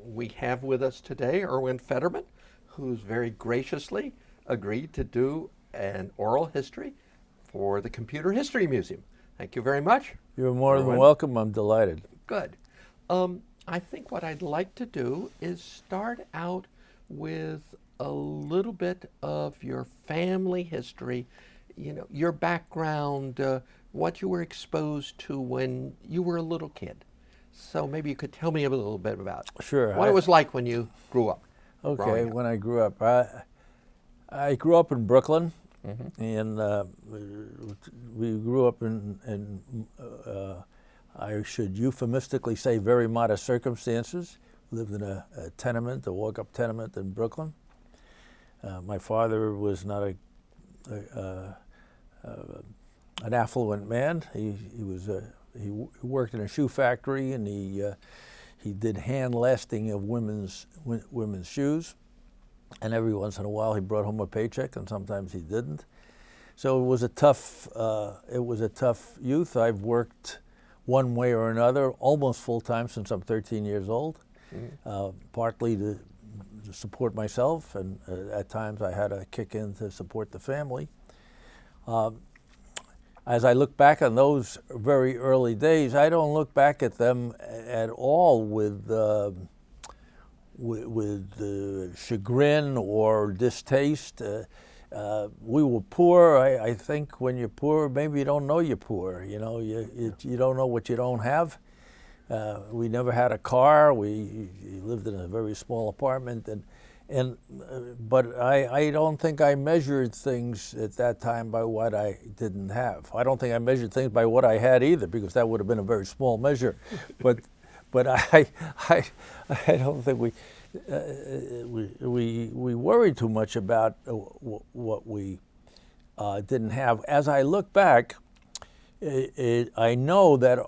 we have with us today Irwin Federman, who's very graciously agreed to do an oral history for the Computer History Museum. Thank you very much. You're more than Irwin. welcome. I'm delighted. Good. I think what I'd like to do is start out with a little bit of your family history, your background, what you were exposed to when you were a little kid. So maybe you could tell me a little bit about Sure. what it was like when you grew up. Okay, growing up. when I grew up, I grew up in Brooklyn, and we grew up in I should euphemistically say very modest circumstances. Lived in a tenement, a walk-up tenement in Brooklyn. My father was not an affluent man. He worked in a shoe factory, and he did hand lasting of women's shoes. And every once in a while, he brought home a paycheck, and sometimes he didn't. So it was a tough youth. I've worked one way or another, almost full time since I'm 13 years old. Partly to support myself, and at times I had to kick in to support the family. As I look back on those very early days, I don't look back at them at all with chagrin or distaste. We were poor. I think when you're poor, maybe you don't know you're poor. You don't know what you don't have. We never had a car. We lived in a very small apartment, but I don't think I measured things at that time by what I didn't have. I don't think I measured things by what I had either, because that would have been a very small measure. But I don't think we worried too much about what we didn't have. As I look back, I know that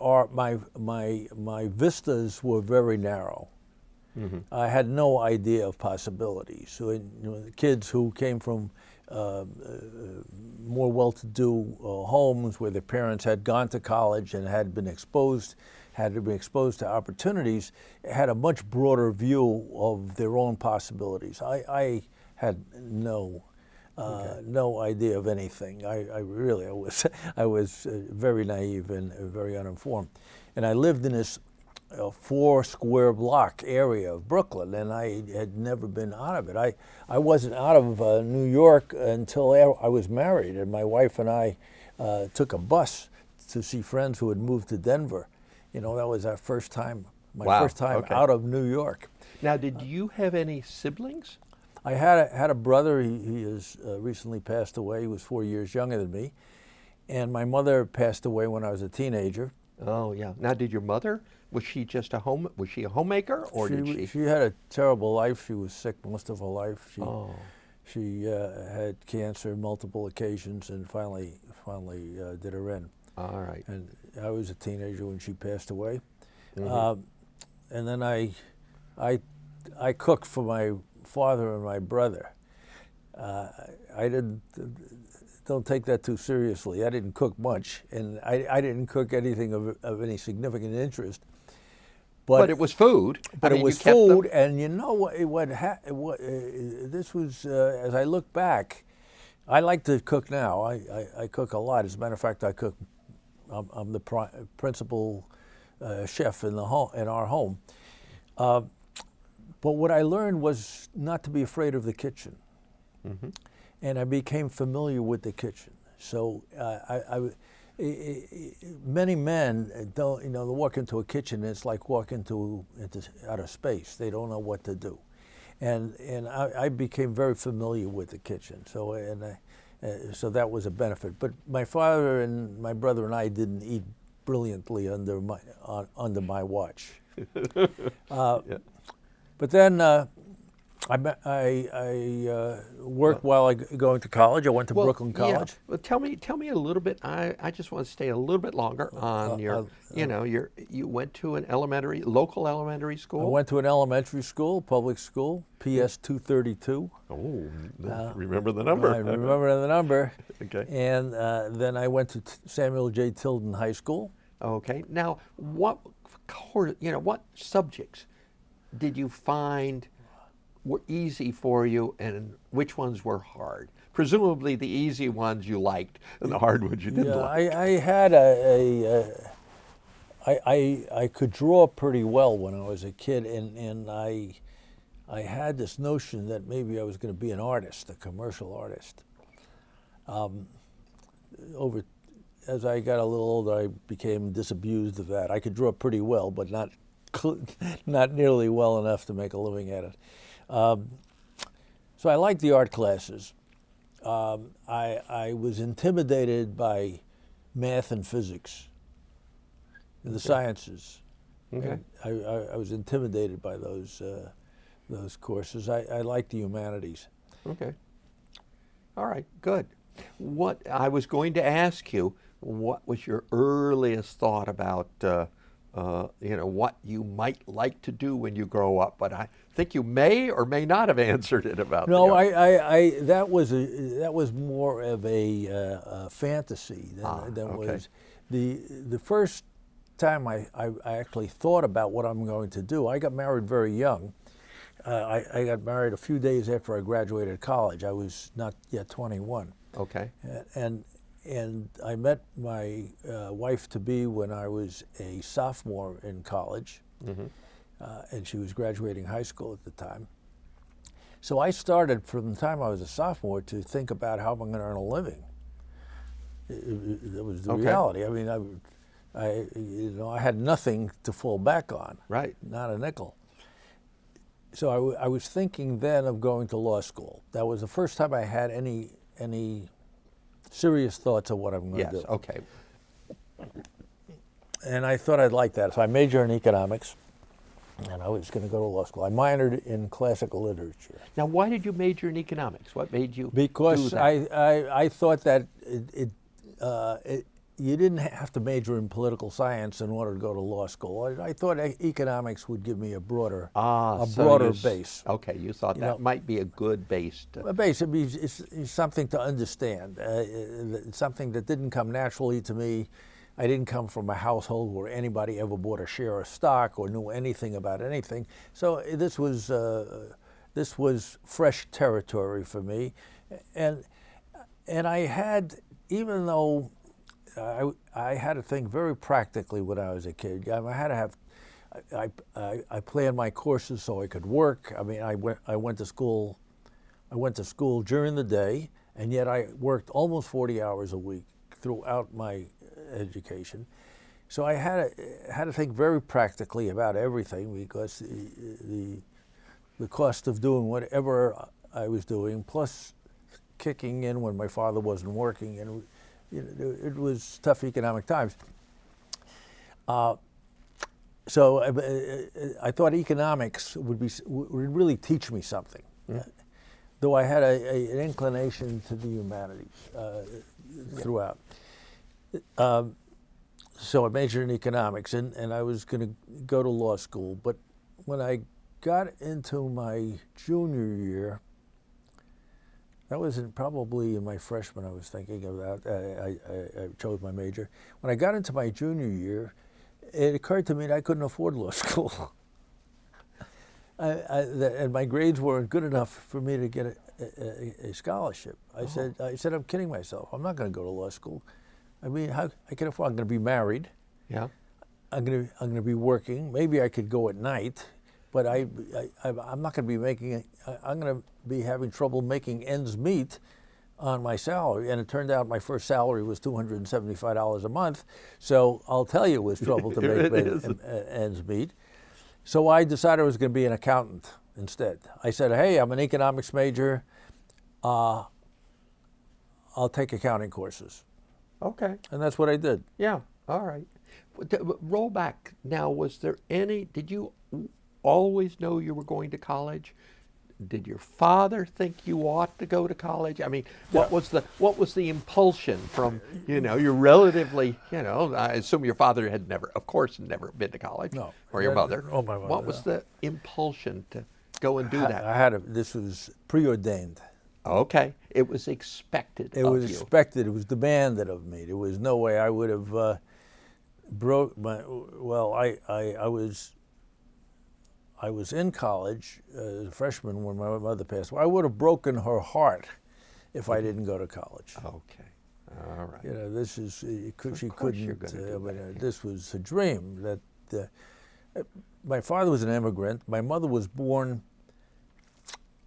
my vistas were very narrow. I had no idea of possibilities. So, the kids who came from more well-to-do homes where their parents had gone to college and had been exposed to opportunities, had a much broader view of their own possibilities. I had no idea of anything. I was very naive and very uninformed. And I lived in this 4 square block area of Brooklyn, and I had never been out of it. I wasn't out of New York until I was married, and my wife and I took a bus to see friends who had moved to Denver. That was our first time, first time out of New York. Now, did you have any siblings? I had a brother. He has recently passed away. He was 4 years younger than me. And my mother passed away when I was a teenager. Oh, yeah. Now, did your mother, was she a homemaker, or did she? She had a terrible life. She was sick most of her life. She had cancer on multiple occasions and finally did her in. All right. And I was a teenager when she passed away. And then I cooked for my father and my brother. Don't take that too seriously. I didn't cook much, and I didn't cook anything of any significant interest. But it was food. But it was food, and you know what this was, as I look back, I like to cook now. I cook a lot. As a matter of fact, I'm the principal chef in our home. But what I learned was not to be afraid of the kitchen. And I became familiar with the kitchen. So many men don't, they walk into a kitchen and it's like walking into outer space. They don't know what to do. And I became very familiar with the kitchen. So that was a benefit. But my father and my brother and I didn't eat brilliantly under my watch. But then I worked while I going to college. I went to Brooklyn College. Yeah. Well, tell me a little bit. I just want to stay a little bit longer on you went to an local elementary school. I went to an elementary school, public school, PS 232. Oh, remember the number? I remember the number. Okay. And then I went to Samuel J. Tilden High School. Okay. Now, what subjects did you find were easy for you, and which ones were hard? Presumably the easy ones you liked, and the hard ones you didn't Yeah, like. I had I could draw pretty well when I was a kid, and I had this notion that maybe I was going to be an artist, a commercial artist. Over as I got a little older, I became disabused of that. I could draw pretty well, but not nearly well enough to make a living at it. So I liked the art classes. I was intimidated by math and physics, and the sciences. Okay. And I was intimidated by those courses. I liked the humanities. Okay. All right, good. What I was going to ask you, what was your earliest thought about, what you might like to do when you grow up? But I think you may or may not have answered it about. No, the that was more of a fantasy than okay. was the first time I actually thought about what I'm going to do. I got married very young. I got married a few days after I graduated college. I was not yet 21. Okay. And I met my wife-to-be when I was a sophomore in college, and she was graduating high school at the time. So I started from the time I was a sophomore to think about how I'm going to earn a living. That was the reality. I mean, I had nothing to fall back on. Right. Not a nickel. So I was thinking then of going to law school. That was the first time I had any serious thoughts of what I'm going to do. Yes. Okay. And I thought I'd like that. So I majored in economics, and I was going to go to law school. I minored in classical literature. Now, why did you major in economics? What made you Because do that? I thought that you didn't have to major in political science in order to go to law school. I thought economics would give me a broader base. Okay, you thought that might be a good base. A base, it's something to understand. It's something that didn't come naturally to me. I didn't come from a household where anybody ever bought a share of stock or knew anything about anything. So this was fresh territory for me, and I had, even though I had to think very practically when I was a kid. I had to have. I planned my courses so I could work. I mean, I went to school. I went to school during the day, and yet I worked almost 40 hours a week throughout my education. So I had to think very practically about everything, because the cost of doing whatever I was doing, plus kicking in when my father wasn't working, and it was tough economic times. So I thought economics would really teach me something, though I had an inclination to the humanities throughout. So I majored in economics, and I was going to go to law school. But when I got into my junior year, that was probably in my freshman I was thinking of that. I chose my major. When I got into my junior year, it occurred to me that I couldn't afford law school. And my grades weren't good enough for me to get a scholarship. I said, I'm kidding myself. I'm not going to go to law school. I mean, how I can afford? I'm going to be married. Yeah. I'm going to be working. Maybe I could go at night. But I'm not going to be making. I'm going to be having trouble making ends meet on my salary. And it turned out my first salary was $275 a month. So I'll tell you, it was trouble to make ends meet. So I decided I was going to be an accountant instead. I said, "Hey, I'm an economics major. I'll take accounting courses." Okay. And that's what I did. Yeah. All right. Roll back. Now, did you always know you were going to college? Did your father think you ought to go to college? I mean, what was the impulsion from, you're relatively, I assume your father had never been to college. No. Or your mother. Oh, my mother. What was the impulsion to go and do that? This was preordained. Okay. It was expected It was expected. It was demanded of me. There was no way I would have broke my, well, I was in college as a freshman when my mother passed away. I would have broken her heart if I didn't go to college. Okay. All right. You know, this is she course you're couldn't. gonna do that. This was a dream. That my father was an immigrant. My mother was born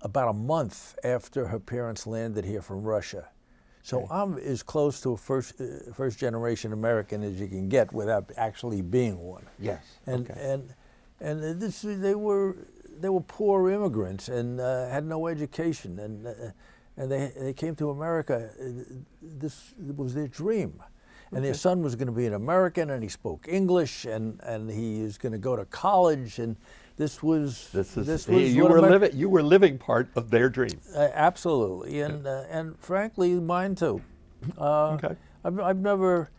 about a month after her parents landed here from Russia. So Okay. I'm as close to a first generation American as you can get without actually being one. Yes. And okay. and they were poor immigrants and had no education, and they came to America. This was their dream, and their son was going to be an American, and he spoke English, and he was going to go to college, and this was you were living part of their dream. Absolutely, and frankly, mine too. Okay. I've never.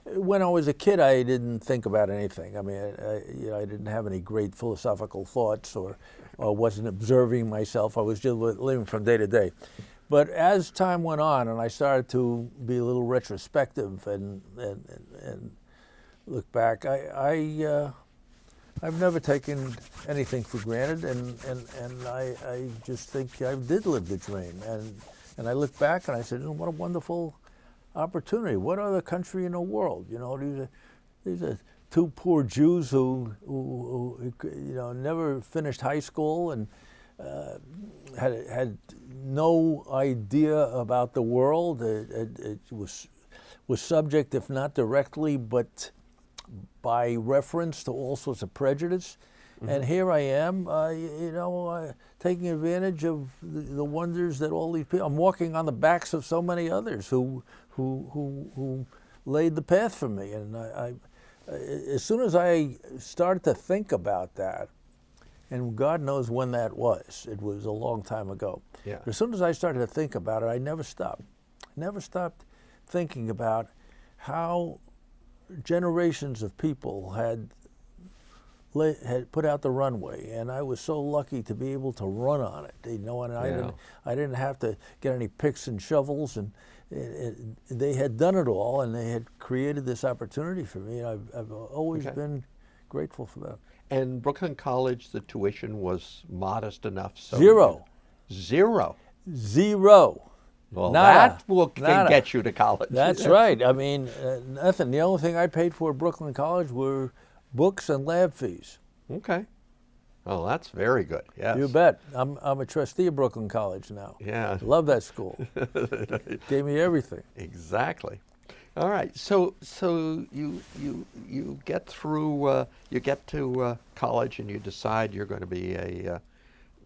When I was a kid, I didn't think about anything. I mean, I didn't have any great philosophical thoughts, or wasn't observing myself. I was just living from day to day. But as time went on, and I started to be a little retrospective and look back, I've never taken anything for granted, and I just think I did live the dream. And I look back and I said, what a wonderful opportunity. What other country in the world? You know, these are two poor Jews who never finished high school and had no idea about the world. It was subject, if not directly, but by reference to all sorts of prejudice. And here I am, taking advantage of the wonders that all these people. I'm walking on the backs of so many others who laid the path for me. And I as soon as I started to think about that, and God knows when that was. It was a long time ago. Yeah. But as soon as I started to think about it, I never stopped. Never stopped thinking about how generations of people had put out the runway, and I was so lucky to be able to run on it. You know, and I didn't have to get any picks and shovels, and they had done it all, and they had created this opportunity for me. And I've always been grateful for that. And Brooklyn College, the tuition was modest enough. So Zero. Well, Nada. Can get you to college. That's right. I mean, nothing. The only thing I paid for at Brooklyn College were books and lab fees. Okay. Oh, that's very good. Yes. You bet. I'm a trustee of Brooklyn College now. Yeah. Love that school. Gave me everything. Exactly. All right. So you get through. You get to college, and you decide you're going to be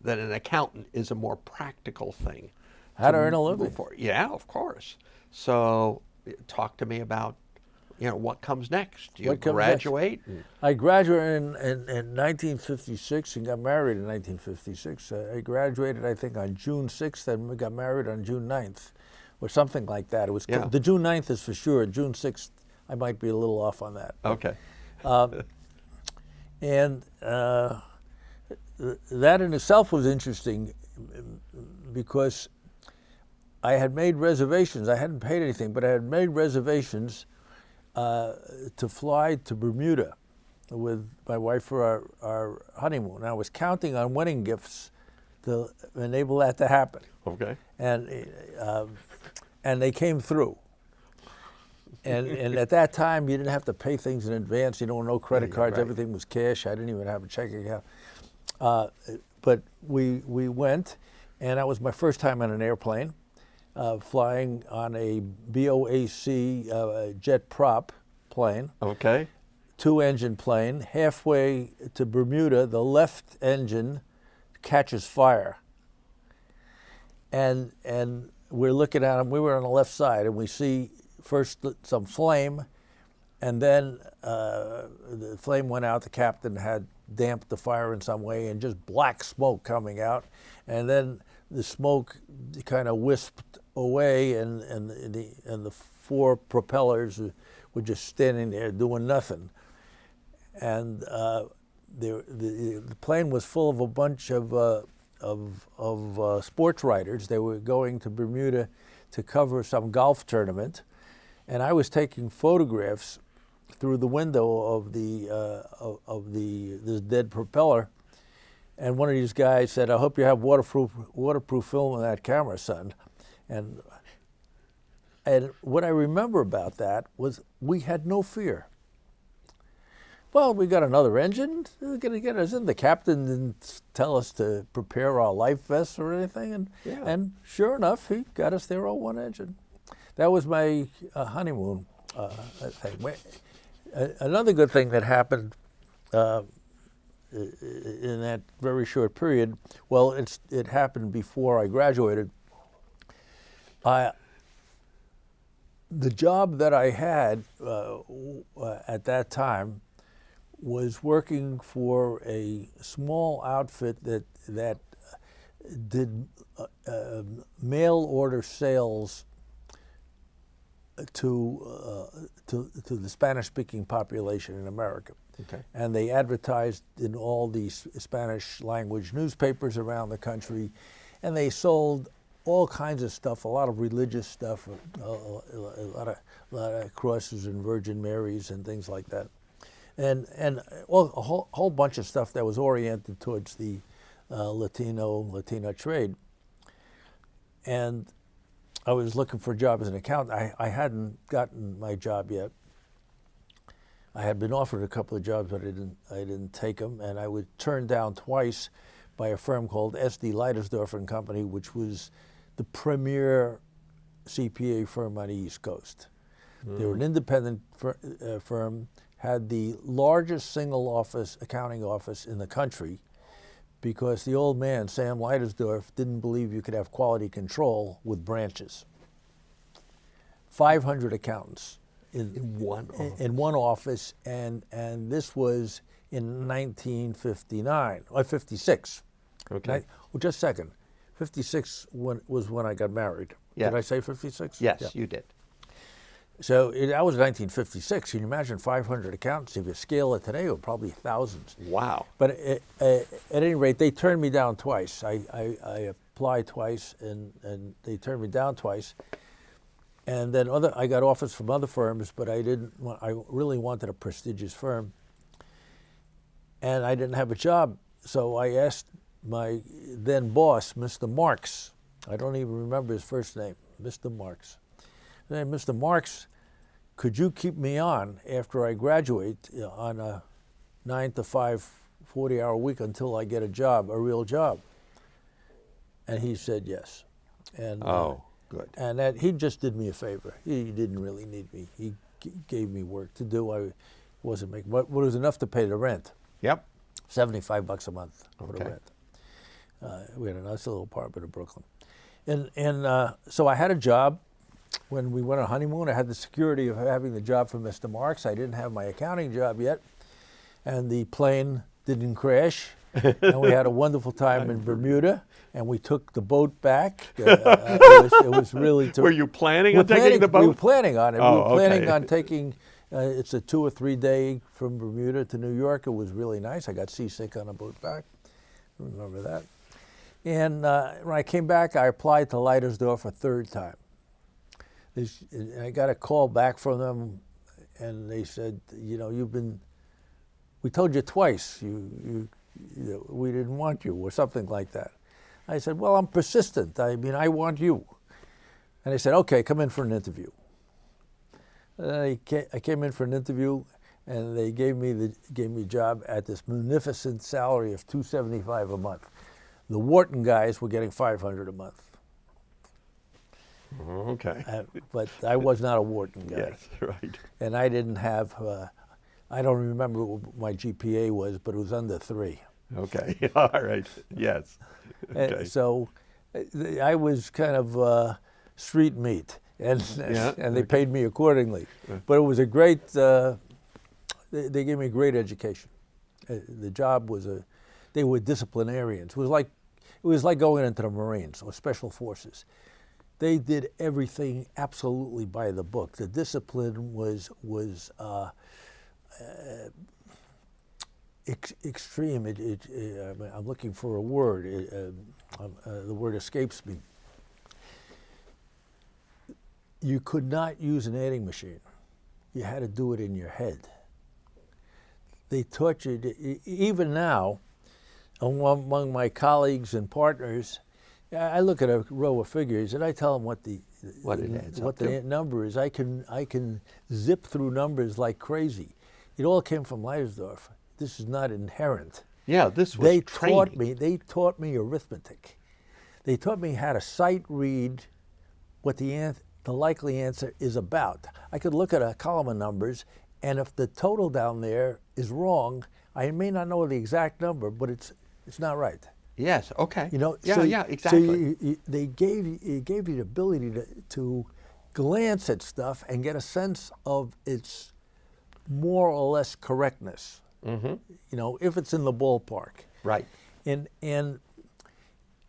that an accountant is a more practical thing. How to earn a living. Yeah, of course. So talk to me about what comes next. You graduate? I graduated in 1956 and got married in 1956. I graduated, I think, on June 6th and got married on June 9th, or something like that. It was the June 9th is for sure. June 6th, I might be a little off on that. Okay. And that in itself was interesting because I had made reservations. I hadn't paid anything, but I had made reservations to fly to Bermuda with my wife for our honeymoon. I was counting on wedding gifts to enable that to happen. Okay. And they came through. And at that time, you didn't have to pay things in advance. You don't know credit cards. Right. Everything was cash. I didn't even have a checking account. But we went, and that was my first time on an airplane. Flying on a BOAC jet prop plane. Okay. 2-engine plane. Halfway to Bermuda, the left engine catches fire. And we're looking at them. We were on the left side, and we see first some flame, and then the flame went out. The captain had damped the fire in some way, and just black smoke coming out. And then the smoke kind of wisped away, and the 4 propellers were just standing there doing nothing. And the plane was full of a bunch of sports writers. They were going to Bermuda to cover some golf tournament, and I was taking photographs through the window of this dead propeller. And one of these guys said, "I hope you have waterproof film in that camera, son." And what I remember about that was we had no fear. Well, we got another engine. They're going to get us in. The captain didn't tell us to prepare our life vests or anything. And sure enough, he got us there on one engine. That was my honeymoon thing. Another good thing that happened in that very short period, well, it happened before I graduated. The job that I had at that time was working for a small outfit that did mail order sales to the Spanish-speaking population in America. Okay. And they advertised in all these Spanish language newspapers around the country, and they sold all kinds of stuff, a lot of religious stuff, a lot of crosses and Virgin Marys and things like that. And well, a whole bunch of stuff that was oriented towards the Latino trade. And I was looking for a job as an accountant. I hadn't gotten my job yet. I had been offered a couple of jobs, but I didn't take them, and I was turned down twice by a firm called S.D. Leidesdorf Company, which was the premier CPA firm on the East Coast. They were an independent firm, had the largest single accounting office in the country, because the old man, Sam Leidesdorf, didn't believe you could have quality control with branches. 500 accountants in one office, and this was in 1959, or 56. Okay. Well, just a second. 56 was when I got married. Yeah. Did I say 56? Yes, Yeah. you did. So that was 1956. Can you imagine 500 accountants? If you scale it today, it would probably thousands. Wow. But at any rate, they turned me down twice. I applied twice, and they turned me down twice. And then I got offers from other firms, but I really wanted a prestigious firm. And I didn't have a job, so I asked my then boss, Mr. Marks. I don't even remember his first name, Mr. Marks. Hey, Mr. Marks, could you keep me on after I graduate on a 9 to 5, 40-hour week until I get a job, a real job? And he said yes. And good. And that he just did me a favor. He didn't really need me. He gave me work to do. I wasn't making, but it was enough to pay the rent. Yep. $75 a month for the Okay. rent. We had a nice little apartment in Brooklyn. And so I had a job. When we went on honeymoon, I had the security of having the job from Mr. Marks. I didn't have my accounting job yet, and the plane didn't crash. And we had a wonderful time in Bermuda, and we took the boat back. It was really Were you planning on taking the boat? We were planning on it. Oh, We were planning okay. on taking, it's a 2 or 3 day from Bermuda to New York. It was really nice. I got seasick on a boat back. I remember that. And when I came back, I applied to Leidesdorf a third time. I got a call back from them, and they said, we told you twice, we didn't want you, or something like that. I said, well, I'm persistent. I want you. And they said, okay, come in for an interview. I came in for an interview, and they gave me a job at this munificent salary of $275 a month. The Wharton guys were getting $500 a month. Okay. But I was not a Wharton guy. Yes, right. And I didn't have, I don't remember what my GPA was, but it was under 3. Okay. All right. Yes. Okay. And so I was kind of street meat, and they paid me accordingly. But it was a great, they gave me a great education. The job was they were disciplinarians. It was like going into the Marines or Special Forces. They did everything absolutely by the book. The discipline was extreme. I'm looking for a word. The word escapes me. You could not use an adding machine. You had to do it in your head. They taught you, even now, among my colleagues and partners, I look at a row of figures and I tell them what the number is. I can zip through numbers like crazy. It all came from Leidesdorf. This is not inherent. Yeah, this was They training. taught me arithmetic. They taught me how to sight read what the likely answer is about. I could look at a column of numbers, and if the total down there is wrong, I may not know the exact number, but it's not right. Yes, okay. You know, yeah, so, yeah, exactly. So they gave you the ability to glance at stuff and get a sense of its more or less correctness. Mm-hmm. You know, if it's in the ballpark. Right. And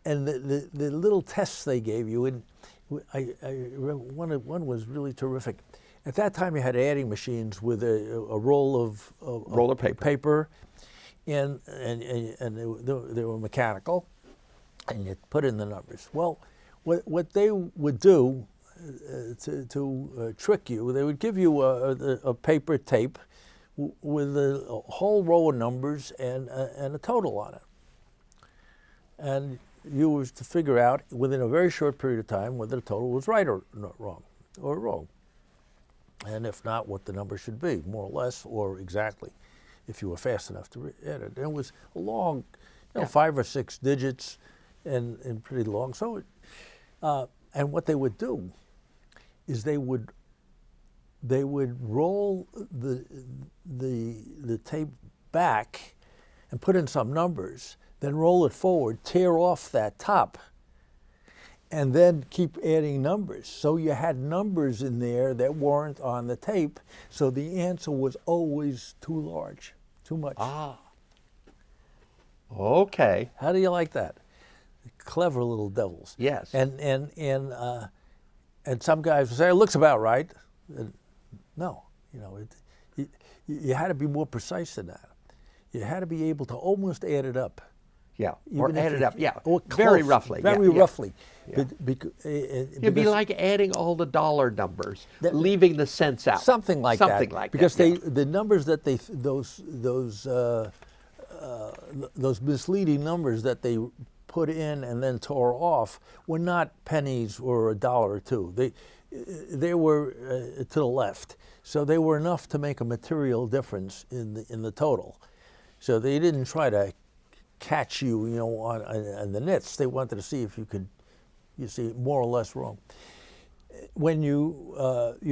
the little tests they gave you, and I remember one was really terrific. At that time, you had adding machines with a roll of paper, and they were mechanical, and you put in the numbers. Well, what they would do to trick you, they would give you a paper tape with a whole row of numbers and a total on it, and you was to figure out within a very short period of time whether the total was right or not wrong, or wrong. And if not, what the number should be, more or less, or exactly, if you were fast enough to add it. And it was a long, 5 or 6 digits, and pretty long. So, and what they would do is they would roll the tape back and put in some numbers, then roll it forward, tear off that top, and then keep adding numbers. So you had numbers in there that weren't on the tape, so the answer was always too large, too much. Ah. Okay. How do you like that? Clever little devils. Yes. And some guys would say, it looks about right. And no, you had to be more precise than that. You had to be able to almost add it up. Yeah, or add it up, yeah, or very close, roughly. Very roughly. Yeah. It'd be like adding all the dollar numbers, leaving the cents out. Something like that. Because the numbers that those misleading numbers that they put in and then tore off were not pennies or a dollar or two. They were to the left, so they were enough to make a material difference in the total. So they didn't try to catch you, on the nits. They wanted to see if you see more or less wrong. When you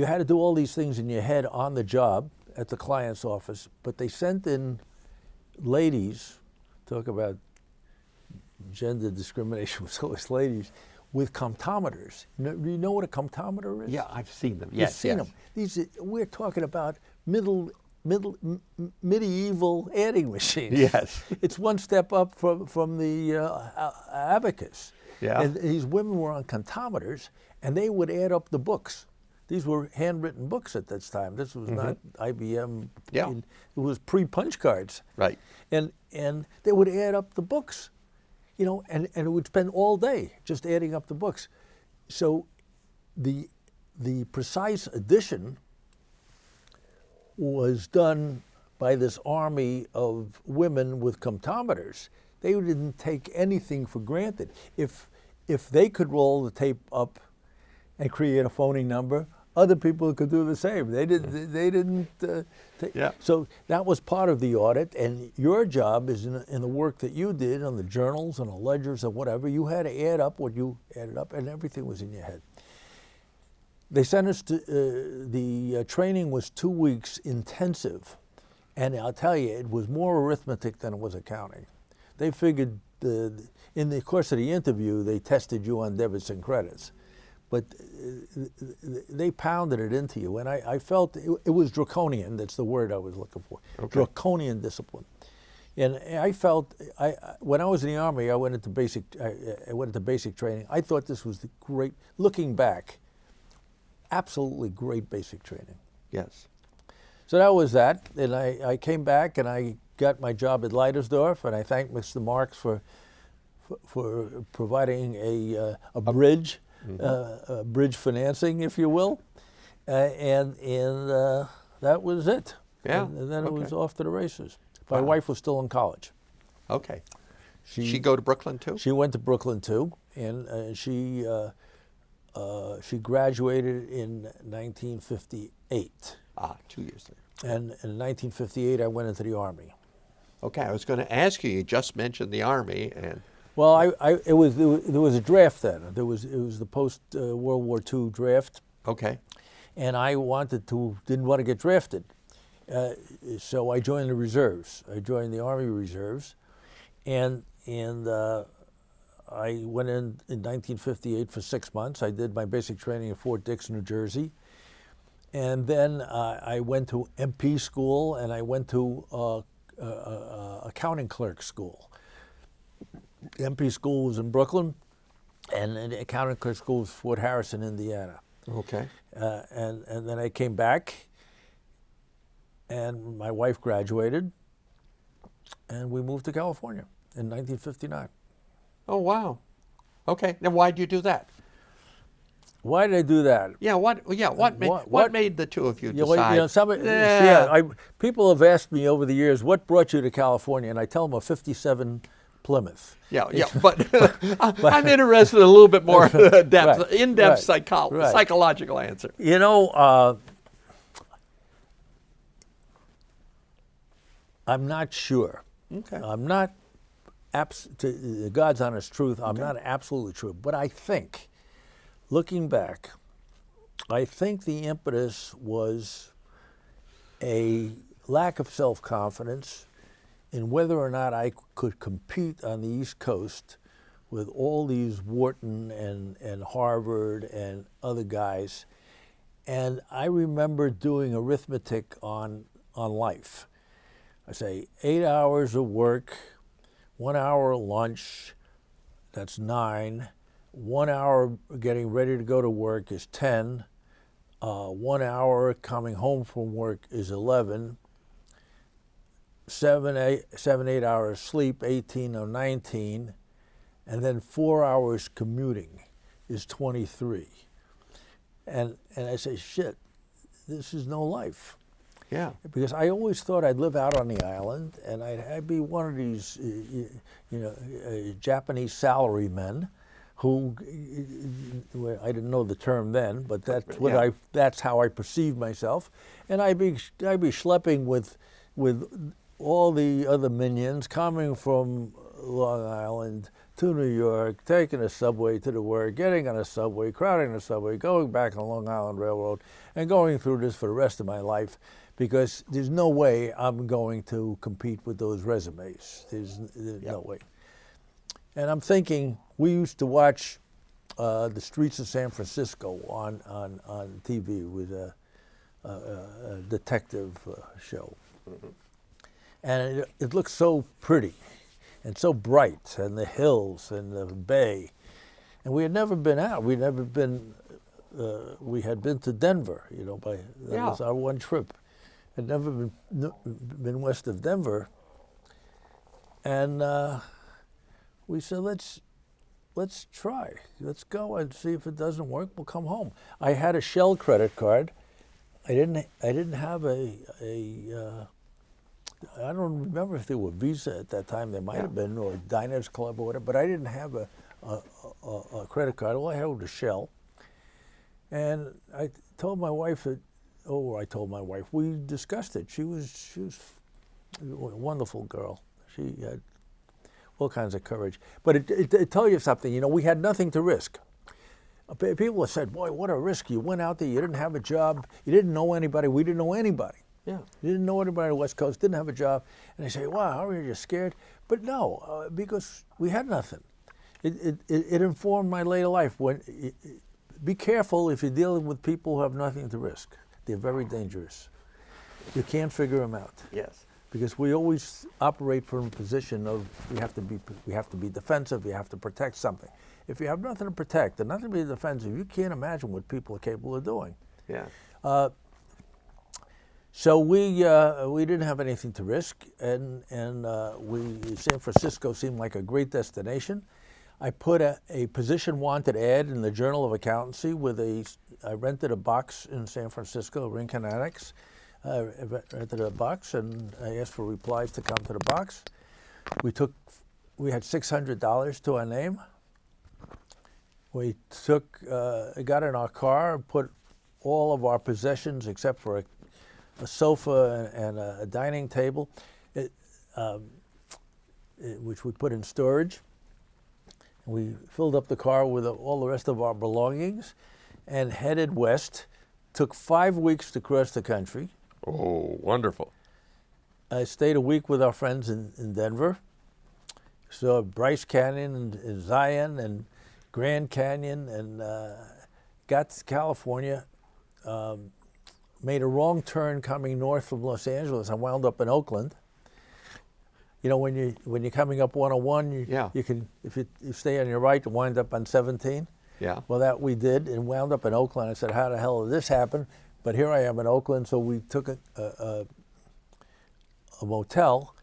had to do all these things in your head on the job at the client's office, but they sent in ladies, talk about gender discrimination with always ladies, with comptometers. Do you know what a comptometer is? Yeah, I've seen them. You've seen them. We're talking about medieval adding machines. Yes. It's one step up from the abacus. Yeah. And these women were on comptometers, and they would add up the books. These were handwritten books at this time. This was not IBM. Yeah. It was pre-punch cards. Right. And they would add up the books, and it would spend all day just adding up the books. So the precise addition was done by this army of women with comptometers. They didn't take anything for granted. If they could roll the tape up and create a phony number, other people could do the same. They didn't. Yeah. So that was part of the audit, and your job is in the work that you did on the journals and the ledgers and whatever. You had to add up what you added up, and everything was in your head. They sent us to, the training was 2 weeks intensive, and I'll tell you, it was more arithmetic than it was accounting. They figured in the course of the interview, they tested you on debits and credits, but they pounded it into you, and I felt it was draconian. That's the word I was looking for. Okay. Draconian discipline. And I felt, when I was in the Army, I went into basic training. I thought this was the great, looking back, absolutely great basic training. Yes. So that was that. And I came back and I got my job at Leidesdorf, and I thank Mr. Marks for providing a bridge, bridge financing, if you will, and that was it. Yeah. And then it was off to the races. My wife was still in college. Okay. She go to Brooklyn too? She went to Brooklyn too, and she graduated in 1958. 2 years later. And in 1958, I went into the Army. Okay, I was going to ask you. You just mentioned the Army, and Well, there was a draft then. It was the post World War II draft, okay, and I didn't want to get drafted, so I joined the reserves. I joined the Army Reserves, and I went in 1958 for 6 months. I did my basic training in Fort Dix, New Jersey, and then I went to MP school, and I went to accounting clerk school. MP school was in Brooklyn, and the accounting clerk school was Fort Harrison, Indiana. okay. And then I came back, and my wife graduated, and we moved to California in 1959. Oh wow. Okay. Now, why did you do that? Why did I do that? Yeah. What made the two of you decide? People have asked me over the years, what brought you to California? And I tell them a 57 Plymouth. But I'm interested in a little bit more depth, Right, in-depth right. psychological answer. You know, I'm not sure. Okay. I'm not, to God's honest truth, I'm not absolutely sure. But I think, looking back, I think the impetus was a lack of self-confidence in whether or not I could compete on the East Coast with all these Wharton and Harvard and other guys. And I remember doing arithmetic on life. I say 8 hours of work, 1 hour of lunch, that's 9. 1 hour getting ready to go to work is 10. 1 hour coming home from work is 11. 8 hours sleep, 18 or 19, and then 4 hours commuting is 23. And I say, shit, this is no life. Yeah. Because I always thought I'd live out on the island, and I'd be one of these, Japanese salarymen, who I didn't know the term then, but that's how I perceived myself, and I'd be schlepping with all the other minions coming from Long Island to New York, taking a subway to the work, getting on a subway, crowding the subway, going back on Long Island Railroad, and going through this for the rest of my life, because there's no way I'm going to compete with those resumes. There's no way. And I'm thinking, we used to watch The Streets of San Francisco on TV with a detective show. Mm-hmm. And it looked so pretty and so bright, and the hills and the bay. And we had never been out. We had been to Denver, that was our one trip. Had never been west of Denver. And we said, let's try. Let's go and see if it doesn't work, we'll come home. I had a Shell credit card. I didn't have I don't remember if there were Visa at that time. There might have been, or Diners Club or whatever, but I didn't have a credit card. All I had was a Shell. And I told my wife we discussed it. She was a wonderful girl. She had all kinds of courage. But it tells you something. We had nothing to risk. People have said, boy, what a risk. You went out there, you didn't have a job, you didn't know anybody, we didn't know anybody. Yeah. You didn't know anybody on the West Coast, didn't have a job. And they say, wow, are you scared? But no, because we had nothing. It informed my later life. Be careful if you're dealing with people who have nothing to risk. They're very dangerous. You can't figure them out. Yes. Because we always operate from a position of we have to be defensive, we have to protect something. If you have nothing to protect and nothing to be defensive, you can't imagine what people are capable of doing. Yeah. So we didn't have anything to risk, and San Francisco seemed like a great destination. I put a position wanted ad in the Journal of Accountancy I rented a box in San Francisco, Rincon Annex. I rented a box, and I asked for replies to come to the box. We took we had $600 to our name. We got in our car, put all of our possessions except for a sofa and a dining table, which we put in storage. We filled up the car with all the rest of our belongings and headed west. Took 5 weeks to cross the country. Oh, wonderful. I stayed a week with our friends in Denver. Saw Bryce Canyon and Zion and Grand Canyon, and got to California. Made a wrong turn coming north from Los Angeles. I wound up in Oakland. You know, when you're coming up 101, you can, if you stay on your right, you wind up on 17. Yeah. Well, that we did, and wound up in Oakland. I said, how the hell did this happen? But here I am in Oakland, so we took a motel.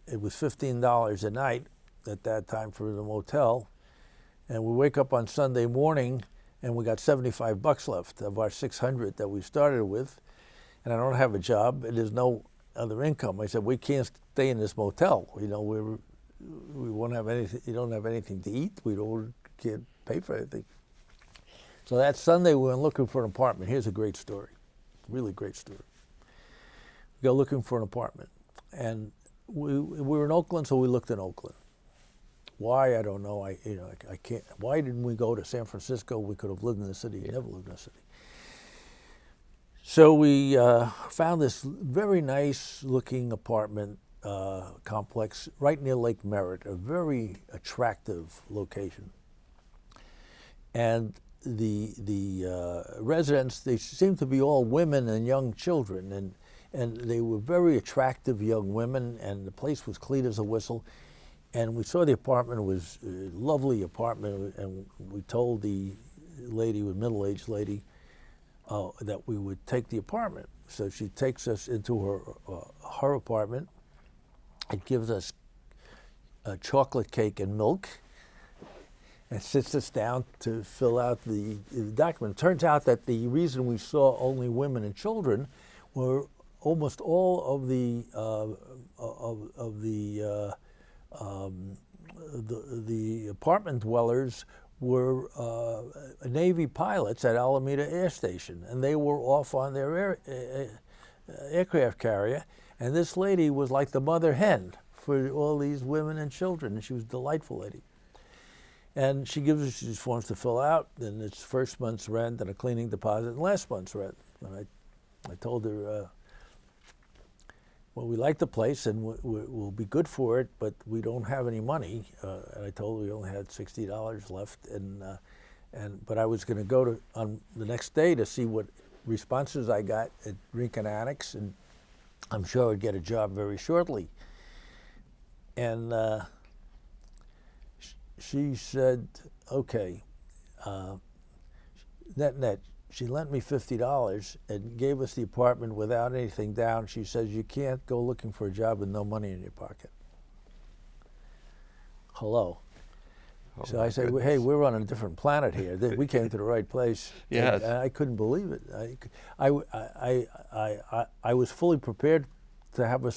It was $15 a night at that time for the motel. And we wake up on Sunday morning, and we got $75 left of our $600 that we started with. And I don't have a job, and there's no other income. I said, we can't stay in this motel. You know, we won't have anything. You don't have anything to eat. Can't pay for anything. So that Sunday we went looking for an apartment. Here's a great story, really great story. We go looking for an apartment, and we were in Oakland, so we looked in Oakland. Why, I don't know. I can't. Why didn't we go to San Francisco? We could have lived in the city. Never lived in the city. So we found this very nice looking apartment complex right near Lake Merritt, a very attractive location. And the residents, they seemed to be all women and young children, and they were very attractive young women, and the place was clean as a whistle. And we saw the apartment. It was a lovely apartment, and we told the lady, a middle-aged lady, that we would take the apartment. So she takes us into her apartment. It gives us a chocolate cake and milk, and sits us down to fill out the document. It turns out that the reason we saw only women and children were almost all of the apartment dwellers were Navy pilots at Alameda Air Station, and they were off on their aircraft carrier. And this lady was like the mother hen for all these women and children, and she was a delightful lady. And she gives us these forms to fill out, and it's first month's rent and a cleaning deposit and last month's rent. And I told her, well, we like the place and we'll be good for it, but we don't have any money. And I told her we only had $60 left, but I was going to go on the next day to see what responses I got at Rincon Annex, and I'm sure I'd get a job very shortly. And she said, okay, net. She lent me $50 and gave us the apartment without anything down. She says, you can't go looking for a job with no money in your pocket. Hello. Oh, so I said, hey, we're on a different planet here. We came to the right place. Yes. And I couldn't believe it. I was fully prepared to have her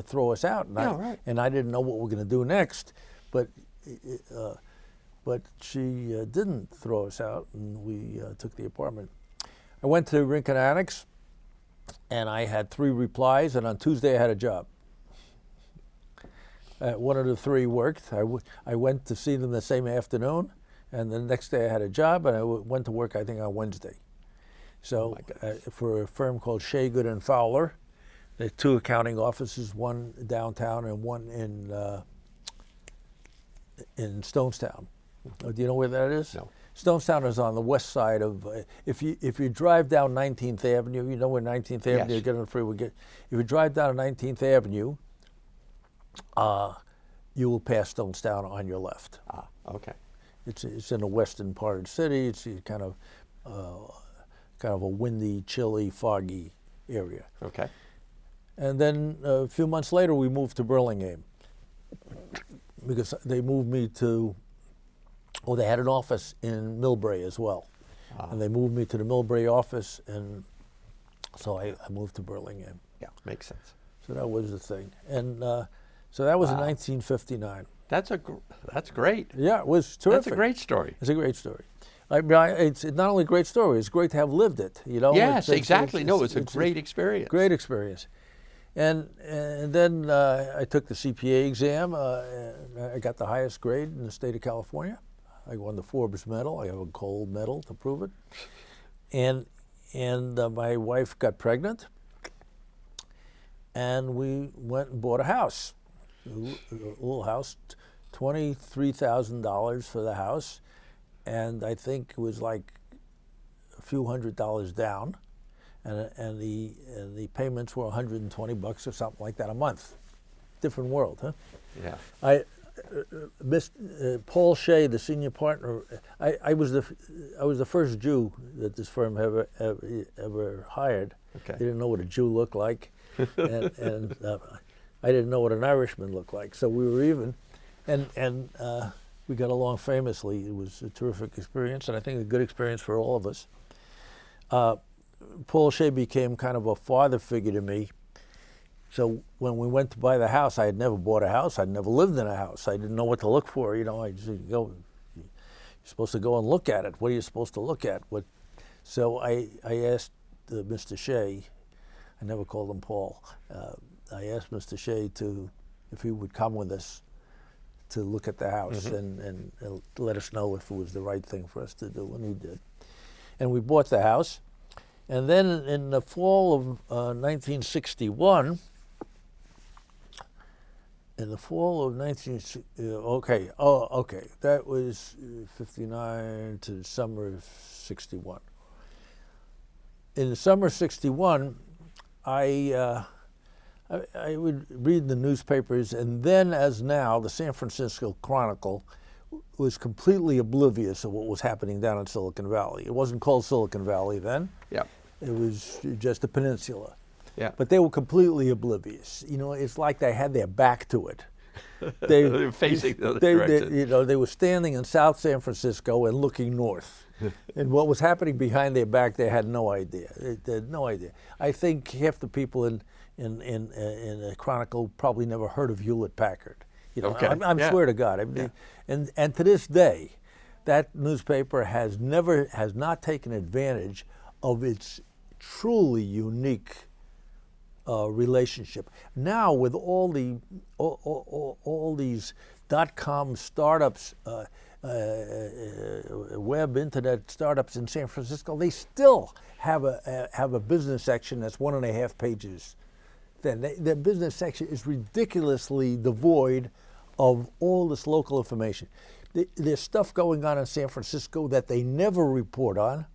throw us out. And, and I didn't know what we were going to do next. But she didn't throw us out, and we took the apartment. I went to Rincon Annex, and I had 3 replies, and on Tuesday I had a job. One of the 3 worked. I went to see them the same afternoon, and the next day I had a job, and I went to work, I think, on Wednesday. So for a firm called Shea, Good & Fowler. There are 2 accounting offices, one downtown and one in Stonestown. Do you know where that is? No. Stonestown is on the west side of, if you drive down 19th Avenue, you know where 19th Avenue, you get on the freeway, if you drive down 19th Avenue, you will pass Stonestown on your left. Ah, okay. It's in the western part of the city. It's kind of a windy, chilly, foggy area. Okay. And then a few months later, we moved to Burlingame because they moved me to, they had an office in Millbrae as well. And they moved me to the Millbrae office, and so I moved to Burlingame. Yeah, makes sense. So that was the thing. And so that was in 1959. That's great. Yeah, it was terrific. That's a great story. It's a great story. I mean, it's not only a great story, it's great to have lived it, you know? Yes, exactly. No, it's a great It's experience. great experience. And then I took the CPA exam. I got the highest grade in the state of California. I won the Forbes medal. I have a gold medal to prove it. And my wife got pregnant, and we went and bought a house, a little house, $23,000 for the house, and I think it was like a few $100s down, and the payments were $120 or something like that a month. Different world, huh? Yeah. Paul Shea, the senior partner, I was the first Jew that this firm ever hired. Okay. They didn't know what a Jew looked like, and I didn't know what an Irishman looked like. So we were even, and we got along famously. It was a terrific experience, and I think a good experience for all of us. Paul Shea became kind of a father figure to me. So when we went to buy the house, I had never bought a house. I'd never lived in a house. I didn't know what to look for. You know, I just go. You're supposed to go and look at it. What are you supposed to look at? So I asked Mr. Shea. I never called him Paul. I asked Mr. Shea if he would come with us to look at the house and let us know if it was the right thing for us to do, and he did. And we bought the house. And then in the fall of 1961, that was 59 to summer of 61. In the summer of 61, I would read the newspapers, and then as now, the San Francisco Chronicle was completely oblivious of what was happening down in Silicon Valley. It wasn't called Silicon Valley then. Yeah. It was just a peninsula. Yeah. But they were completely oblivious. You know, it's like they had their back to it. They were facing the other direction. They were standing in South San Francisco and looking north. And what was happening behind their back, they had no idea. They had no idea. I think half the people in the Chronicle probably never heard of Hewlett Packard. You know, Okay. I'm swear to God. I mean, and to this day, that newspaper has not taken advantage of its truly unique relationship. Now, with all these .com startups, web internet startups in San Francisco, they still have a business section that's 1.5 pages. Then their business section is ridiculously devoid of all this local information. There's stuff going on in San Francisco that they never report on.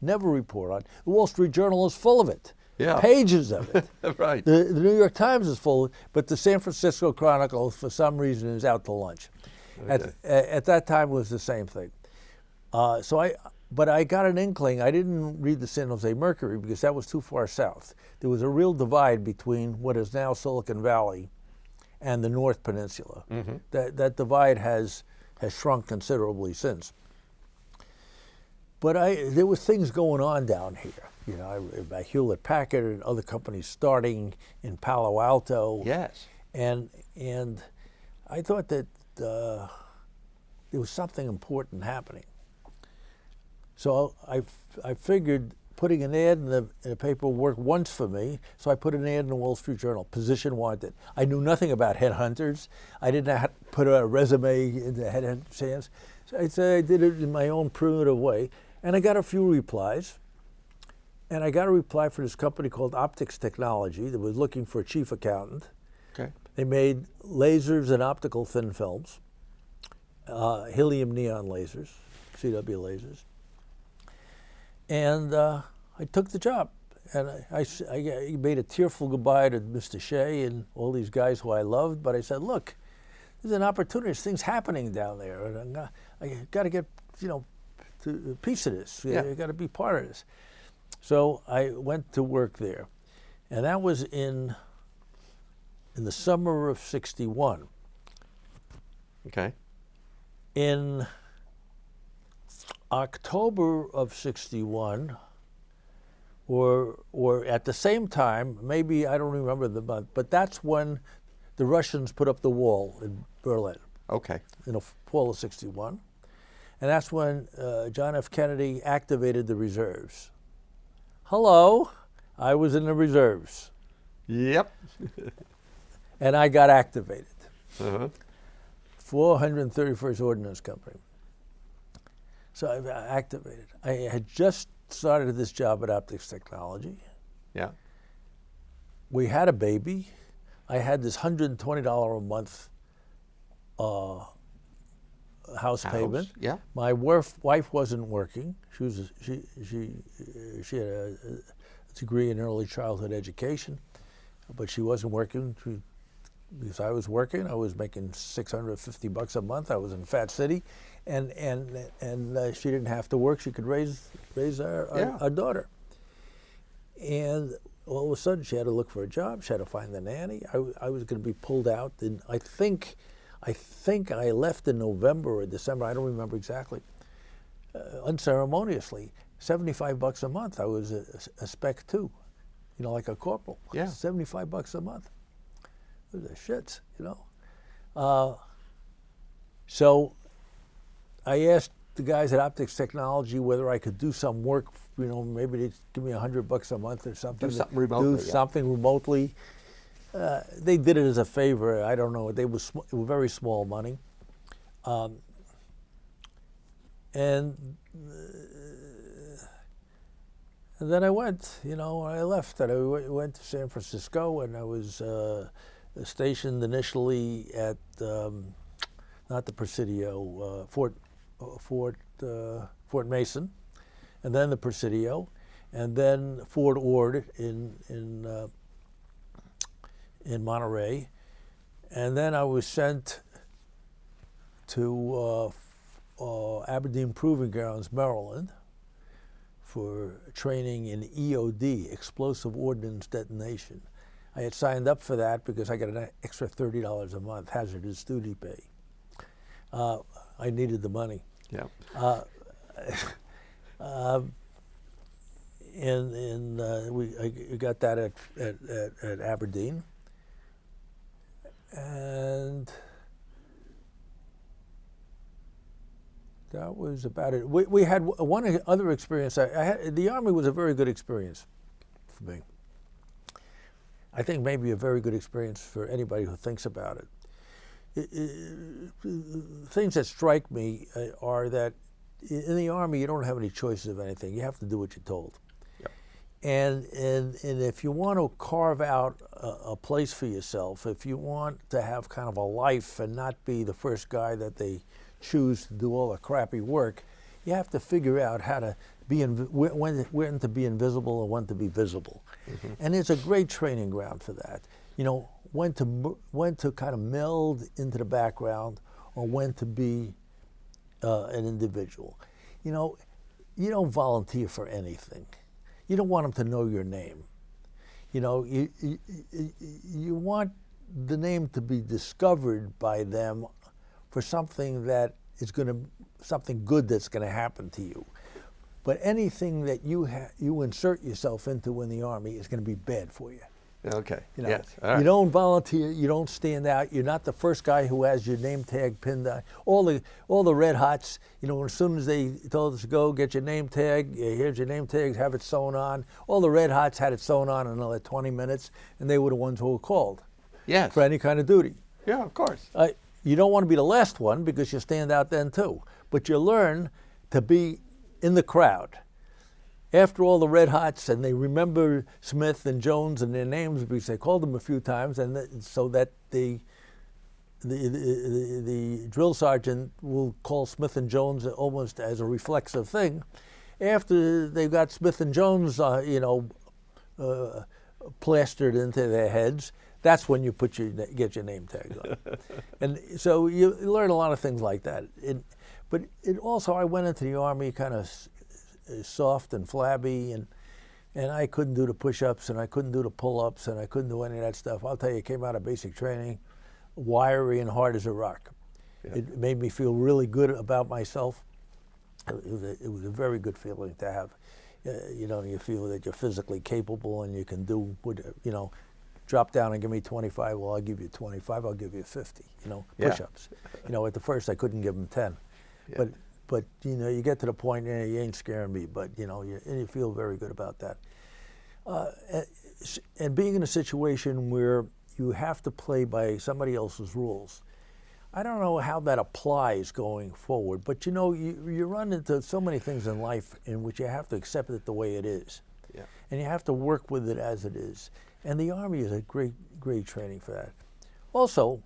Never report on. The Wall Street Journal is full of it. Yeah. Pages of it. Right. The New York Times is full, but the San Francisco Chronicle, for some reason, is out to lunch. Okay. At that time, it was the same thing. But I got an inkling. I didn't read the San Jose Mercury because that was too far south. There was a real divide between what is now Silicon Valley and the North Peninsula. Mm-hmm. That divide has shrunk considerably since. But there was things going on down here. You know, by Hewlett Packard and other companies starting in Palo Alto. Yes. And I thought that there was something important happening. So I figured putting an ad in the paper worked once for me. So I put an ad in the Wall Street Journal. Position wanted. I knew nothing about headhunters. I didn't know how to put a resume in the headhunter's hands. So I did it in my own primitive way. And I got a few replies. And I got a reply from this company called Optics Technology that was looking for a chief accountant. Okay. They made lasers and optical thin films, helium neon lasers, CW lasers. And I took the job. And I made a tearful goodbye to Mr. Shea and all these guys who I loved. But I said, look, there's an opportunity. There's things happening down there. And I got to get, to a piece of this. Yeah. I got to be part of this. So I went to work there. And that was in the summer of 61. Okay. In October of 61, or at the same time, maybe I don't remember the month, but that's when the Russians put up the wall in Berlin. Okay. in the fall of '61. And that's when John F. Kennedy activated the reserves. Hello, I was in the reserves. Yep. And I got activated. Uh-huh. 431st Ordnance Company. So I got activated. I had just started this job at Optics Technology. Yeah. We had a baby. I had this $120 a month house payment. Yeah. My wife wasn't working. She had a degree in early childhood education, but she wasn't working. Because I was working, I was making $650 a month. I was in Fat City, and she didn't have to work. She could raise our daughter. And all of a sudden, she had to look for a job. She had to find the nanny. I was going to be pulled out. And I think I left in November or December. I don't remember exactly. Unceremoniously, $75 a month. I was a Spec 2, like a corporal. Yeah. $75 a month. It was a shits, So I asked the guys at Optics Technology whether I could do some work. Maybe they'd give me $100 a month or something. Do something remotely. Do something remotely. They did it as a favor. I don't know. They were very small money. And then I went. I left. And I went to San Francisco, and I was stationed initially at not the Presidio, Fort Mason, and then the Presidio, and then Fort Ord in Monterey, and then I was sent to Aberdeen Proving Grounds, Maryland, for training in EOD, explosive ordnance detonation. I had signed up for that because I got an extra $30 a month hazardous duty pay. I needed the money. Yeah. I got that at Aberdeen, and that was about it. We had one other experience. I had, the Army was a very good experience for me. I think maybe a very good experience for anybody who thinks about it. Things that strike me are that in the Army you don't have any choices of anything. You have to do what you're told. Yep. And if you want to carve out a place for yourself, if you want to have kind of a life and not be the first guy that they choose to do all the crappy work, you have to figure out how to be when to be invisible and when to be visible. Mm-hmm. And it's a great training ground for that. When to kind of meld into the background or when to be an individual. You don't volunteer for anything. You don't want them to know your name. You want the name to be discovered by them for something that is something good that's going to happen to you. But anything that you insert yourself into in the Army is going to be bad for you. Okay. Yes. All right. You don't volunteer. You don't stand out. You're not the first guy who has your name tag pinned on. All the Red Hots. As soon as they told us to go get your name tag, here's your name tag, have it sewn on. All the Red Hots had it sewn on in another 20 minutes, and they were the ones who were called. Yes. For any kind of duty. Yeah, of course. You don't want to be the last one because you stand out then too. But you learn to be in the crowd. After all the Red Hots, and they remember Smith and Jones and their names because they called them a few times, and so that the drill sergeant will call Smith and Jones almost as a reflexive thing. After they've got Smith and Jones, plastered into their heads, that's when you get your name tags on. And so you learn a lot of things like that. But also, I went into the Army kind of soft and flabby, and I couldn't do the push-ups, and I couldn't do the pull-ups, and I couldn't do any of that stuff. I'll tell you, it came out of basic training, wiry and hard as a rock. Yeah. It made me feel really good about myself. It was a very good feeling to have. You feel that you're physically capable and you can do, drop down and give me 25. Well, I'll give you 25. I'll give you 50. Yeah. Push-ups. At the first I couldn't give them 10, Yeah. but you get to the point, you ain't scaring me. But you feel very good about that. And being in a situation where you have to play by somebody else's rules, I don't know how that applies going forward, but you run into so many things in life in which you have to accept it the way it is. Yeah. And you have to work with it as it is. And the Army is a great training for that. Also,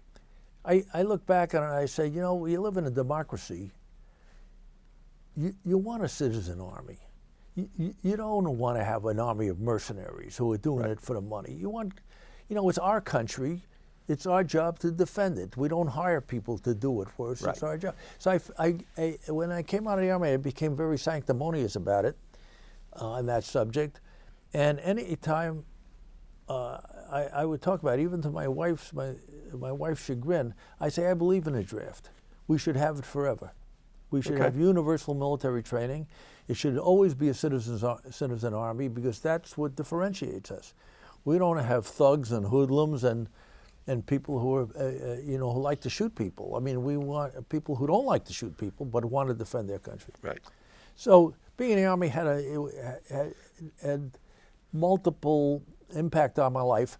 I look back on it and I say, you live in a democracy. You want a citizen army. You don't want to have an army of mercenaries who are doing it for the money. You want, it's our country. It's our job to defend it. We don't hire people to do it for us. Right. It's our job. So when I came out of the Army, I became very sanctimonious about it, on that subject. And any time I would talk about it, even to my wife's chagrin, I say, I believe in a draft. We should have it forever. We should have universal military training. It should always be a citizen army, because that's what differentiates us. We don't have thugs and hoodlums and people who are, who like to shoot people. I mean, we want people who don't like to shoot people, but want to defend their country. Right. So being in the Army had multiple impact on my life,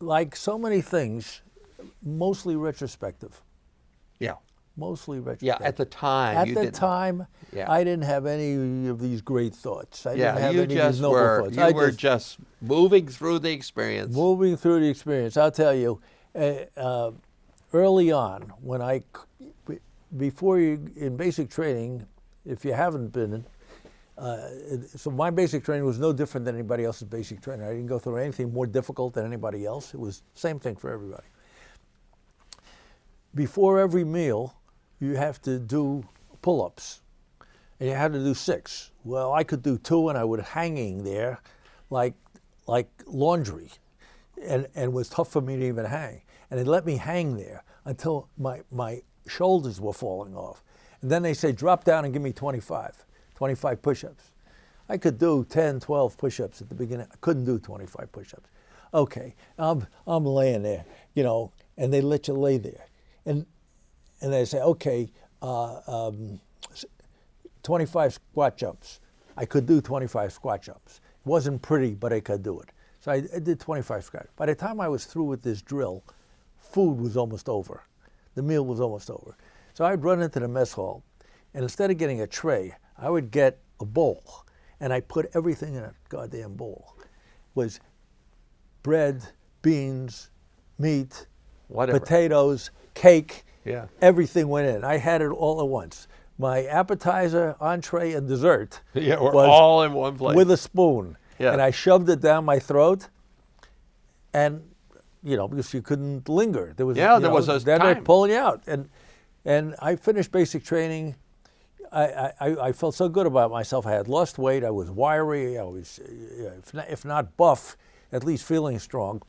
like so many things, mostly retrospective. Yeah. Mostly retrospective. Yeah, at the time. At the time, I didn't have any of these great thoughts. I didn't have any of these noble thoughts. You were just moving through the experience. Moving through the experience. I'll tell you, early on, before you, in basic training, if you haven't been, so my basic training was no different than anybody else's basic training. I didn't go through anything more difficult than anybody else. It was the same thing for everybody. Before every meal, you have to do pull-ups, and you had to do 6. Well, I could do 2, and I would hanging there like laundry, and it was tough for me to even hang. And they let me hang there until my shoulders were falling off. And then they say, drop down and give me 25 push-ups. I could do 10, 12 push-ups at the beginning. I couldn't do 25 push-ups. Okay, I'm laying there, and they let you lay there. And they say, okay, 25 squat jumps. I could do 25 squat jumps. It wasn't pretty, but I could do it. So I did 25 squats. By the time I was through with this drill, food was almost over. The meal was almost over. So I'd run into the mess hall, and instead of getting a tray, I would get a bowl, and I put everything in a goddamn bowl. It was bread, beans, meat, potatoes, cake. Yeah. Everything went in. I had it all at once. My appetizer, entree, and dessert were all in one place. With a spoon. Yeah. And I shoved it down my throat, and, because you couldn't linger. There was, there was a then time. They're pulling you out. And I finished basic training. I felt so good about myself. I had lost weight. I was wiry. I was, if not buff, at least feeling strong.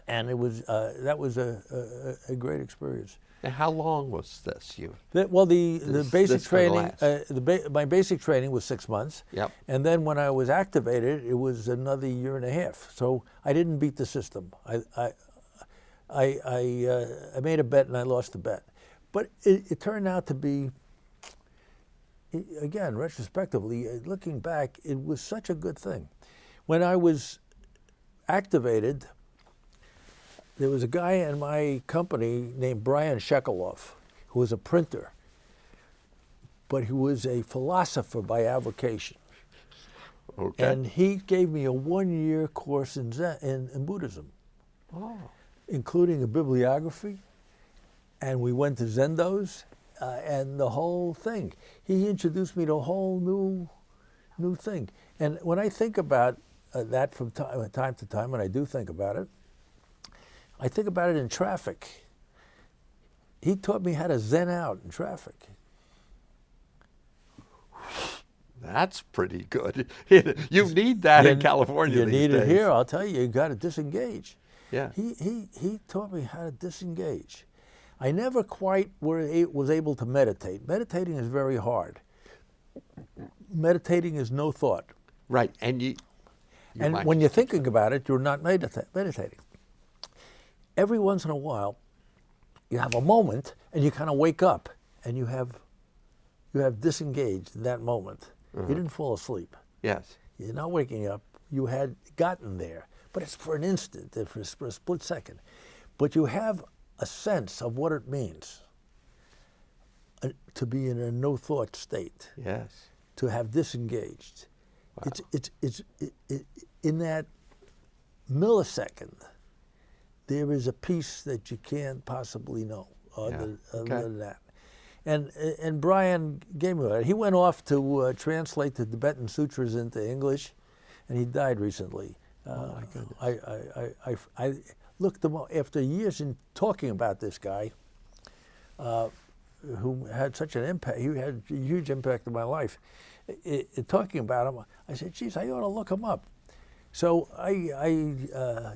And it was that was a great experience. Now, how long was this? The basic training, my basic training was 6 months. Yep. And then when I was activated, it was another year and a half. So I didn't beat the system. I made a bet and I lost the bet. But it turned out to be, again, retrospectively, looking back, it was such a good thing. When I was activated, there was a guy in my company named Brian Shekaloff, who was a printer, but he was a philosopher by avocation. Okay. And he gave me a 1-year course in Buddhism, including a bibliography, and we went to Zendos, and the whole thing. He introduced me to a whole new thing. And when I think about that from time to time, and I do think about it, I think about it in traffic. He taught me how to zen out in traffic. That's pretty good. You need that in California You these need days. it here. I'll tell you, you got to disengage. Yeah. He taught me how to disengage. I never quite was able to meditate. Meditating is very hard. Meditating is no thought. Right, and when you're thinking about it, you're not meditating. every once in a while, you have a moment and you kind of wake up and you have disengaged in that moment. You didn't fall asleep. Yes. You're not waking up. You had gotten there, but it's for an instant, for a split second. But you have a sense of what it means to be in a no-thought state. Yes. To have disengaged. Wow. It's in that millisecond, there is a piece that you can't possibly know other than that. And Brian gave me that. He went off to translate the Tibetan Sutras into English, and he died recently. Oh my goodness. I looked him up after years in talking about this guy, who had such an impact. He had a huge impact on my life. Talking about him, I said, geez, I ought to look him up. So I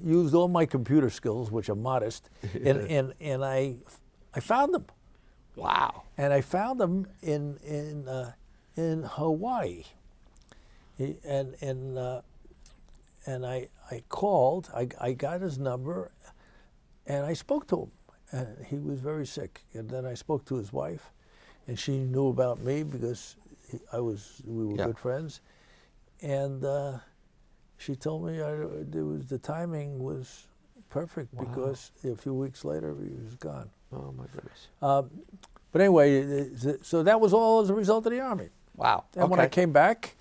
used all my computer skills, which are modest, and I found him. Wow. And I found him in Hawaii. And I called. I got his number, and I spoke to him. And he was very sick. And then I spoke to his wife, and she knew about me because we were good friends. And she told me the timing was perfect because a few weeks later he was gone. Oh my goodness. But anyway, so that was all as a result of the Army. Wow. And when I came back,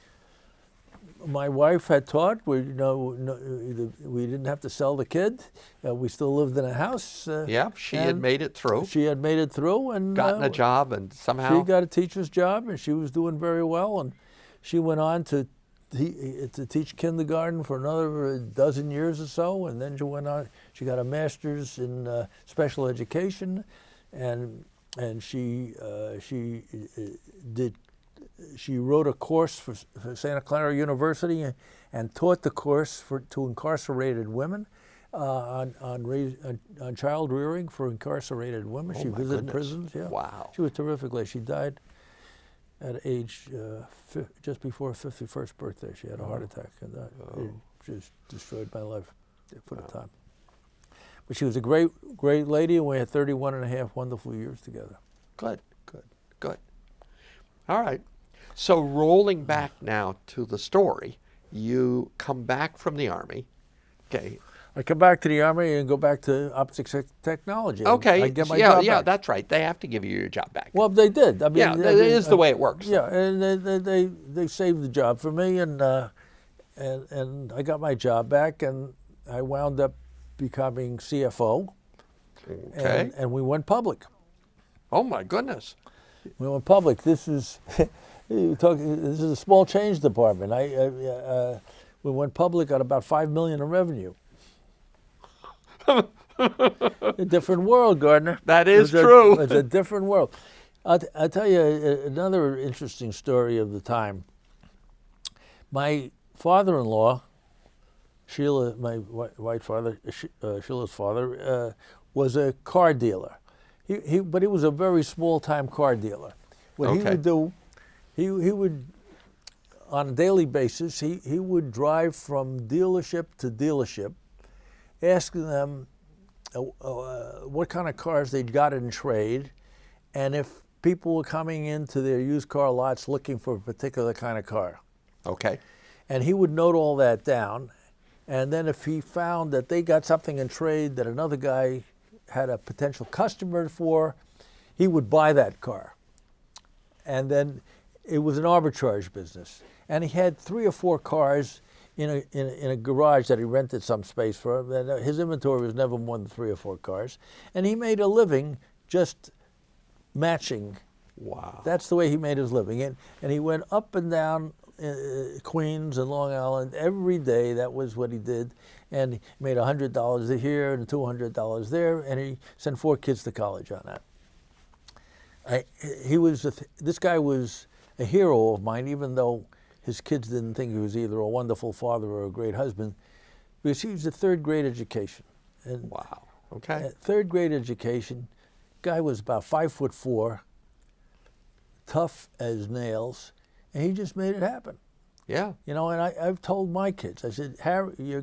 my wife had taught. We didn't have to sell the kid. We still lived in a house. She had made it through. She had made it through and gotten a job, and somehow she got a teacher's job, and she was doing very well. And she went on to teach kindergarten for another dozen years or so, and then she went on. She got a master's in special education, and she wrote a course for Santa Clara University and taught the course to incarcerated women on child rearing for incarcerated women. She visited prisons. Yeah. Wow. She was terrific lady. She died at age just before her 51st birthday. She had a heart attack, and that just destroyed my life for the time. But she was a great lady, and we had 31 and a half wonderful years together. Good. All right. So rolling back now to the story, you come back from the Army. Okay. I come back to the Army and go back to optics technology. Okay. I get my job back. That's right. They have to give you your job back. Well, they did. I mean, it is the way it works. Yeah, and they saved the job for me, and I got my job back, and I wound up becoming CFO. Okay. And we went public. Oh my goodness. We went public. This is this is a small change department. We went public at about $5 million in revenue. A different world, Gardner. That is true. It's a different world. I'll tell you another interesting story of the time. My father-in-law, Sheila, my white father, Sheila's father, was a car dealer. But he was a very small-time car dealer. What he would do, he would, on a daily basis, he would drive from dealership to dealership, asking them what kind of cars they'd got in trade, and if people were coming into their used car lots looking for a particular kind of car. Okay. And he would note all that down, and then if he found that they got something in trade that another guy had a potential customer for, he would buy that car. And then it was an arbitrage business. And he had 3 or 4 cars in a garage that he rented some space for. And his inventory was never more than 3 or 4 cars. And he made a living just matching. Wow. That's the way he made his living. And he went up and down Queens and Long Island every day. That was what he did. And he made $100 here and $200 there, and he sent 4 kids to college on that. This guy was a hero of mine, even though his kids didn't think he was either a wonderful father or a great husband, because he was a 3rd grade education. And wow. Okay. 3rd grade education, guy was about 5'4", tough as nails, and he just made it happen. Yeah. You know, and I've told my kids, I said, Harry, your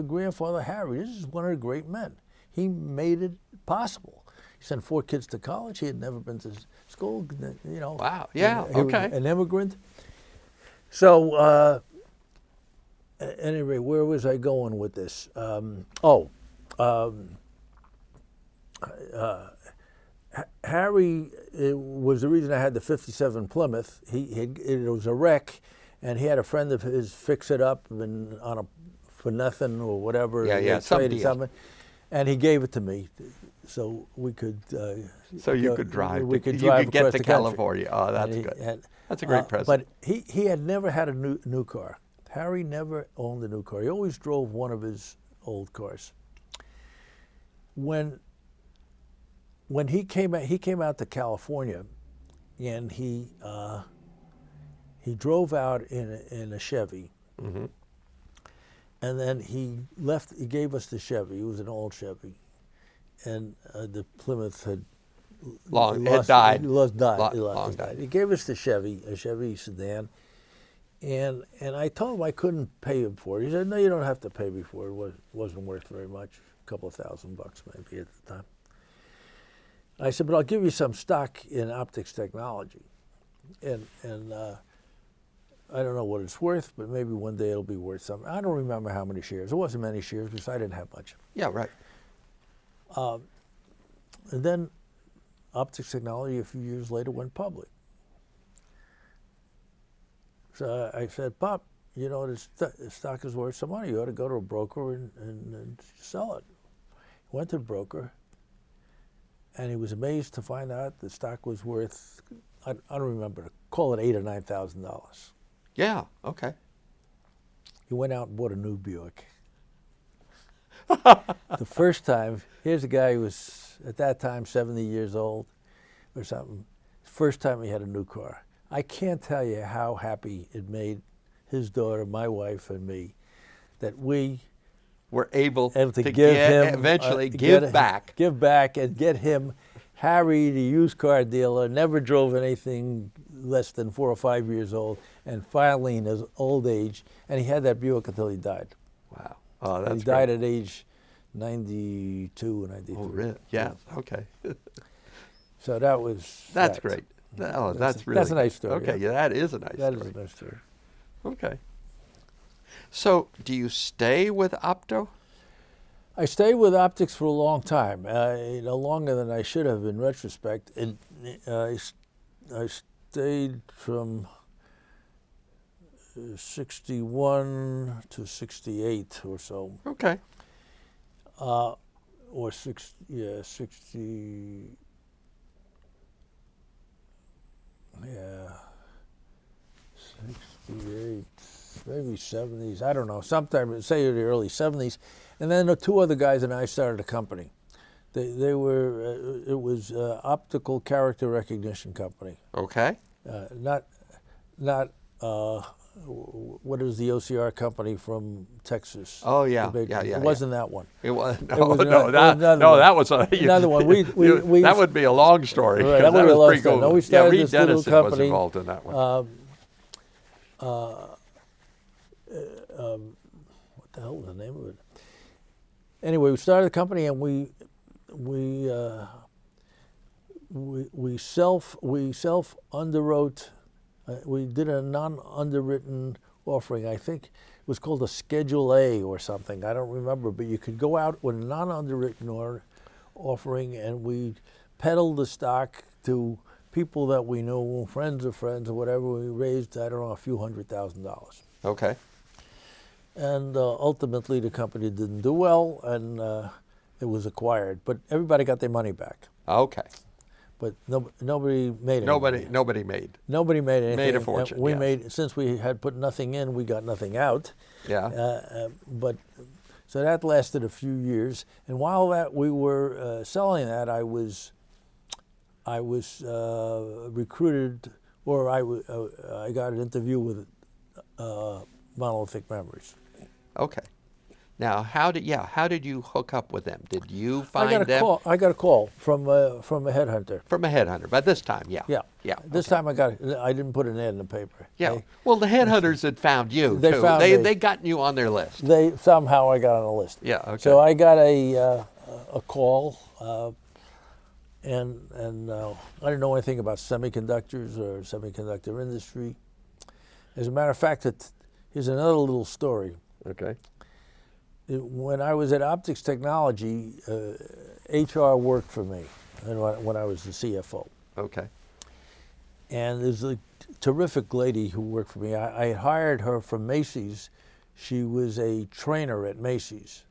grandfather Harry, this is one of the great men. he made it possible. He sent 4 kids to college. He had never been to school. You know. Wow. Yeah. He was Okay. an immigrant. So anyway, where was I going with this? Harry was the reason I had the '57 Plymouth. It was a wreck, and he had a friend of his fix it up and for nothing or whatever. Yeah, they some traded deal. something, and he gave it to me, so we could. So you could drive. We could you drive could get across to the country. California. Oh, that's And good. That's a great present. But he had never had a new car. Harry never owned a new car. He always drove one of his old cars. When he came out to California, and he drove out in a Chevy, Mm-hmm. and then he left. He gave us the Chevy. It was an old Chevy, and the Plymouth had Long died. died. He lost Long his died. He gave us the Chevy, a Chevy sedan, and I told him I couldn't pay him for it. He said, "No, you don't have to pay me for it. Wasn't worth very much, a couple of $1,000 maybe at the time." I said, "But I'll give you some stock in optics technology, and I don't know what it's worth, but maybe one day it'll be worth something." I don't remember how many shares. It wasn't many shares because I didn't have much. Yeah, right. And then optics technology a few years later went public. So I said, "Pop, you know, the stock is worth some money. You ought to go to a broker and sell it." He went to the broker, and he was amazed to find out the stock was worth, I don't remember, call it $8,000 or $9,000. Yeah. Okay. He went out and bought a new Buick. The first time, here's a guy who was, at that time, 70 years old or something. First time he had a new car. I can't tell you how happy it made his daughter, my wife, and me that we We're able to to give him eventually give back. give back, and get him. Harry, the used car dealer, never drove anything less than 4 or 5 years old, and finally in his old age, and he had that Buick until he died. Wow. Oh, that's He died at age 92 or 93. Oh, really? Yeah. Okay. So that was. That's that. great. Oh, that's really. That's a nice story. Okay. Yeah, that is a nice That story. is a nice story. Okay. So, do you stay with Opto? I stayed with optics for a long time, longer than I should have in retrospect. And I stayed from 61 to 68 or so, Okay. or 60. Yeah, 68, maybe 70s. I don't know. Sometime, say in the early 70s. And then the 2 other guys and I started a company. They were, it was Optical Character Recognition Company. Okay. Not, what is the OCR company from Texas? Oh, yeah. The big Yeah, one. yeah, It wasn't that one. It was no, It was no, another one. that was Another one. We that would be a long story. Right, 'cause that would be a was long pretty story. cool. No, we started Reed this little Dennison was company. involved in that one. What the hell was the name of it? Anyway, we started the company, and we self underwrote. We did a non-underwritten offering. I think it was called a Schedule A or something. I don't remember, but you could go out with a non-underwritten offering, and we peddled the stock to people that we knew, friends of friends or whatever. We raised, I don't know, a few $100,000. Okay. And ultimately, the company didn't do well, and it was acquired. But everybody got their money back. Okay. But nobody made it. Nobody made. Nobody made anything. Made a And fortune, we yeah. made, since we had put nothing in, we got nothing out. Yeah. But so that lasted a few years. And while that we were selling that, I was recruited, or I got an interview with Monolithic Memories. Okay. Now, how did you hook up with them? Did you find them? I got a call from a headhunter. From a headhunter, but this time, yeah. Yeah. Yeah. This time I didn't put an ad in the paper. Yeah. Well, the headhunters had found you They too. found me. They got you on their list. Somehow I got on the list. Yeah. Okay. So I got a a call, and I didn't know anything about semiconductors or semiconductor industry. As a matter of fact, here's another little story. Okay. When I was at Optics Technology, HR worked for me when I was the CFO. Okay. And there's a terrific lady who worked for me. I hired her from Macy's. She was a trainer at Macy's,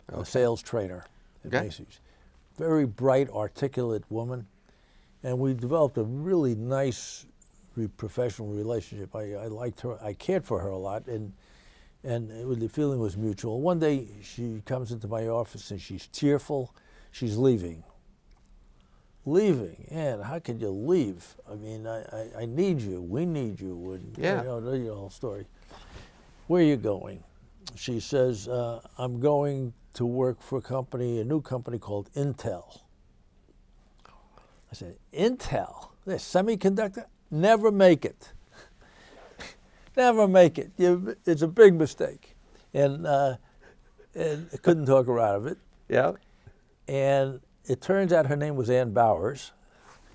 a sales trainer at Macy's. Very bright, articulate woman. And we developed a really nice professional relationship. I liked her. I cared for her a lot, and the feeling was mutual. One day she comes into my office and she's tearful. She's leaving. Leaving? And how could you leave? I mean, I need you. We need you. And, yeah. You know the whole story. Where are you going? She says, I'm going to work for a new company called Intel. I said, Intel? They're semiconductor? Never make it. Never make it. It's a big mistake. And I couldn't talk her out of it. Yeah. And it turns out her name was Ann Bowers.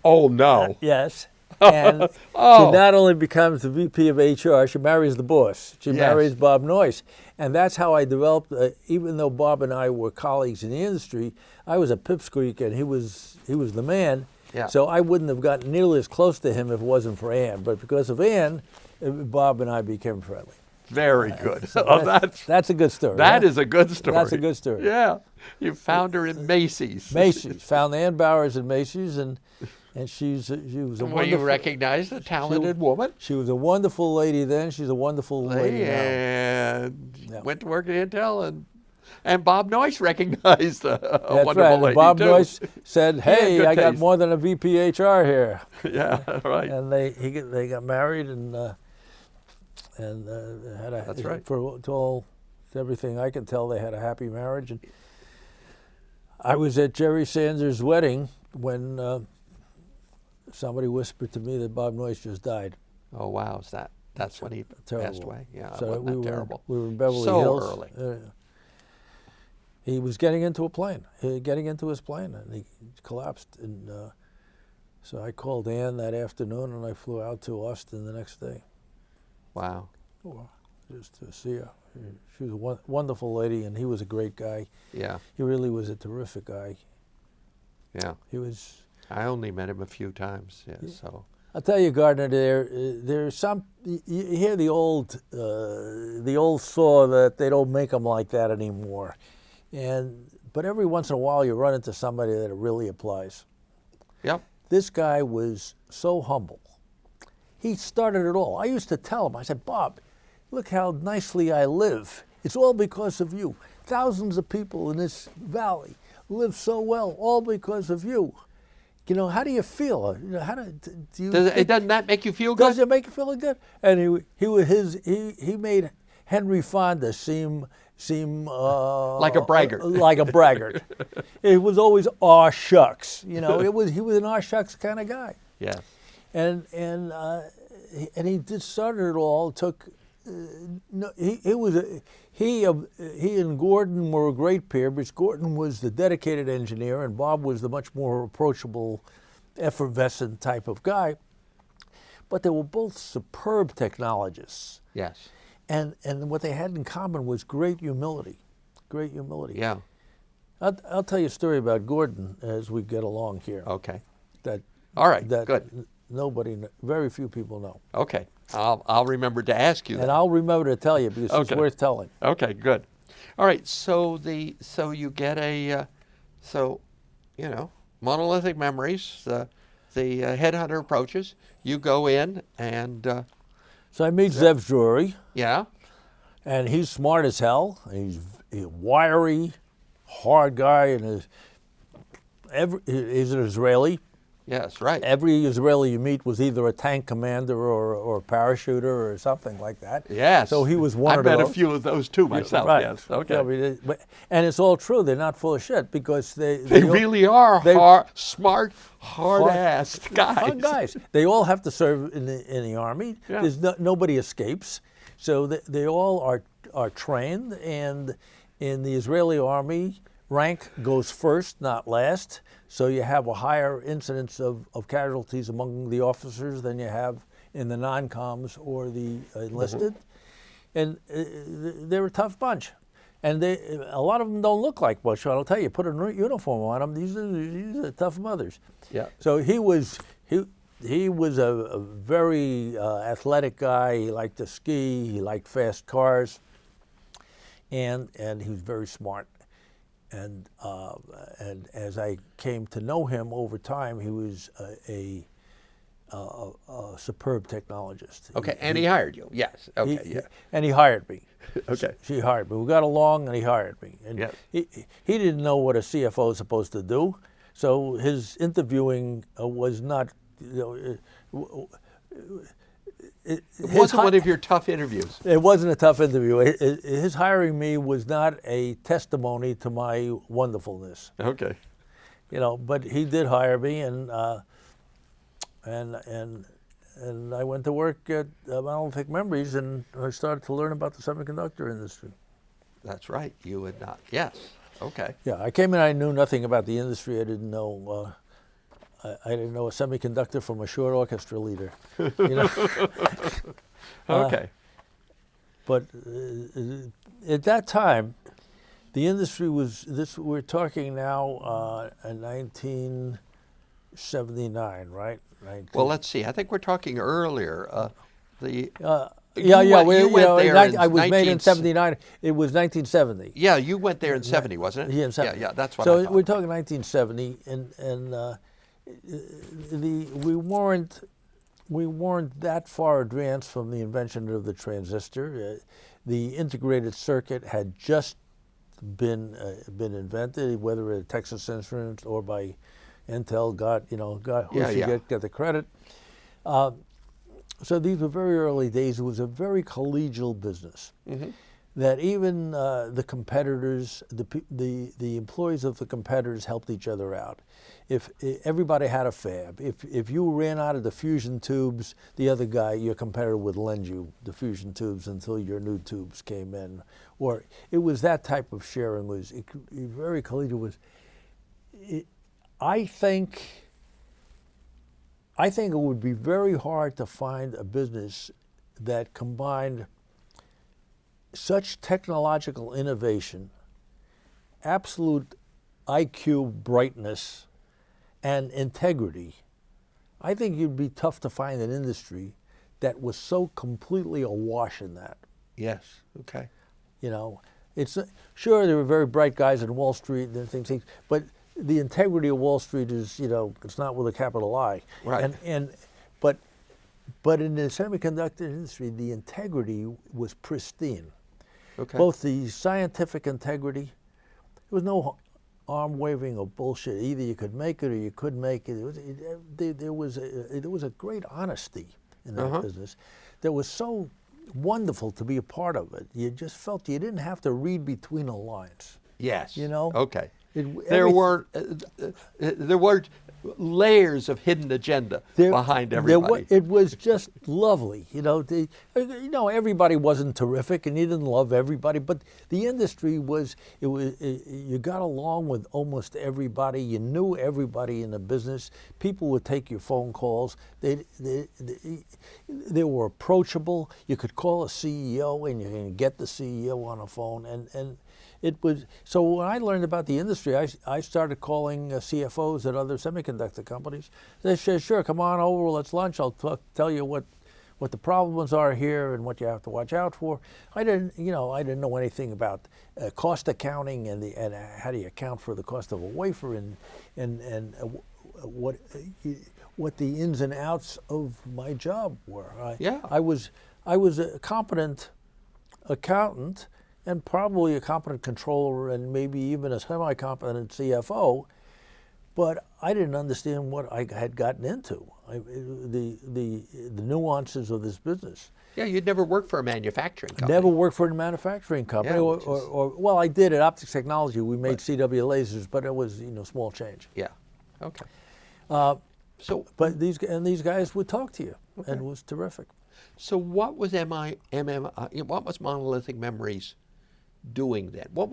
Oh, no. Yes. And she not only becomes the VP of HR, she marries the boss. She marries Bob Noyce. And that's how I developed, even though Bob and I were colleagues in the industry, I was a pipsqueak and he was the man. Yeah. So I wouldn't have gotten nearly as close to him if it wasn't for Ann. But because of Ann, Bob and I became friendly. Very good. So that's a good story. That is a good story. That's a good story. Yeah. You found her in Macy's. Macy's. Found Ann Bowers at Macy's, and she was a wonderful. Well, you recognized a talented woman. She was a wonderful lady then. She's a wonderful lady now. And went to work at Intel, and Bob Noyce recognized a That's wonderful right. lady Bob too. Noyce said, "Hey, good I got taste. more than a VP HR here." Yeah, right. And they got married and had a. That's right. To everything I can tell, they had a happy marriage. And I was at Jerry Sanders' wedding when somebody whispered to me that Bob Noyce just died. Oh wow, that's when he passed away? Yeah, So wasn't that terrible? We were in Beverly so Hills. early. He was getting into his plane, and he collapsed. And so I called Ann that afternoon, and I flew out to Austin the next day. Wow. Just to see her. She was a wonderful lady, and he was a great guy. Yeah. He really was a terrific guy. Yeah. He was. I only met him a few times. Yeah. So. I'll tell you, Gardner. There's some. You hear the old saw that they don't make them like that anymore, but every once in a while you run into somebody that it really applies. Yep. This guy was so humble. He started it all. I used to tell him, I said, Bob, look how nicely I live. It's all because of you. Thousands of people in this valley live so well, all because of you. You know, how do you feel? You know, how do you? Doesn't that make you feel good? Does it make you feel good? And he made Henry Fonda seem like a braggart. Like a braggart. It was always aw shucks. You know, he was an aw shucks kind of guy. Yeah. And he just started it all. He and Gordon were a great pair, because Gordon was the dedicated engineer and Bob was the much more approachable, effervescent type of guy. But they were both superb technologists. Yes. And what they had in common was great humility. Great humility. Yeah. I'll tell you a story about Gordon as we get along here. Okay. All right. Good. Very few people know. Okay. I'll remember to ask you that. And I'll remember to tell you because it's worth telling. Okay, good. All right, so you get Monolithic Memories, the headhunter approaches, you go in and... so I meet Zev Drury. Yeah. And he's smart as hell. He's wiry, hard guy, and he's an Israeli. Yes, right. Every Israeli you meet was either a tank commander or a parachuter or something like that. Yes. So he was one of those. I met a few of those too myself, right. Yes. Okay. Yeah, and it's all true. They're not full of shit because they really are smart, hard-assed guys. Hard guys. They all have to serve in the Army. Yeah. There's nobody escapes. So they all are trained, and in the Israeli Army, rank goes first, not last. So you have a higher incidence of casualties among the officers than you have in the non-coms or the enlisted. And they're a tough bunch. And a lot of them don't look like much. I'll tell you, put a uniform on them, these are tough mothers. Yeah. So he was a very athletic guy. He liked to ski. He liked fast cars, and he was very smart. And as I came to know him over time, he was a superb technologist. Okay, and he hired you. Yes. Okay. Yeah. And he hired me. Okay. He hired me. We got along, and he hired me. And Yeah. he didn't know what a CFO is supposed to do, so his interviewing was not. It wasn't one of your tough interviews. It wasn't a tough interview. His hiring me was not a testimony to my wonderfulness. Okay. But he did hire me, and I went to work at Monolithic Memories, and I started to learn about the semiconductor industry. That's right. You would not. Yes. Okay. Yeah, I came in. I knew nothing about the industry. I didn't know. I didn't know a semiconductor from a short orchestra leader. Okay. But at that time, the industry was this. We're talking now in 1979, right? Well, let's see. I think we're talking earlier. I was made in 79. It was 1970. Yeah, you went there in 70, wasn't it? Yeah, in 70. Yeah, that's what I So thought. we're talking 1970, and we weren't that far advanced from the invention of the transistor. The integrated circuit had just been invented, whether at Texas Instruments or by Intel. Get the credit. So these were very early days. It was a very collegial business. Mm-hmm. That even the competitors, the employees of the competitors helped each other out. If everybody had a fab, if you ran out of diffusion tubes, the other guy, your competitor, would lend you diffusion tubes until your new tubes came in. Or it was that type of sharing. Very collegial. I think it would be very hard to find a business that combined such technological innovation, absolute IQ brightness, and integrity. I think it'd be tough to find an industry that was so completely awash in that. Yes. Okay. It's sure there were very bright guys in Wall Street and things, but the integrity of Wall Street is, it's not with a capital I. Right. But in the semiconductor industry, the integrity was pristine. Okay. Both the scientific integrity, there was no arm waving or bullshit. Either you could make it or you couldn't make it. There was a great honesty in that business that was so wonderful to be a part of it. You just felt you didn't have to read between the lines. Yes. Okay. There were layers of hidden agenda behind everybody. It was just lovely. Everybody wasn't terrific, and you didn't love everybody, but the industry was. You got along with almost everybody. You knew everybody in the business. People would take your phone calls. They were approachable. You could call a CEO, and you can get the CEO on a phone, and it was. So when I learned about the industry, I started calling CFOs at other semiconductor companies. They said, "Sure, come on over, let's lunch. I'll tell you what the problems are here and what you have to watch out for." I didn't know anything about cost accounting and how do you account for the cost of a wafer and what the ins and outs of my job were. I was a competent accountant and probably a competent controller and maybe even a semi-competent CFO, but I didn't understand what I had gotten into, the nuances of this business. Yeah, you'd never worked for a manufacturing company. Never worked for a manufacturing company, Yeah, well, I did at Optics Technology. We made CW lasers, but it was small change. Yeah, okay. But these guys would talk to you, and it was terrific. So what was what was Monolithic Memories doing then? What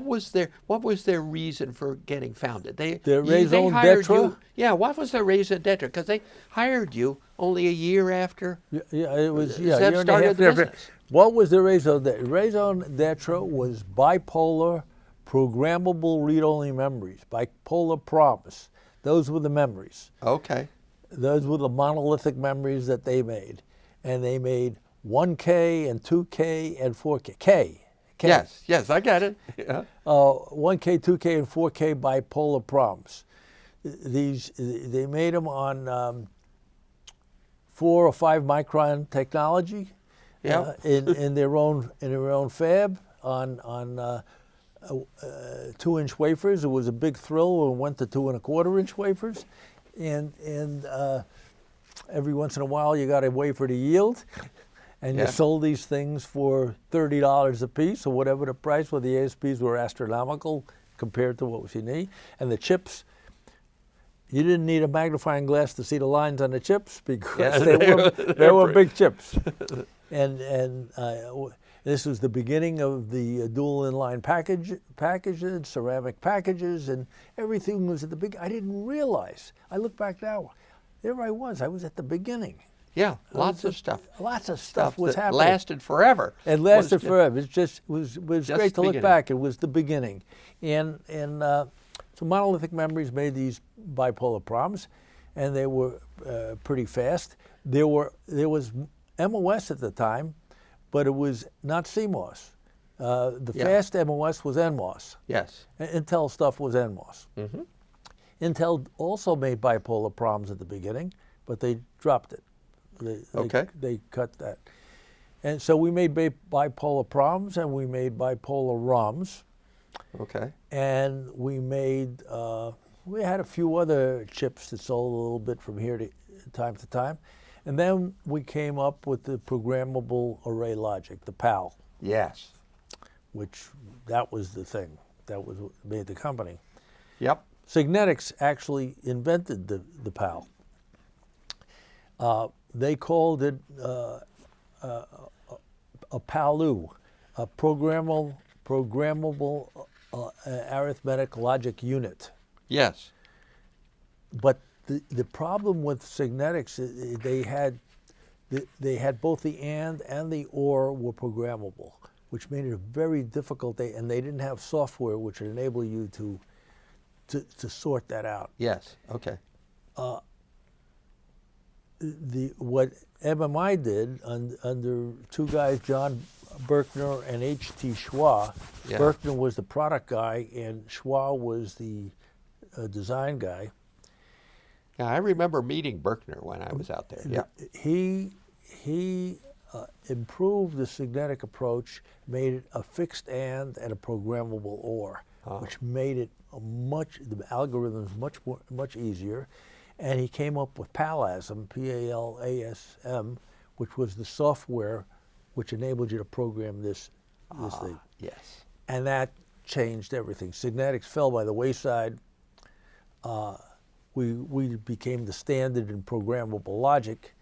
was their reason for getting founded? Their they raison hired d'etre? you. Yeah, what was their raison d'etre? Because they hired you only a year after. Yeah, it was Zev year and a started half the after. business. What was the raison d'etre? Raison d'etre was bipolar, programmable read-only memories. Bipolar promise. Those were the memories. Okay. Those were the monolithic memories that they made, and they made 1K and 2K and 4K. K. Yes, I got it. Yeah. 1K, 2K, and 4K bipolar promise. They made them on 4 or 5 micron technology. Yeah. In their own fab on 2-inch wafers. It was a big thrill when we went to 2 1/4-inch wafers, and every once in a while you got a wafer to yield, and you sold these things for $30 a piece or whatever the price. Well, the ASPs were astronomical compared to what was unique, and the chips. You didn't need a magnifying glass to see the lines on the chips because they were big chips. And this was the beginning of the dual inline packages, ceramic packages, and everything was at the big. I didn't realize. I look back now. There I was at the beginning. Yeah, lots of stuff. Lots of stuff was that happening. Lasted forever. It lasted forever. It just was Just great to look beginning. back. It was the beginning, and so Monolithic Memories made these bipolar proms, and they were pretty fast. There was MOS at the time, but it was not CMOS. The fast MOS was NMOS. Yes. Intel stuff was NMOS. Mm-hmm. Intel also made bipolar proms at the beginning, but they dropped it. They cut that. And so we made bipolar proms, and we made bipolar ROMs. Okay. And we made, we had a few other chips that sold a little bit from here to time. And then we came up with the programmable array logic, the PAL, Yes. which that was the thing. That was what made the company. Yep. Signetics actually invented the PAL. They called it a PALU, a programmable arithmetic logic unit. Yes. But the problem with Signetics, they had both the and the or were programmable, which made it very difficult. And they didn't have software which would enable you to sort that out. Yes. Okay. What MMI did under two guys, John Berkner and H.T. Schwa. Yeah. Berkner was the product guy, and Schwa was the design guy. Yeah, I remember meeting Berkner when I was out there. Yeah. He improved the Signetic approach, made it a fixed and a programmable or, which made it the algorithms much easier. And he came up with PALASM, PALASM, which was the software which enabled you to program this thing. Yes. And that changed everything. Signetics fell by the wayside. We became the standard in programmable logic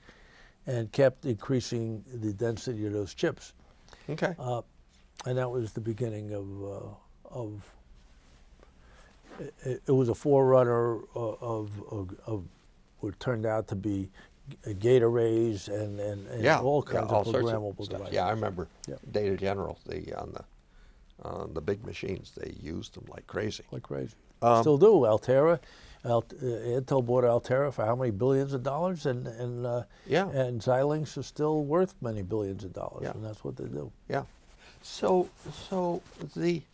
and kept increasing the density of those chips. Okay. And that was the beginning of it was a forerunner of what turned out to be gate arrays and all kinds of programmable devices. Yeah, I remember Data General, on the big machines, they used them like crazy. Still do. Altera. Intel bought Altera for how many billions of dollars, and Xilinx is still worth many billions of dollars, and that's what they do. Yeah. So they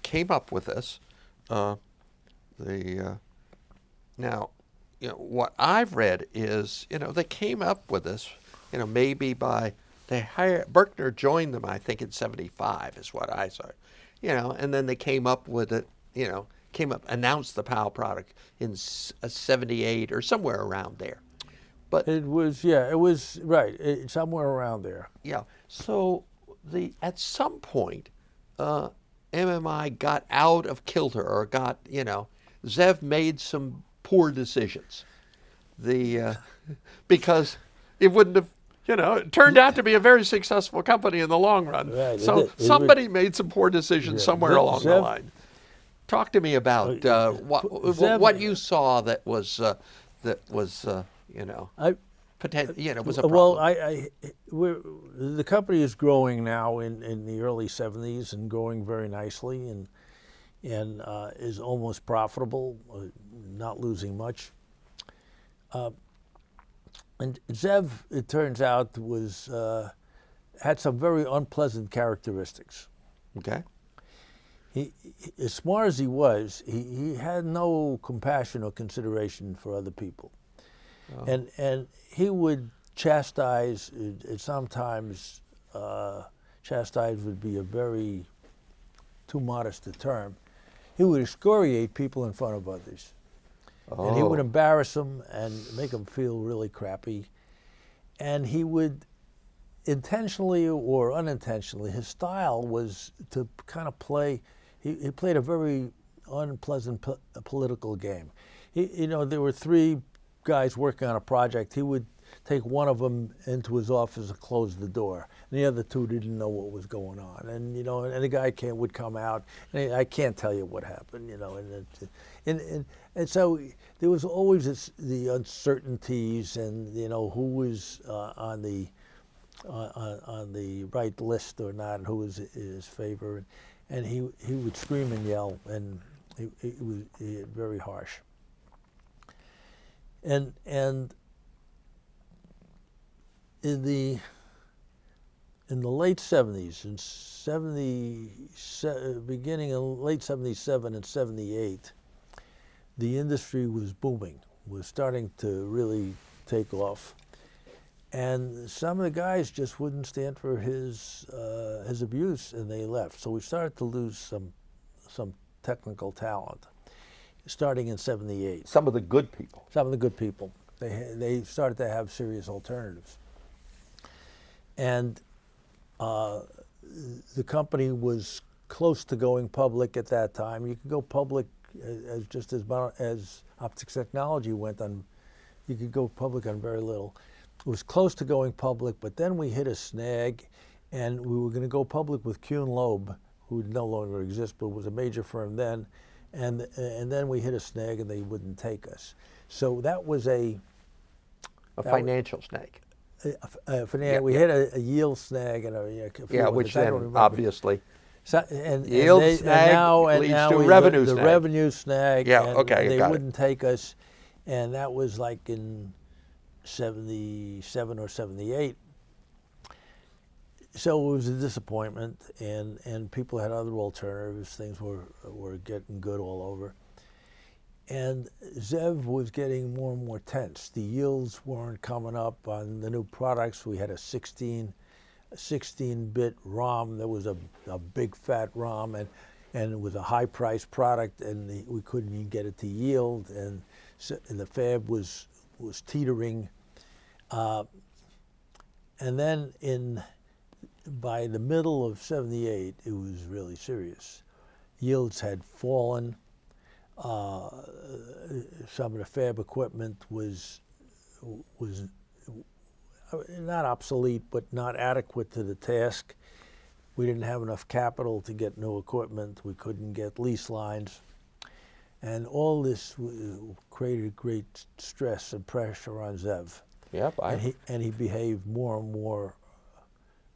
came up with this. Now, what I've read is, they came up with this, maybe by Berkner joined them, I think, in '75 is what I saw, and then they came up with it, announced the PAL product in '78 or somewhere around there. But it was right, somewhere around there. Yeah. So at some point, MMI got out of kilter, or Zev made some poor decisions. Because it wouldn't have You know, it turned out to be a very successful company in the long run. Right, So it somebody made some poor decisions somewhere along the Zev- line. Talk to me about Zev- what you saw that was you know, I, was a problem. well, the company is growing now in the early 70s and growing very nicely and is almost profitable, not losing much. And Zev, it turns out, had some very unpleasant characteristics. Okay. He, as smart as he was, he had no compassion or consideration for other people. Oh. And he would chastise, sometimes chastise would be a very too modest a term. He would excoriate people in front of others. Oh. And he would embarrass them and make them feel really crappy. And he would, intentionally or unintentionally, his style was to kind of play, he played a very unpleasant political game. There were three guys working on a project. He would take one of them into his office and close the door. And the other two didn't know what was going on. And and the guy would come out, and I can't tell you what happened. And so there was always the uncertainties, and who was on the right list or not, and who was in his favor. And he would scream and yell, and it was very harsh. And in the late 70s, beginning in late 77 and 78, the industry was booming, was starting to really take off. And some of the guys just wouldn't stand for his abuse, and they left. So we started to lose some technical talent, starting in 78. Some of the good people. Some of the good people. They started to have serious alternatives. And the company was close to going public at that time. You could go public as optics technology went on. You could go public on very little. It was close to going public, but then we hit a snag, and we were going to go public with Kuhn Loeb, who no longer exists, but was a major firm then. And then we hit a snag, and they wouldn't take us. So that was a financial snag. We had a yield snag and which then obviously yield snag leads to revenue snag. The revenue snag. Yeah, and okay, they wouldn't take us, and that was like in 77 or 78. So it was a disappointment, and people had other alternatives. Things were getting good all over. And Zev was getting more and more tense. The yields weren't coming up on the new products. We had a 16-bit ROM that was a big fat ROM, and it was a high-priced product, and we couldn't even get it to yield, and the fab was teetering. And then by the middle of 78, it was really serious. Yields had fallen. Some of the fab equipment was not obsolete, but not adequate to the task. We didn't have enough capital to get new equipment. We couldn't get lease lines. And all this created great stress and pressure on Zev. Yep. And he behaved more and more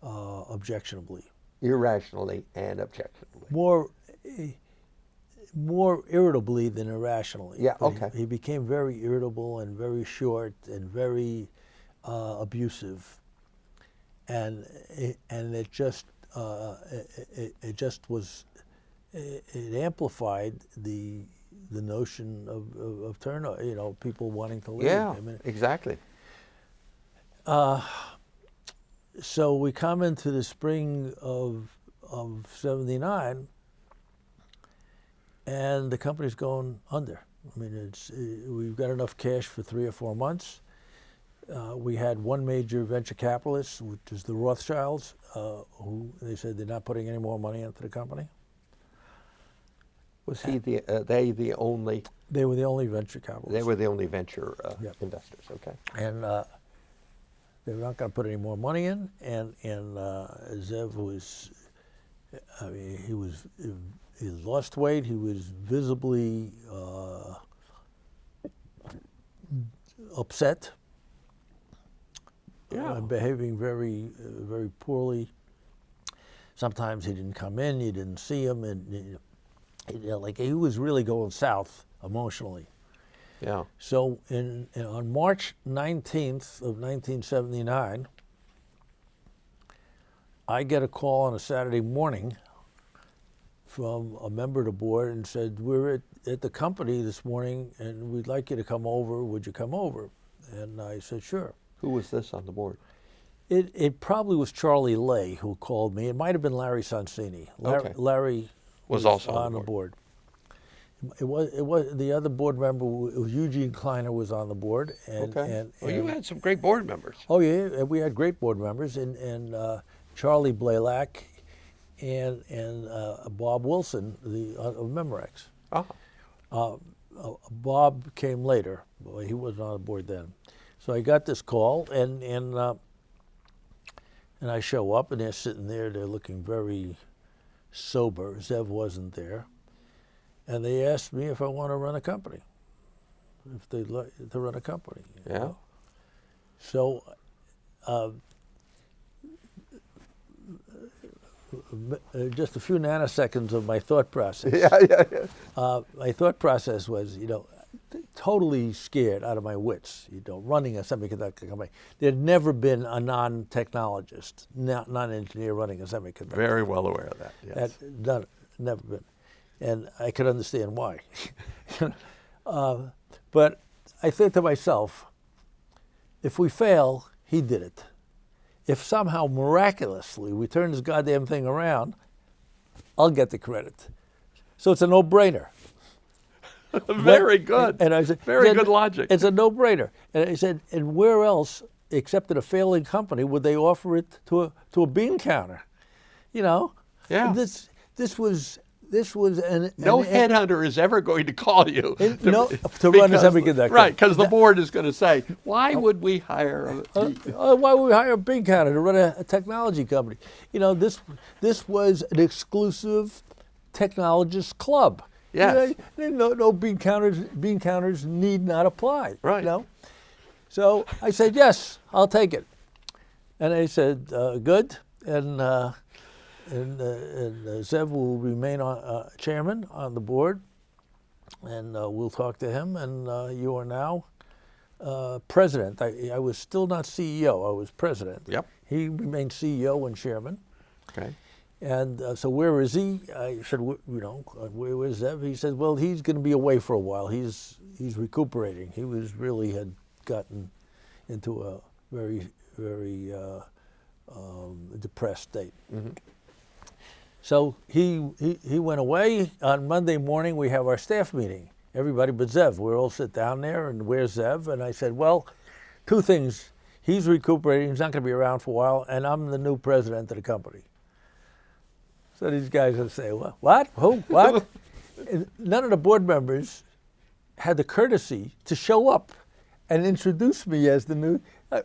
objectionably. Irrationally and objectionably. More irritably than irrationally. Yeah, okay. He became very irritable and very short and very abusive, and it just amplified the notion of turnover. People wanting to leave. Yeah, exactly. So we come into the spring of '79. And the company's going under. I mean, we've got enough cash for 3 or 4 months. We had one major venture capitalist, which is the Rothschilds, who they said they're not putting any more money into the company. Was he they the only? They were the only venture capitalists. They were the only venture Yep. investors. Okay. And They were not going to put any more money in, and Zev was, I mean, he lost weight. He was visibly upset. Yeah. Behaving very, very poorly. Sometimes he didn't come in, you didn't see him, and like he was really going south emotionally. Yeah. So on March 19th of 1979, I get a call on a Saturday morning from a member of the board and said, we're at the company this morning and we'd like you to come over. Would you come over? And I said, sure. Who was this on the board? It probably was Charlie Lay who called me. It might have been Larry Sonsini. Okay. Larry was also on the board. It was the other board member. It was Eugene Kleiner was on the board. And well, you had some great board members. Oh yeah, we had great board members, and Charlie Blaylock and Bob Wilson of Memorex. Oh. Bob came later. He wasn't on the board then. So I got this call, and I show up, and they're sitting there. They're looking very sober. Zev wasn't there. And they asked me if I want to run a company, if they'd like to run a company. Yeah. Know? So just a few nanoseconds of my thought process. Yeah. My thought process was, totally scared out of my wits, running a semiconductor company. There'd never been a non-technologist, non-engineer running a semiconductor. Very well aware of that, yes. Never been. And I could understand why. But I think to myself, if we fail, he did it. If somehow miraculously we turn this goddamn thing around, I'll get the credit. So it's a no-brainer. Very good. And I said, very good logic. It's a no-brainer. And I said, and where else, except at a failing company, would they offer it to a bean counter? Yeah. This was no headhunter is ever going to call you to run a semiconductor. Right, because the board is going to say, why would we hire why would we hire a bean counter to run a technology company? This was an exclusive technologist club. Yes. No bean counters need not apply. Right. So I said, yes, I'll take it. And they said, good. And Zev will remain chairman on the board, and we'll talk to him. And you are now president. I was still not CEO. I was president. Yep. He remained CEO and chairman. Okay. And so where is he? I said, where is Zev? He said, well, he's going to be away for a while. He's recuperating. He had gotten into a very, very depressed state. Mm-hmm. So he went away. On Monday morning, we have our staff meeting. Everybody but Zev. We all sit down there, and where's Zev? And I said, well, two things. He's recuperating. He's not going to be around for a while, and I'm the new president of the company. So these guys would say, what? Who? What? None of the board members had the courtesy to show up and introduce me as the new.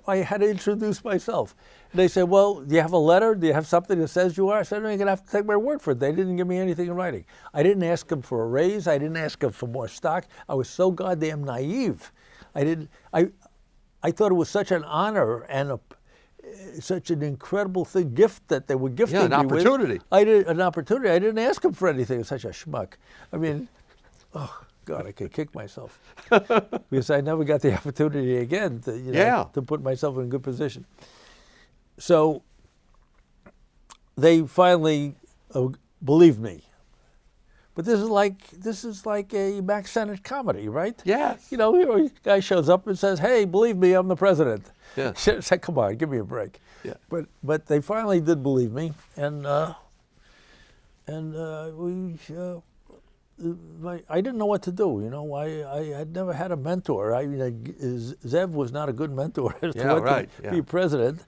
I had to introduce myself. They said, well, do you have a letter? Do you have something that says you are? I said, no, you're going to have to take my word for it. They didn't give me anything in writing. I didn't ask them for a raise. I didn't ask them for more stock. I was so goddamn naive. I thought it was such an honor and such an incredible gift that they were gifting me with. Yeah, an opportunity. An opportunity. I didn't ask them for anything. Such a schmuck. I mean, oh, God, I could kick myself. Because I never got the opportunity again to put myself in a good position. So they finally believed me. But this is like a Max Sennett comedy, right? Yes. A guy shows up and says, hey, believe me, I'm the president. Yeah. Say, come on, give me a break. Yeah. But they finally did believe me, and I didn't know what to do. I had never had a mentor. Zev was not a good mentor to be president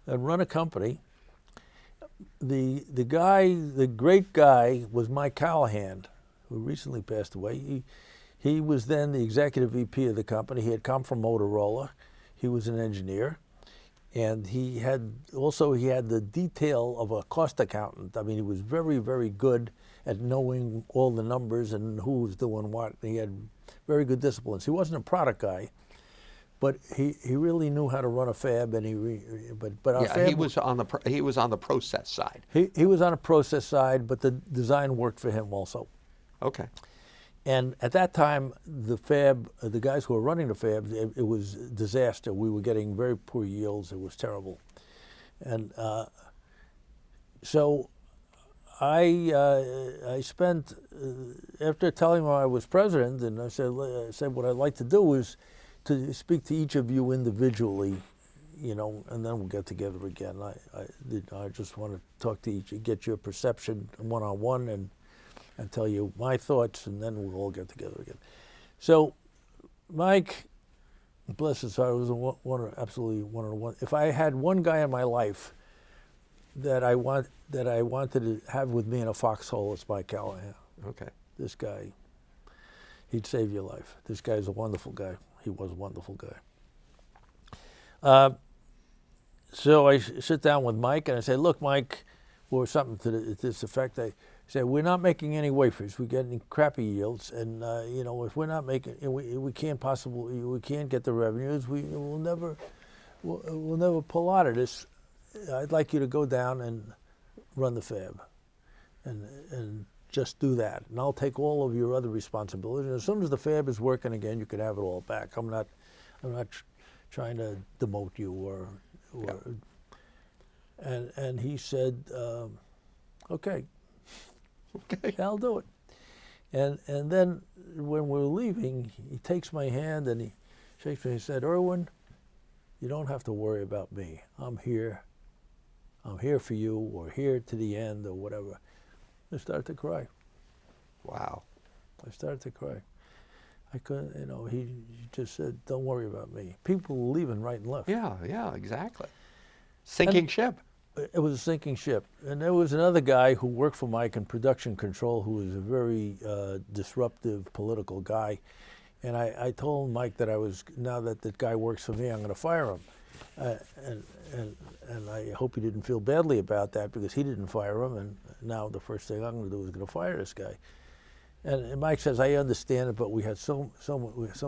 and run a company. The great guy was Mike Callahan, who recently passed away. He was then the executive VP of the company. He had come from Motorola. He was an engineer. And he had the detail of a cost accountant. I mean, he was very, very good at knowing all the numbers and who was doing what. He had very good disciplines. He wasn't a product guy, but he really knew how to run a fab. And but our fab, he was on the process side. he was on a process side, but the design worked for him also. Okay. And at that time, the fab, the guys who were running the fab, it was disaster. We were getting very poor yields. It was terrible. And so I spent, after telling him I was president, and I said what I'd like to do is to speak to each of you individually, and then we'll get together again. I just want to talk to each, get your perception one-on-one, and tell you my thoughts, and then we'll all get together again. So, Mike, bless his heart, was absolutely one of the one. If I had one guy in my life that I wanted to have with me in a foxhole, it's Mike Callahan. Okay. This guy, he'd save your life. This guy's a wonderful guy. He was a wonderful guy. So I sit down with Mike and I say, look, Mike, or something to this effect. I say, we're not making any wafers. We're getting crappy yields, and if we're not making, we can't get the revenues. We'll never pull out of this. I'd like you to go down and run the fab, and just do that. And I'll take all of your other responsibilities. And as soon as the fab is working again, you can have it all back. I'm not trying to demote you or. Yeah. And he said, okay. Okay, I'll do it. And then when we're leaving, he takes my hand and he shakes me. He said, Irwin, you don't have to worry about me. I'm here. I'm here for you, or here to the end, or whatever. I started to cry. Wow. I started to cry. I couldn't, he just said, don't worry about me. People were leaving right and left. Yeah, exactly. Sinking ship. It was a sinking ship. And there was another guy who worked for Mike in production control who was a very disruptive political guy. And I told Mike that now that that guy works for me, I'm going to fire him. And I hope he didn't feel badly about that, because he didn't fire him. And now the first thing I'm going to do is going to fire this guy. And Mike says, I understand it, but we had so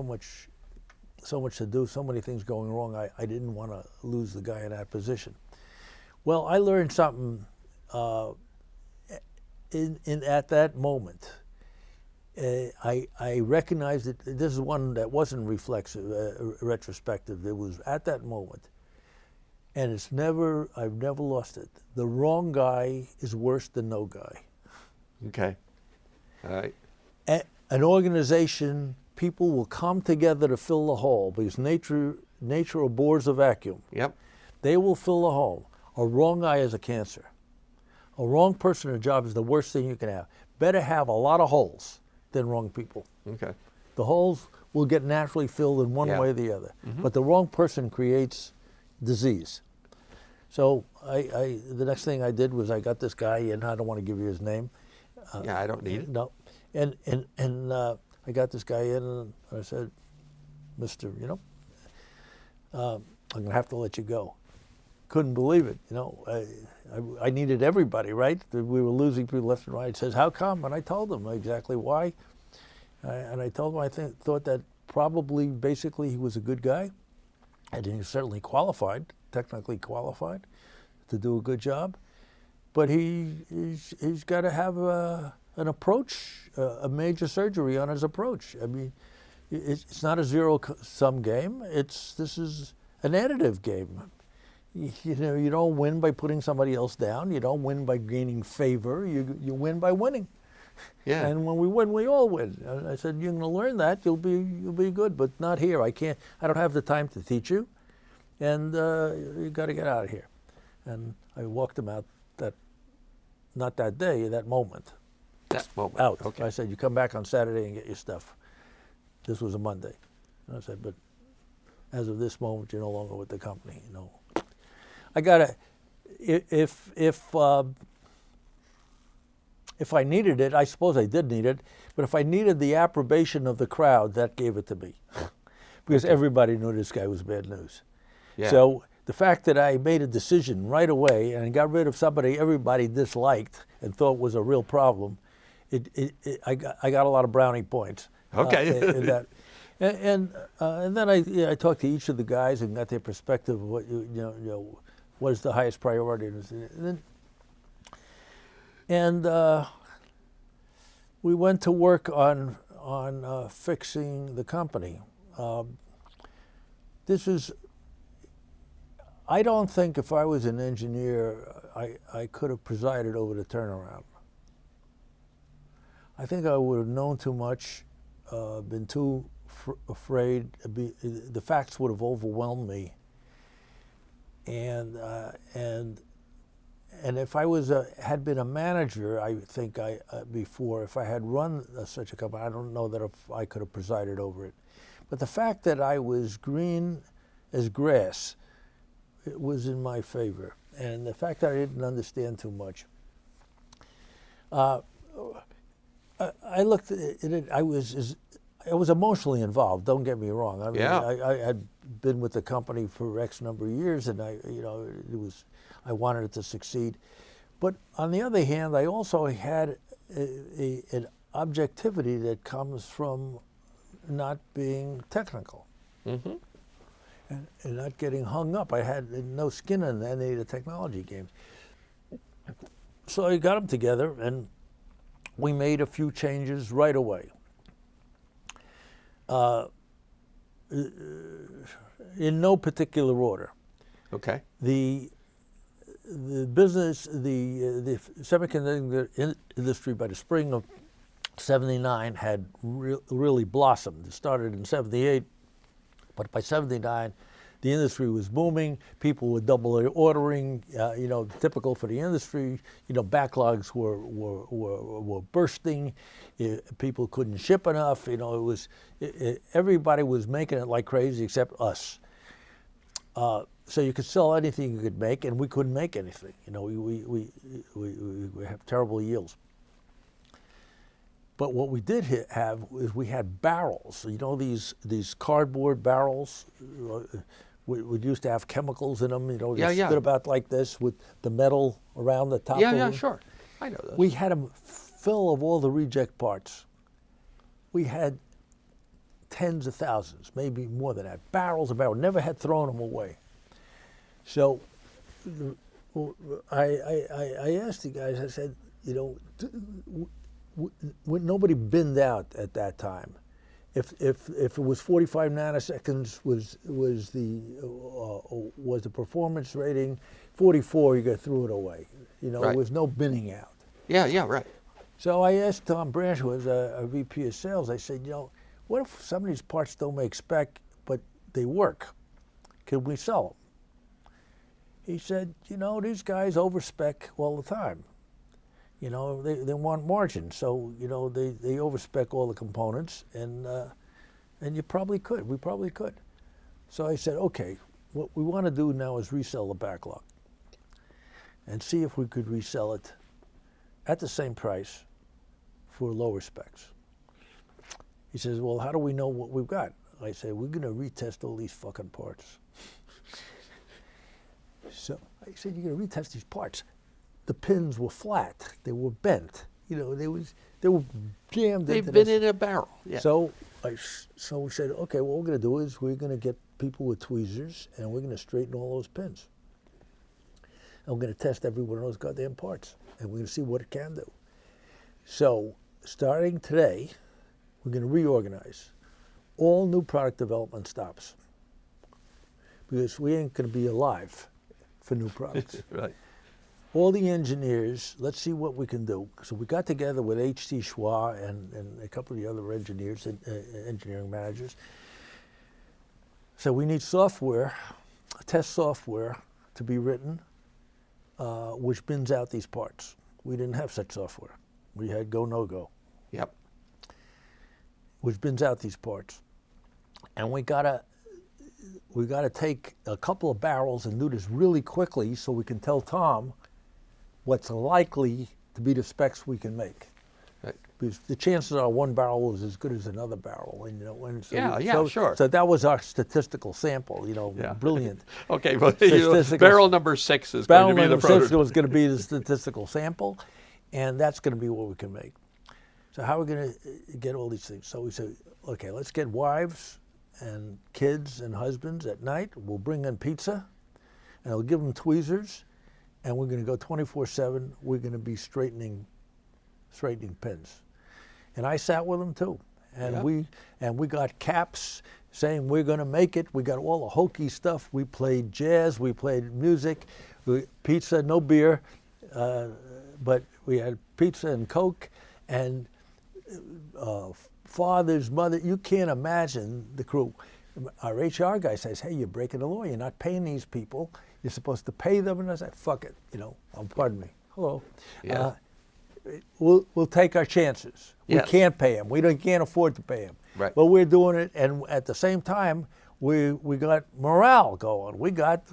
much to do, so many things going wrong. I didn't want to lose the guy in that position. Well, I learned something at that moment. I recognized that this is one that wasn't reflexive, retrospective. It was at that moment, and I've never lost it. The wrong guy is worse than no guy. Okay. All right. An organization, people will come together to fill the hole, because nature abhors a vacuum. Yep. They will fill the hole. A wrong guy is a cancer. A wrong person in a job is the worst thing you can have. Better have a lot of holes than wrong people. Okay. The holes will get naturally filled in one way or the other. Mm-hmm. But the wrong person creates disease. So the next thing I did was I got this guy, and I don't want to give you his name. I don't need it. No. And I got this guy in, and I said, Mister, I'm going to have to let you go. Couldn't believe it, I needed everybody, right? We were losing people left and right. He says, how come? And I told him exactly why. And I told him I thought that probably, basically, he was a good guy. And he was certainly technically qualified to do a good job. But he's got to have an approach, a major surgery on his approach. I mean, it's not a zero-sum game. This is an additive game. You don't win by putting somebody else down. You don't win by gaining favor. You win by winning. Yeah. And when we win, we all win. And I said, you're going to learn that. You'll be good, but not here. I don't have the time to teach you, and you got to get out of here. And I walked him out. Not that day, that moment. That moment. Out. Okay. I said, you come back on Saturday and get your stuff. This was a Monday. And I said, but as of this moment, you're no longer with the company. I gotta, if I needed it, I suppose I did need it, but if I needed the approbation of the crowd, that gave it to me. Because everybody knew this guy was bad news. Yeah. So the fact that I made a decision right away and got rid of somebody everybody disliked and thought was a real problem, I got a lot of brownie points. Okay. In that. And then I talked to each of the guys and got their perspective of what what is the highest priority. And we went to work on fixing the company. I don't think if I was an engineer, I could have presided over the turnaround. I think I would have known too much, been too afraid. The facts would have overwhelmed me. And if I had been a manager, I think before, if I had run such a company, I don't know that if I could have presided over it. But the fact that I was green as grass, it was in my favor. And the fact that I didn't understand too much. I looked at it, I was emotionally involved, don't get me wrong. I mean, I had been with the company for X number of years, and I wanted it to succeed. But on the other hand, I also had an objectivity that comes from not being technical. Mm-hmm. And not getting hung up. I had no skin in any of the technology games. So I got them together, and we made a few changes right away. In no particular order. Okay. The business, the semiconductor industry by the spring of '79 had really blossomed. It started in '78, but by '79, the industry was booming. People were double ordering. Typical for the industry. Backlogs were bursting. People couldn't ship enough. Everybody was making it like crazy except us. So you could sell anything you could make, and we couldn't make anything. We have terrible yields. But what we did have is we had barrels. These cardboard barrels. We used to have chemicals in them. They stood about like this with the metal around the top. Yeah, sure. I know those. We had them full of all the reject parts. We had tens of thousands, maybe more than that, barrels of barrels. Never had thrown them away. So I asked the guys. I said, nobody binned out at that time. If it was 45 nanoseconds was the performance rating, 44 you threw it away. Right. There was no binning out. Yeah, right. So I asked Tom Branch, who was a VP of sales. I said, what if some of these parts don't make spec, but they work? Could we sell them? He said, these guys overspec all the time. They want margin, so they overspec all the components, and you probably could. We probably could. So I said, okay, what we want to do now is resell the backlog, and see if we could resell it at the same price for lower specs. He says, well, how do we know what we've got? I said, we're going to retest all these fucking parts. So I said, you're going to retest these parts. The pins were flat. They were bent. They were jammed. They've been in a barrel. Yeah. So we said, okay, what we're going to do is we're going to get people with tweezers, and we're going to straighten all those pins. And we're going to test every one of those goddamn parts, and we're going to see what it can do. So starting today, we're going to reorganize. All new product development stops, because we ain't going to be alive for new products. Right. All the engineers, let's see what we can do. So we got together with H.T. Schwa and a couple of the other engineers, engineering managers. So we need software, test software to be written, which bins out these parts. We didn't have such software. We had go, no go. Yep. Which bins out these parts. And we gotta take a couple of barrels and do this really quickly so we can tell Tom what's likely to be the specs we can make. Right. because the chances are one barrel is as good as another barrel, and Sure. So that was our statistical sample, brilliant. Okay, well, barrel number 6 is going to be the Barrel number 6 prototype. was going to be the statistical sample, and that's going to be what we can make. So how are we going to get all these things? So we said, okay, let's get wives and kids and husbands at night. We'll bring in pizza, and we'll give them tweezers, and we're going to go 24/7. We're going to be straightening pins. And I sat with them too, and we got caps saying we're going to make it. We got all the hokey stuff. We played jazz. We played music. Pizza, no beer, but we had pizza and Coke, and fathers, mother. You can't imagine the crew. Our HR guy says, "Hey, you're breaking the law. You're not paying these people. You're supposed to pay them." And I said, "Fuck it, pardon me. Hello. Yeah. We'll take our chances. Yes. We can't pay them. We can't afford to pay them. Right. But we're doing it, and at the same time, we got morale going. We got,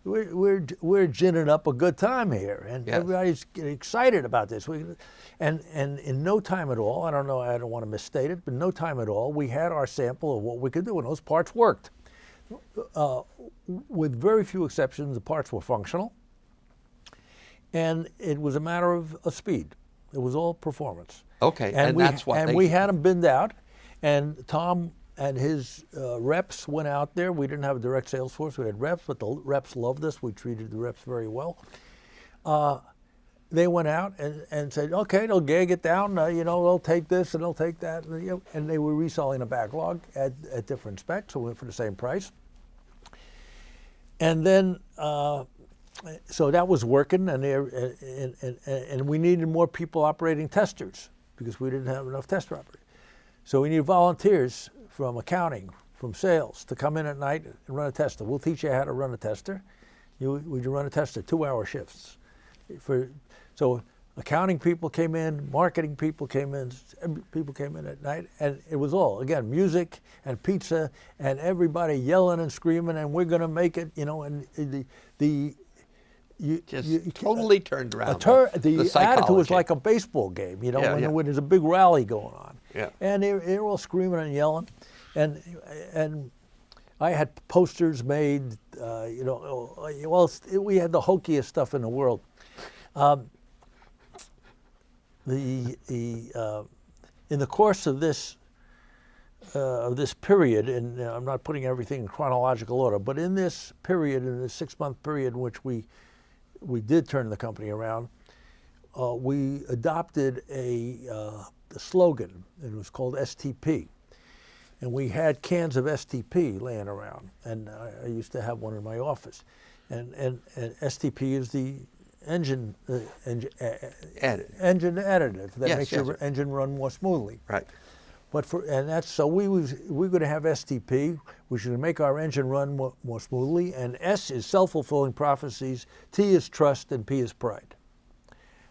we're ginning up a good time here, and everybody's getting excited about this. And in no time at all, I don't want to misstate it, but in no time at all, we had our sample of what we could do, and those parts worked. With very few exceptions, the parts were functional, and it was a matter of speed. It was all performance. Okay, and that's what we had them binned out, and Tom and his reps went out there. We didn't have a direct sales force. We had reps, but the reps loved us. We treated the reps very well. They went out and said, okay, they'll gag it down. They'll take this and they'll take that. And they were reselling a backlog at different specs, so we went for the same price. And then, so that was working, and we needed more people operating testers because we didn't have enough tester operators. So we needed volunteers from accounting, from sales, to come in at night and run a tester. We'll teach you how to run a tester. Would you run a tester 2-hour shifts? So accounting people came in, marketing people came in at night, and it was all, again, music and pizza and everybody yelling and screaming, and we're going to make it, and totally turned around. The attitude was like a baseball game, when there's a big rally going on. Yeah. And they were all screaming and yelling, and I had posters made. We had the hokiest stuff in the world. In the course of this period, and I'm not putting everything in chronological order, but in this period, in the 6-month period in which we did turn the company around, we adopted a slogan. It was called STP. And we had cans of STP laying around. And I used to have one in my office. And STP is the engine additive that makes your engine run more smoothly. Right. But we're going to have STP, which is going to make our engine run more smoothly. And S is self-fulfilling prophecies, T is trust, and P is pride.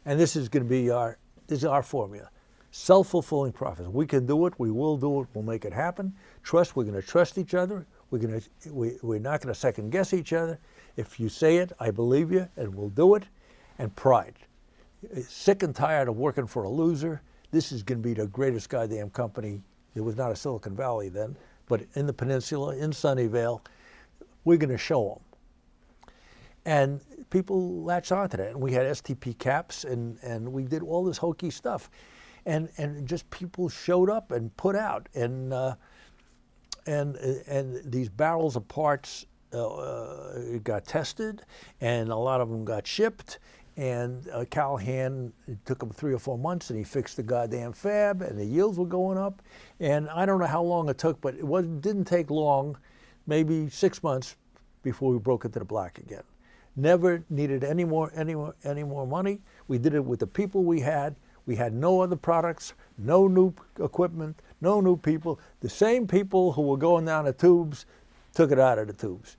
And this is going to be our formula. Self-fulfilling prophecy. We can do it. We will do it. We'll make it happen. Trust. We're going to trust each other. We're not going to second guess each other. If you say it, I believe you, and we'll do it. And pride. Sick and tired of working for a loser. This is going to be the greatest goddamn company. There was not a Silicon Valley then, but in the peninsula, in Sunnyvale, we're going to show them. And people latched onto that. And we had STP caps, and we did all this hokey stuff. And just people showed up and put out. And these barrels of parts got tested, and a lot of them got shipped. And Callahan, it took him 3 or 4 months, and he fixed the goddamn fab, and the yields were going up. And I don't know how long it took, but it didn't take long, maybe 6 months, before we broke into the black again. Never needed any more money. We did it with the people we had. We had no other products, no new equipment, no new people. The same people who were going down the tubes took it out of the tubes.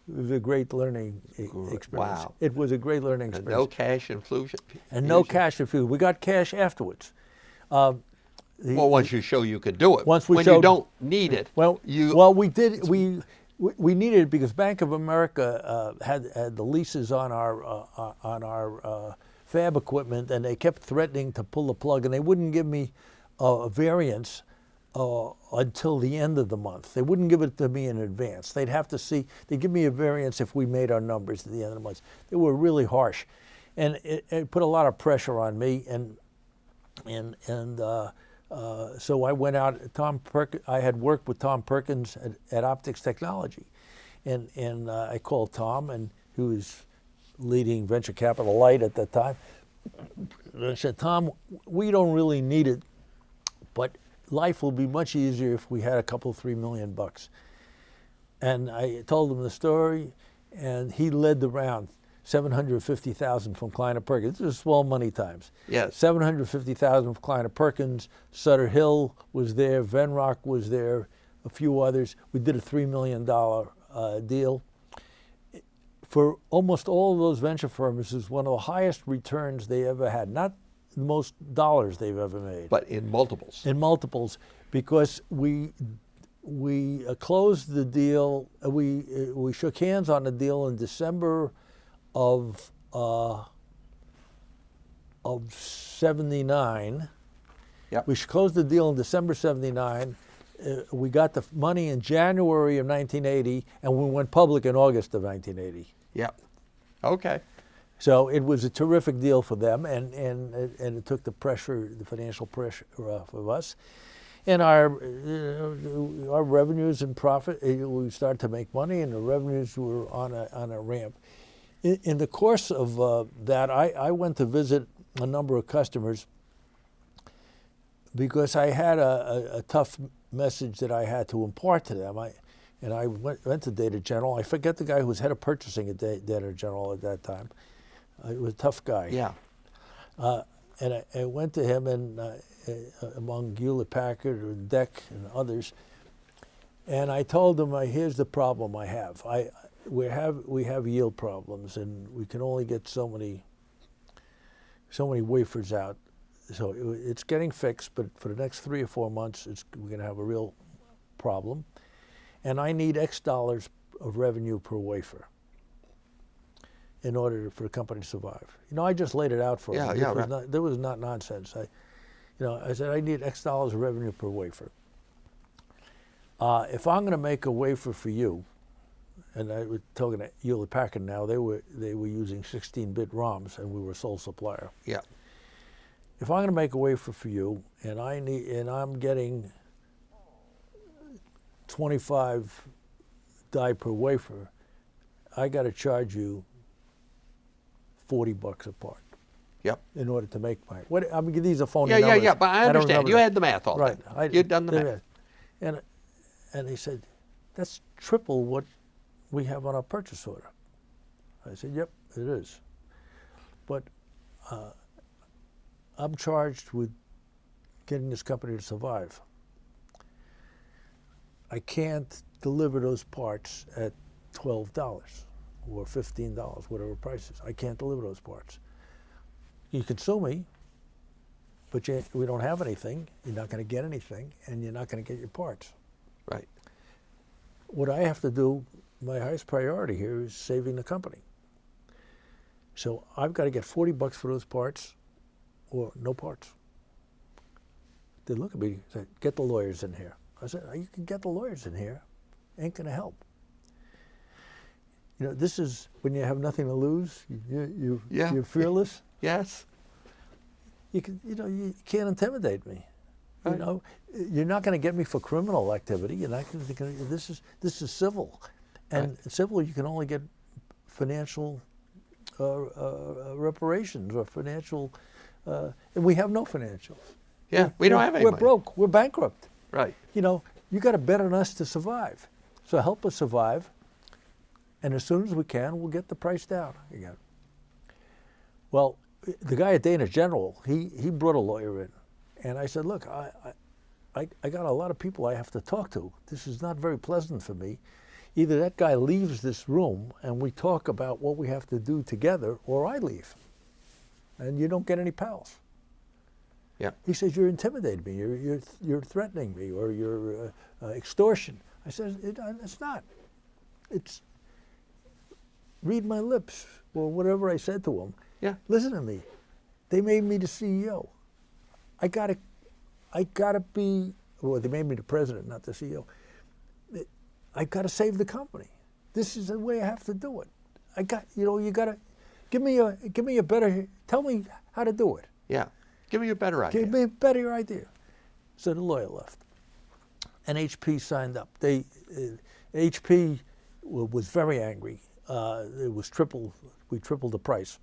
It was a great learning experience. Wow. It was a great learning And experience. no cash infusion. And no cash infusion. We got cash afterwards. Once you show you could do it. Once we when showed, you don't need it. We did. We needed it because Bank of America had the leases on our fab equipment, and they kept threatening to pull the plug, and they wouldn't give me a variance until the end of the month. They wouldn't give it to me in advance. They'd have to see, they'd give me a variance if we made our numbers at the end of the month. They were really harsh. And it put a lot of pressure on me, so I went out. I had worked with Tom Perkins at Optics Technology, and I called Tom, and he was leading venture capital Light at that time. And I said, Tom, we don't really need it, but life will be much easier if we had a couple, $3 million. And I told him the story, and he led the round. $750,000 from Kleiner Perkins. This is small money times. Yes. $750,000 from Kleiner Perkins. Sutter Hill was there. Venrock was there. A few others. We did a $3 million deal. For almost all of those venture firms, it was one of the highest returns they ever had. Not the most dollars they've ever made. But in multiples. In multiples, because we closed the deal. We shook hands on the deal in December of 79. Yep. We closed the deal in December 79. We got the money in January of 1980, and we went public in August of 1980. Yep. Okay. So it was a terrific deal for them, and it took the financial pressure off of us. And our revenues and profit, we started to make money, and the revenues were on a ramp. In the course of that, I went to visit a number of customers because I had a tough message that I had to impart to them. I went to Data General. I forget the guy who was head of purchasing at Data General at that time. He was a tough guy. Yeah. And I went to him, and among Hewlett Packard and DEC and others, and I told him, here's the problem I have. We have yield problems, and we can only get so many wafers out. So it's getting fixed, but for the next 3 or 4 months, we're going to have a real problem. And I need X dollars of revenue per wafer in order for the company to survive. I just laid it out for him. There was not nonsense. I said I need X dollars of revenue per wafer. If I'm going to make a wafer for you, and I was talking to Hewlett Packard now, they were using 16-bit ROMs, and we were sole supplier. Yeah. If I'm going to make a wafer for you, and I'm getting 25 die per wafer, I got to charge you $40 a part. Yep. In order to make my these are phony numbers. Yeah, but I understand. You had the math all right. You'd done the math. And he said, that's triple what we have on our purchase order. I said, yep, it is. But I'm charged with getting this company to survive. I can't deliver those parts at $12 or $15, whatever price is. I can't deliver those parts. You can sue me, but we don't have anything. You're not going to get anything, and you're not going to get your parts. Right. What I have to do, my highest priority here is saving the company. So I've got to get $40 for those parts or no parts. They look at me and say, get the lawyers in here. I said, you can get the lawyers in here. Ain't going to help. This is when you have nothing to lose. You're fearless. Yes. You can't intimidate me. Right. You're not going to get me for criminal activity. You're not going to. This is civil, and right. Civil you can only get financial reparations or financial, and we have no financials. Yeah, we don't have any. We're money. broke. We're bankrupt. Right. You got to bet on us to survive. So help us survive, and as soon as we can, we'll get the price down again. Well, the guy at Data General, he brought a lawyer in, and I said, look, I got a lot of people I have to talk to. This is not very pleasant for me. Either that guy leaves this room and we talk about what we have to do together, or I leave, and you don't get any pals. Yeah. He says, you're intimidating me, you're threatening me, or you're extortion. I said, it's not. It's read my lips, or whatever I said to him. Yeah. Listen to me. They made me the CEO. I gotta be, well, they made me the president, not the CEO. I gotta save the company. This is the way I have to do it. You gotta give me a better, tell me how to do it. Yeah. Give me a better idea. Give me a better idea. So the lawyer left, and HP signed up. HP was very angry. We tripled the price.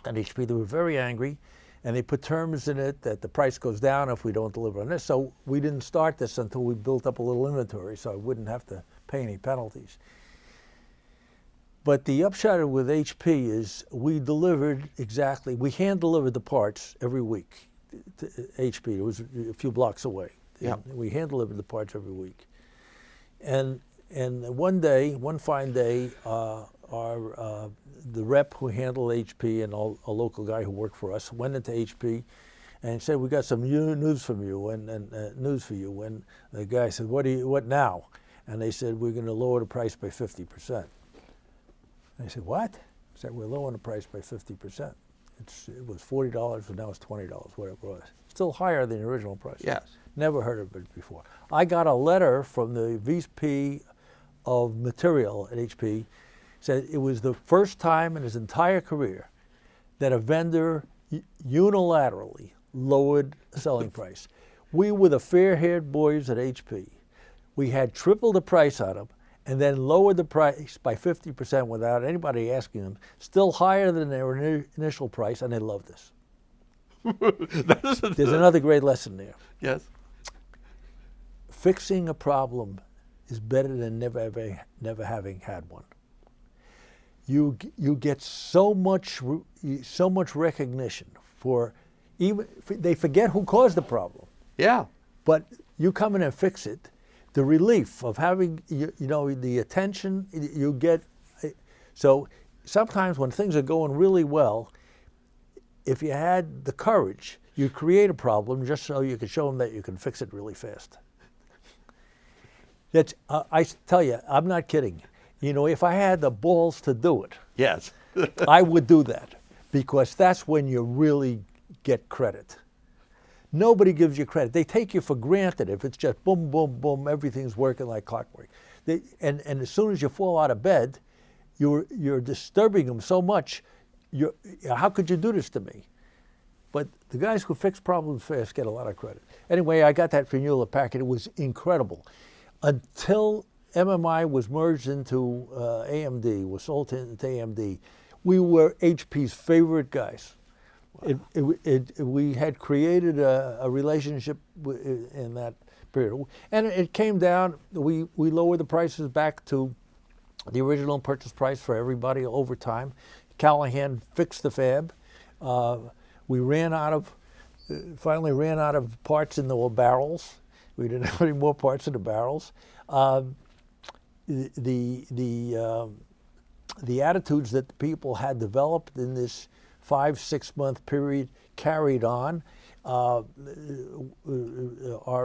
And HP, they were very angry, and they put terms in it that the price goes down if we don't deliver on this. So we didn't start this until we built up a little inventory, so I wouldn't have to pay any penalties. But the upshot with HP is we hand delivered the parts every week to HP. It was a few blocks away. Yeah. We hand delivered the parts every week. And one fine day, the rep who handled HP and a local guy who worked for us went into HP and said, "We got some news from you and news for you." And the guy said, "What now?" And they said, "We're going to lower the price by 50%. And I said, "What?" I said, "We're lowering the price by 50%. It was $40, and now it's $20, whatever it was. Still higher than the original price." Yes. Never heard of it before. I got a letter from the VP of material at HP, said it was the first time in his entire career that a vendor unilaterally lowered the selling price. We were the fair-haired boys at HP. We had tripled the price on them and then lowered the price by 50% without anybody asking them, still higher than their initial price, and they loved us. There's another great lesson there. Yes. Fixing a problem is better than never having had one. You get so much recognition they forget who caused the problem. Yeah. But you come in and fix it. The relief of having the attention you get. So sometimes when things are going really well, if you had the courage, you create a problem just so you can show them that you can fix it really fast. I tell you, I'm not kidding. If I had the balls to do it, Yes. I would do that, because that's when you really get credit. Nobody gives you credit. They take you for granted if it's just boom, boom, boom, everything's working like clockwork. And as soon as you fall out of bed, you're disturbing them so much. How could you do this to me? But the guys who fix problems fast get a lot of credit. Anyway, I got that from Hewlett Packard. It was incredible. Until MMI was merged into AMD, was sold into AMD, we were HP's favorite guys. Wow. We had created a relationship in that period. And it came down, we lowered the prices back to the original purchase price for everybody over time. Callahan fixed the fab. We finally ran out of parts in the barrels. We didn't have any more parts in the barrels. The attitudes that the people had developed in this 5-6 month period carried on. Our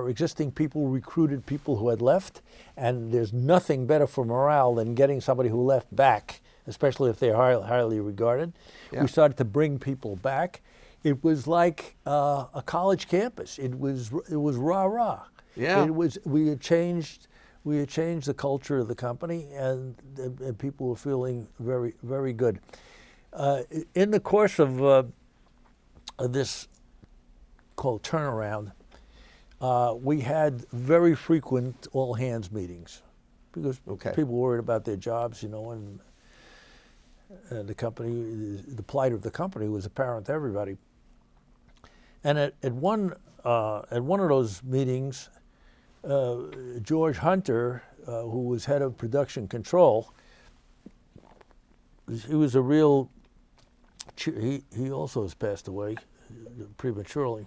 existing people recruited people who had left, and there's nothing better for morale than getting somebody who left back, especially if they're highly regarded. Yeah. We started to bring people back. It was like a college campus. It was rah-rah. Yeah. We had changed the culture of the company, and people were feeling very, very good. In the course of this called turnaround, we had very frequent all-hands meetings because people were worried about their jobs, and the company, the plight of the company was apparent to everybody. And at one of those meetings, George Hunter, who was head of production control, he was a real. He also has passed away prematurely.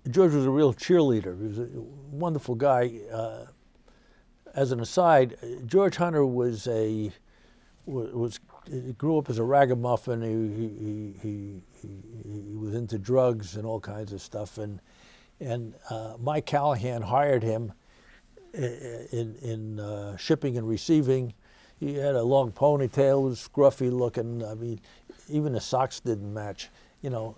George was a real cheerleader. He was a wonderful guy. As an aside, George Hunter he grew up as a ragamuffin. He was into drugs and all kinds of stuff. And Mike Callahan hired him in shipping and receiving. he had a long ponytail, was scruffy looking. I mean, even the socks didn't match. You know,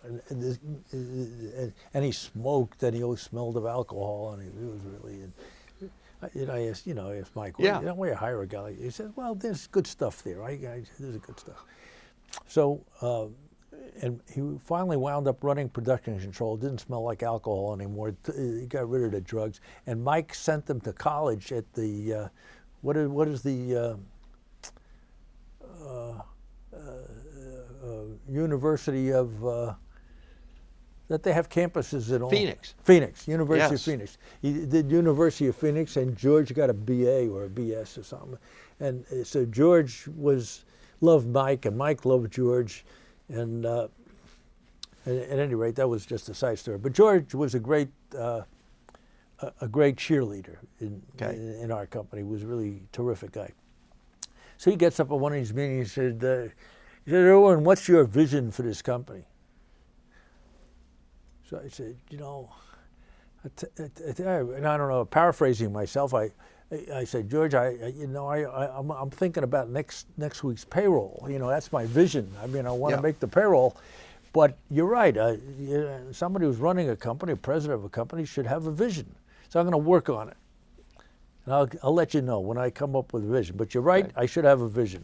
and he smoked, and he always smelled of alcohol, and he was really. I asked Mike, Yeah. why you hire a guy like that? He said, well, there's good stuff there. There's good stuff. So, and he finally wound up running production control. It didn't smell like alcohol anymore. He got rid of the drugs. And Mike sent him to college at the, what is the University of, that they have campuses in all. Phoenix, University Yes. of Phoenix. He did University of Phoenix, and George got a BA or a BS or something. And so George loved Mike, and Mike loved George. And at any rate, that was just a side story. But George was a great cheerleader in our company. He was a really terrific guy. So he gets up at one of these meetings and he said, Irwin, what's your vision for this company? So I said, and I don't know, paraphrasing myself, I said, George, I'm thinking about next week's payroll. That's my vision. I mean, I want to make the payroll. But you're right. Somebody who's running a company, a president of a company, should have a vision. So I'm going to work on it. And I'll let you know when I come up with a vision. But you're right, I should have a vision.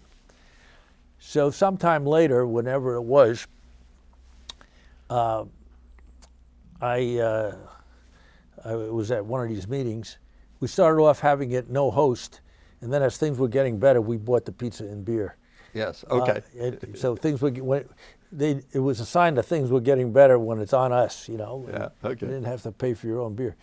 So sometime later, whenever it was, I was at one of these meetings. We started off having it no host, and then as things were getting better, we bought the pizza and beer. Yes. Okay. So things it was a sign that things were getting better when it's on us. Yeah. Okay. You didn't have to pay for your own beer.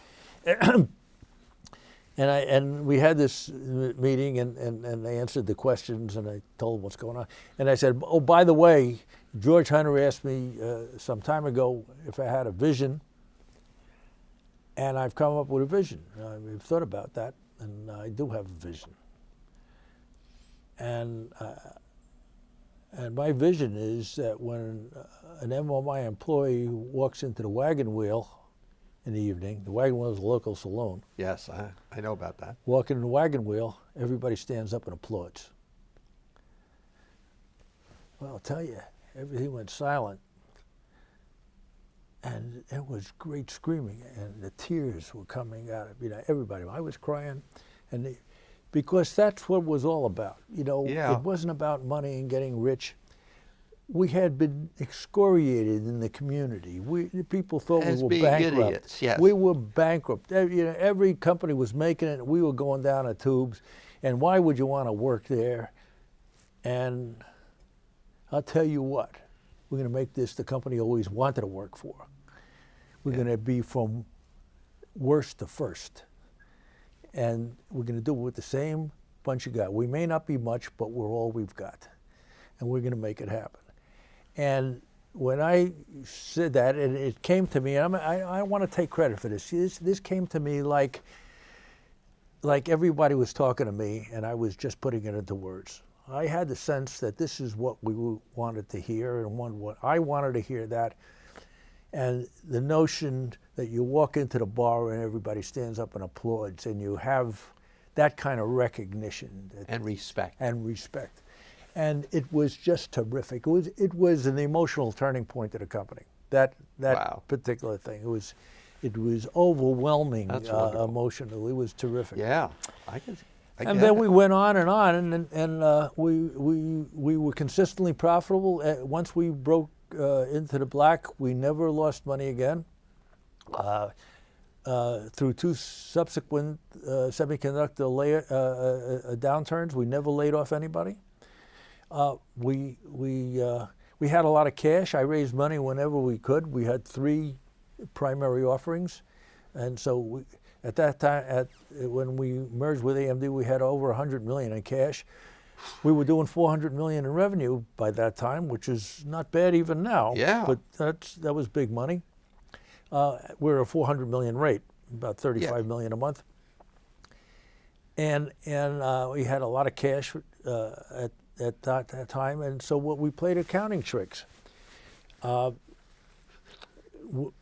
And we had this meeting, and they answered the questions, and I told them what's going on. And I said, oh, by the way, George Hendrie asked me some time ago if I had a vision, and I've come up with a vision. I've thought about that, and I do have a vision. And my vision is that when an MMI employee walks into the wagon wheel in the evening, the wagon wheel is a local saloon. Yes, I know about that. Walking in the wagon wheel, everybody stands up and applauds. Well, I'll tell you, everything went silent. And it was great screaming, and the tears were coming out of everybody. I was crying, and because that's what it was all about. It wasn't about money and getting rich. We had been excoriated in the community. People thought we were bankrupt. Idiots, yes. We were bankrupt. Every company was making it, and we were going down the tubes. And why would you want to work there? And I'll tell you what, we're going to make this the company you always wanted to work for. We're going to be from worst to first. And we're going to do it with the same bunch of guys. We may not be much, but we're all we've got. And we're going to make it happen. And when I said that, it came to me, and I want to take credit for this. This came to me like everybody was talking to me, and I was just putting it into words. I had the sense that this is what we wanted to hear, and what I wanted to hear that. And the notion that you walk into the bar and everybody stands up and applauds, and you have that kind of recognition. And respect. And it was just terrific. It was an emotional turning point to the company. That Wow. particular thing. It was overwhelming emotionally. It was terrific. Yeah, I and then we went on, and we were consistently profitable. Once we broke into the black, we never lost money again. Through two subsequent semiconductor downturns, we never laid off anybody. We had a lot of cash. I raised money whenever we could. We had 3 primary offerings, and so at that time, when we merged with AMD, we had over $100 million in cash. We were doing $400 million in revenue by that time, which is not bad even now. Yeah. But that was big money. We're a $400 million rate, about $35 million a month, and we had a lot of cash at that time, and so we played accounting tricks.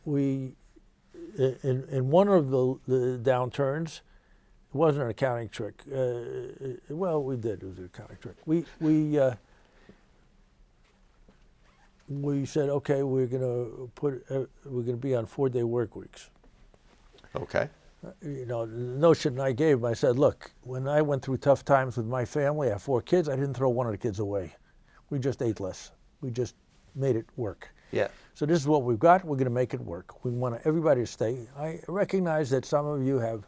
We in one of the downturns, wasn't an accounting trick. Well, we did. It was an accounting trick. We said, okay, we're gonna be on 4-day work weeks. Okay. You know, the notion I gave him, I said, look, when I went through tough times with my family, I have 4 kids, I didn't throw one of the kids away. We just ate less. We just made it work. Yeah. So this is what we've got. We're going to make it work. We want everybody to stay. I recognize that some of you have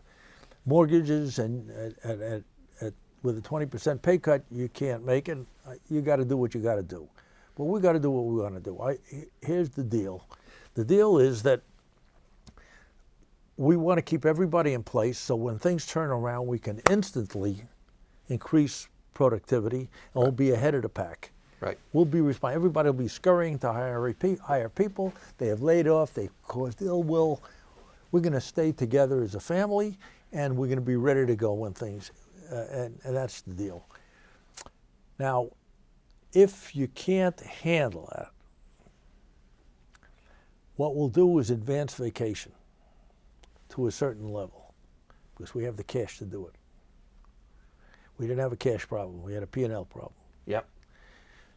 mortgages, and with a 20% pay cut, you can't make it. You got to do what you got to do. But we got to do what we want to do. Here's the deal. The deal is that we want to keep everybody in place so when things turn around, we can instantly increase productivity and we'll be ahead of the pack. Right. We'll be responsible. Everybody will be scurrying to hire people. They have laid off. They've caused ill will. We're going to stay together as a family, and we're going to be ready to go when things, and that's the deal. Now, if you can't handle that, what we'll do is advance vacation to a certain level, because we have the cash to do it. We didn't have a cash problem. We had a P&L problem. Yep.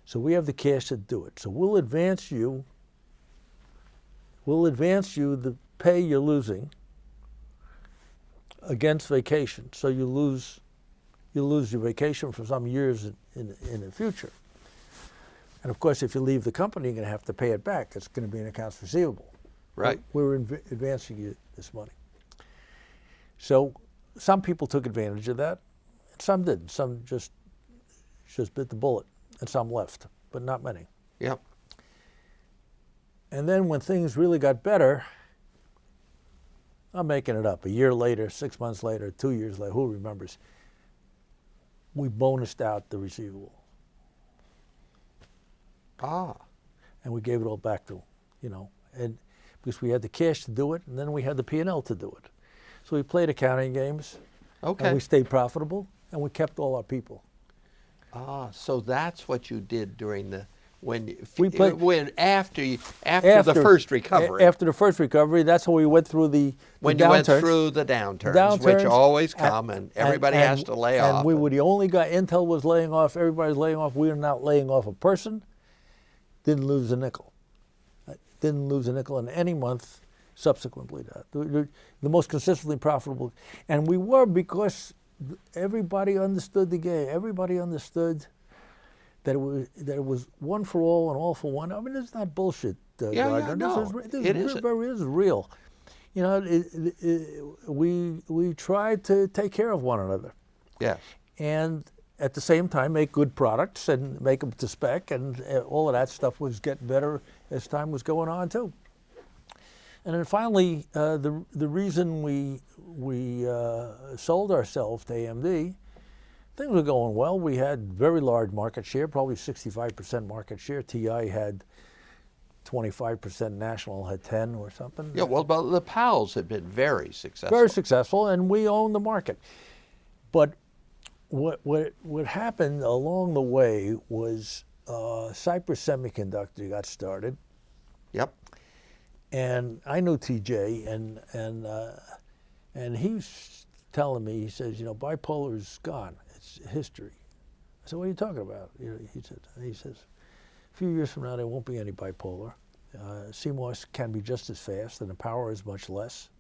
So we have the cash to do it. So we'll advance you the pay you're losing against vacation. So you lose your vacation for some years in the future. And of course, if you leave the company, you're going to have to pay it back. It's going to be an accounts receivable. Right. We're advancing you this money. So some people took advantage of that, and some didn't. Some just bit the bullet. And some left, but not many. Yep. And then when things really got better, I'm making it up, a year later, 6 months later, 2 years later, who remembers? We bonused out the receivable. Ah. And we gave it all back to them, you know, and because we had the cash to do it, and then we had the P&L to do it. So we played accounting games, Okay. and we stayed profitable, and we kept all our people. Ah, so that's what you did during the after the first recovery. After the first recovery, that's when we went through the when downturns. you went through the downturns, which always come, and everybody has to lay off. And we were the only guy. Intel was laying off. Everybody's laying off. We were not laying off a person. Didn't lose a nickel. Didn't lose a nickel in any month subsequently to that. The most consistently profitable, and we were because everybody understood the game. Everybody understood that it was one for all and all for one. I mean, it's not bullshit, Gardner. No, This is real. You know, we tried to take care of one another. Yes. And at the same time, make good products and make them to spec, and all of that stuff was getting better as time was going on too. And then finally, the reason we sold ourselves to AMD, things were going well. We had very large market share, probably 65% market share. TI had 25%, National had 10 or something. Yeah, well, but the Powells had been very successful. Very successful, and we owned the market. But what happened along the way was Cypress Semiconductor got started. Yep. And I knew TJ, and he was telling me, he says, you know, bipolar is gone. It's history. I said, what are you talking about? You know, he says, a few years from now, there won't be any bipolar. CMOS can be just as fast, and the power is much less.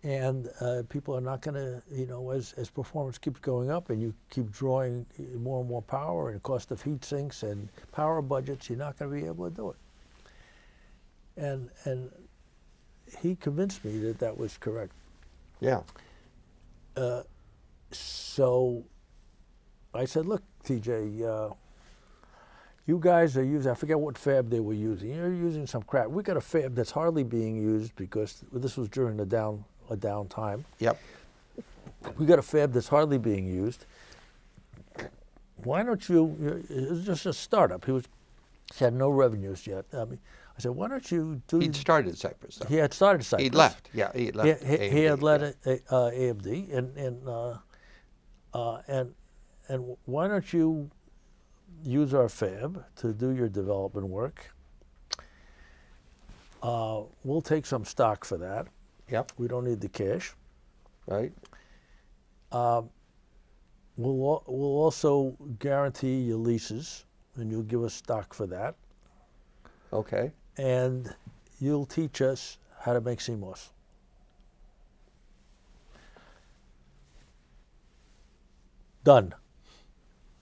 And people are not going to, you know, as performance keeps going up and you keep drawing more and more power and cost of heat sinks and power budgets, you're not going to be able to do it. And he convinced me that that was correct. Yeah. So I said, look, TJ, you guys are using, I forget what fab they were using. You're using some crap. We got a fab that's hardly being used because this was during a down time. Yep. We got a fab that's hardly being used. Why don't you, it was just a startup. He had no revenues yet. I said, why don't you do... He'd started Cypress, though. He had started Cypress. He'd left, yeah, he left He had led AMD, and why don't you use our fab to do your development work? We'll take some stock for that. Yep. We don't need the cash. Right. We'll also guarantee your leases, and you'll give us stock for that. Okay. And you'll teach us how to make CMOS. Done.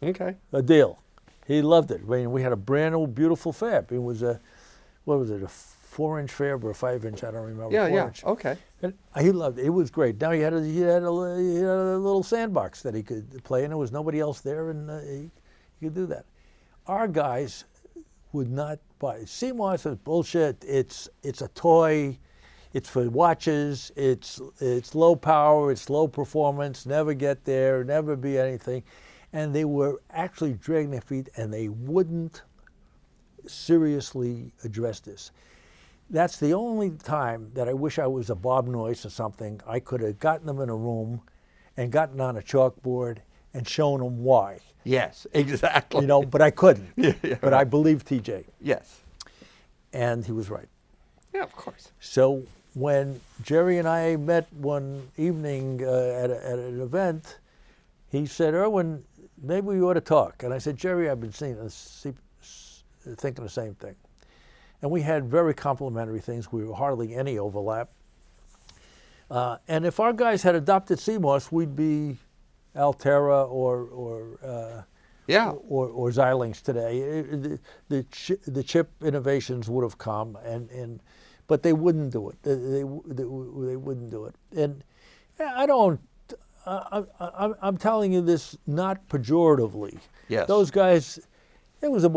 Okay. A deal. He loved it. I mean, we had a brand new, beautiful fab. It was a, what was it, a 4-inch fab or a 5-inch? I don't remember. Yeah, 4-inch. yeah. Okay. And he loved it. It was great. Now he had a little sandbox that he could play in. There was nobody else there, and he could do that. Our guys would not buy. CMOS is bullshit. It's a toy. It's for watches. It's low power. It's low performance. Never get there. Never be anything. And they were actually dragging their feet, and they wouldn't seriously address this. That's the only time that I wish I was a Bob Noyce or something. I could have gotten them in a room and gotten on a chalkboard and shown them why. Yes, exactly. You know, but I couldn't. Yeah, but right. I believed TJ. Yes. And he was right. Yeah, of course. So when Jerry and I met one evening at an event, he said, Irwin, maybe we ought to talk. And I said, Jerry, I've been thinking the same thing. And we had very complementary things. We were hardly any overlap. And if our guys had adopted CMOS, we'd be Altera or Xilinx today. The chip innovations would have come, but they wouldn't do it. They wouldn't do it. And I don't. I'm telling you this not pejoratively. Yes. Those guys. It was the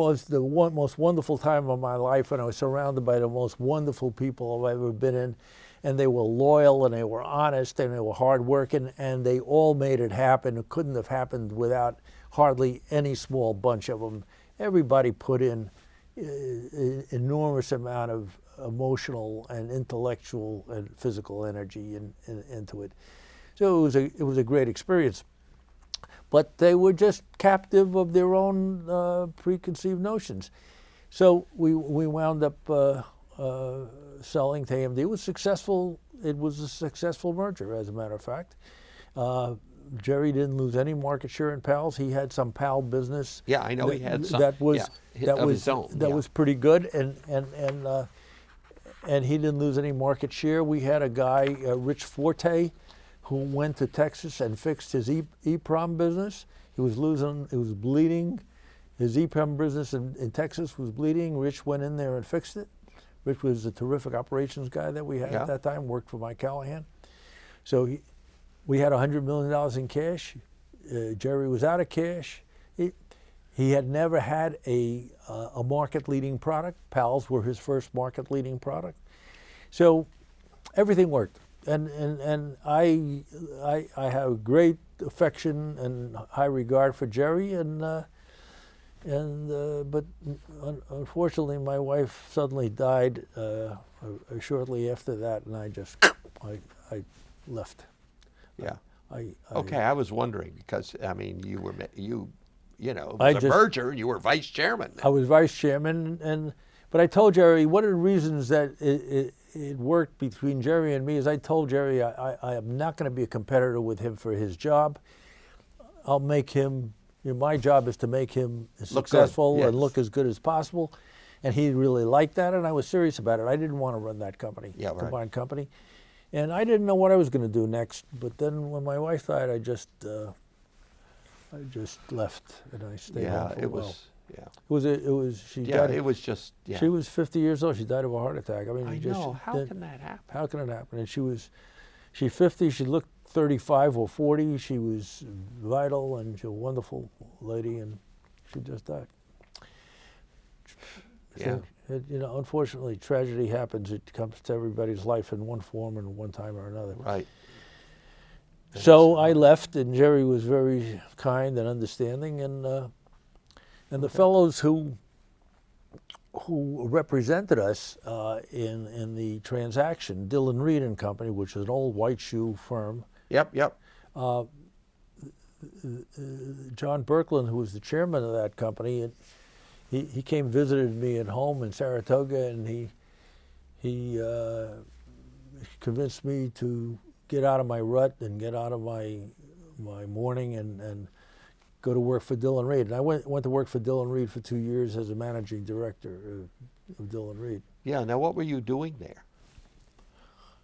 most wonderful time of my life, and I was surrounded by the most wonderful people I've ever been in. And they were loyal, and they were honest, and they were hardworking, and they all made it happen. It couldn't have happened without hardly any small bunch of them. Everybody put in an enormous amount of emotional and intellectual and physical energy into it. So it was a great experience. But they were just captive of their own preconceived notions. So we wound up selling to AMD. It was successful. It was a successful merger, as a matter of fact. Jerry didn't lose any market share in PALs. He had some PAL business. Yeah, I know he had some. That was his own. That was pretty good, and he didn't lose any market share. We had a guy, Rich Forte, who went to Texas and fixed his EEPROM business. He was bleeding. His EEPROM business in Texas was bleeding. Rich went in there and fixed it. Rich was a terrific operations guy that we had at that time, worked for Mike Callahan. So we had $100 million in cash. Jerry was out of cash. He had never had a market-leading product. PALs were his first market-leading product. So everything worked. And I have great affection and high regard for Jerry, but unfortunately my wife suddenly died shortly after that, and I left. Yeah. Okay, I was wondering because I mean it was a merger, and you were vice chairman. I was vice chairman, but I told Jerry one of the reasons that it worked between Jerry and me is I told Jerry I am not going to be a competitor with him for his job. I'll make him, my job is to make him successful and look as good as possible. And he really liked that, and I was serious about it. I didn't want to run that company, combined company. And I didn't know what I was going to do next. But then when my wife died, I just left, and I stayed home for a while. She died. It was just. Yeah. She was 50 years old. She died of a heart attack. I mean, how can that happen? How can it happen? And she's 50. She looked 35 or 40. She was vital, and she's a wonderful lady, and she just died. Yeah. So, unfortunately, tragedy happens. It comes to everybody's life in one form and one time or another. Right. So I left, and Jerry was very kind and understanding, and the fellows who represented us in the transaction, Dillon Reed and Company, which is an old white shoe firm. Yep. John Birkeland, who was the chairman of that company, he came visited me at home in Saratoga, and he convinced me to get out of my rut and get out of my my morning and go to work for Dillon Reed. And I went to work for Dillon Reed for 2 years as a managing director of Dillon Reed. Yeah. Now, what were you doing there?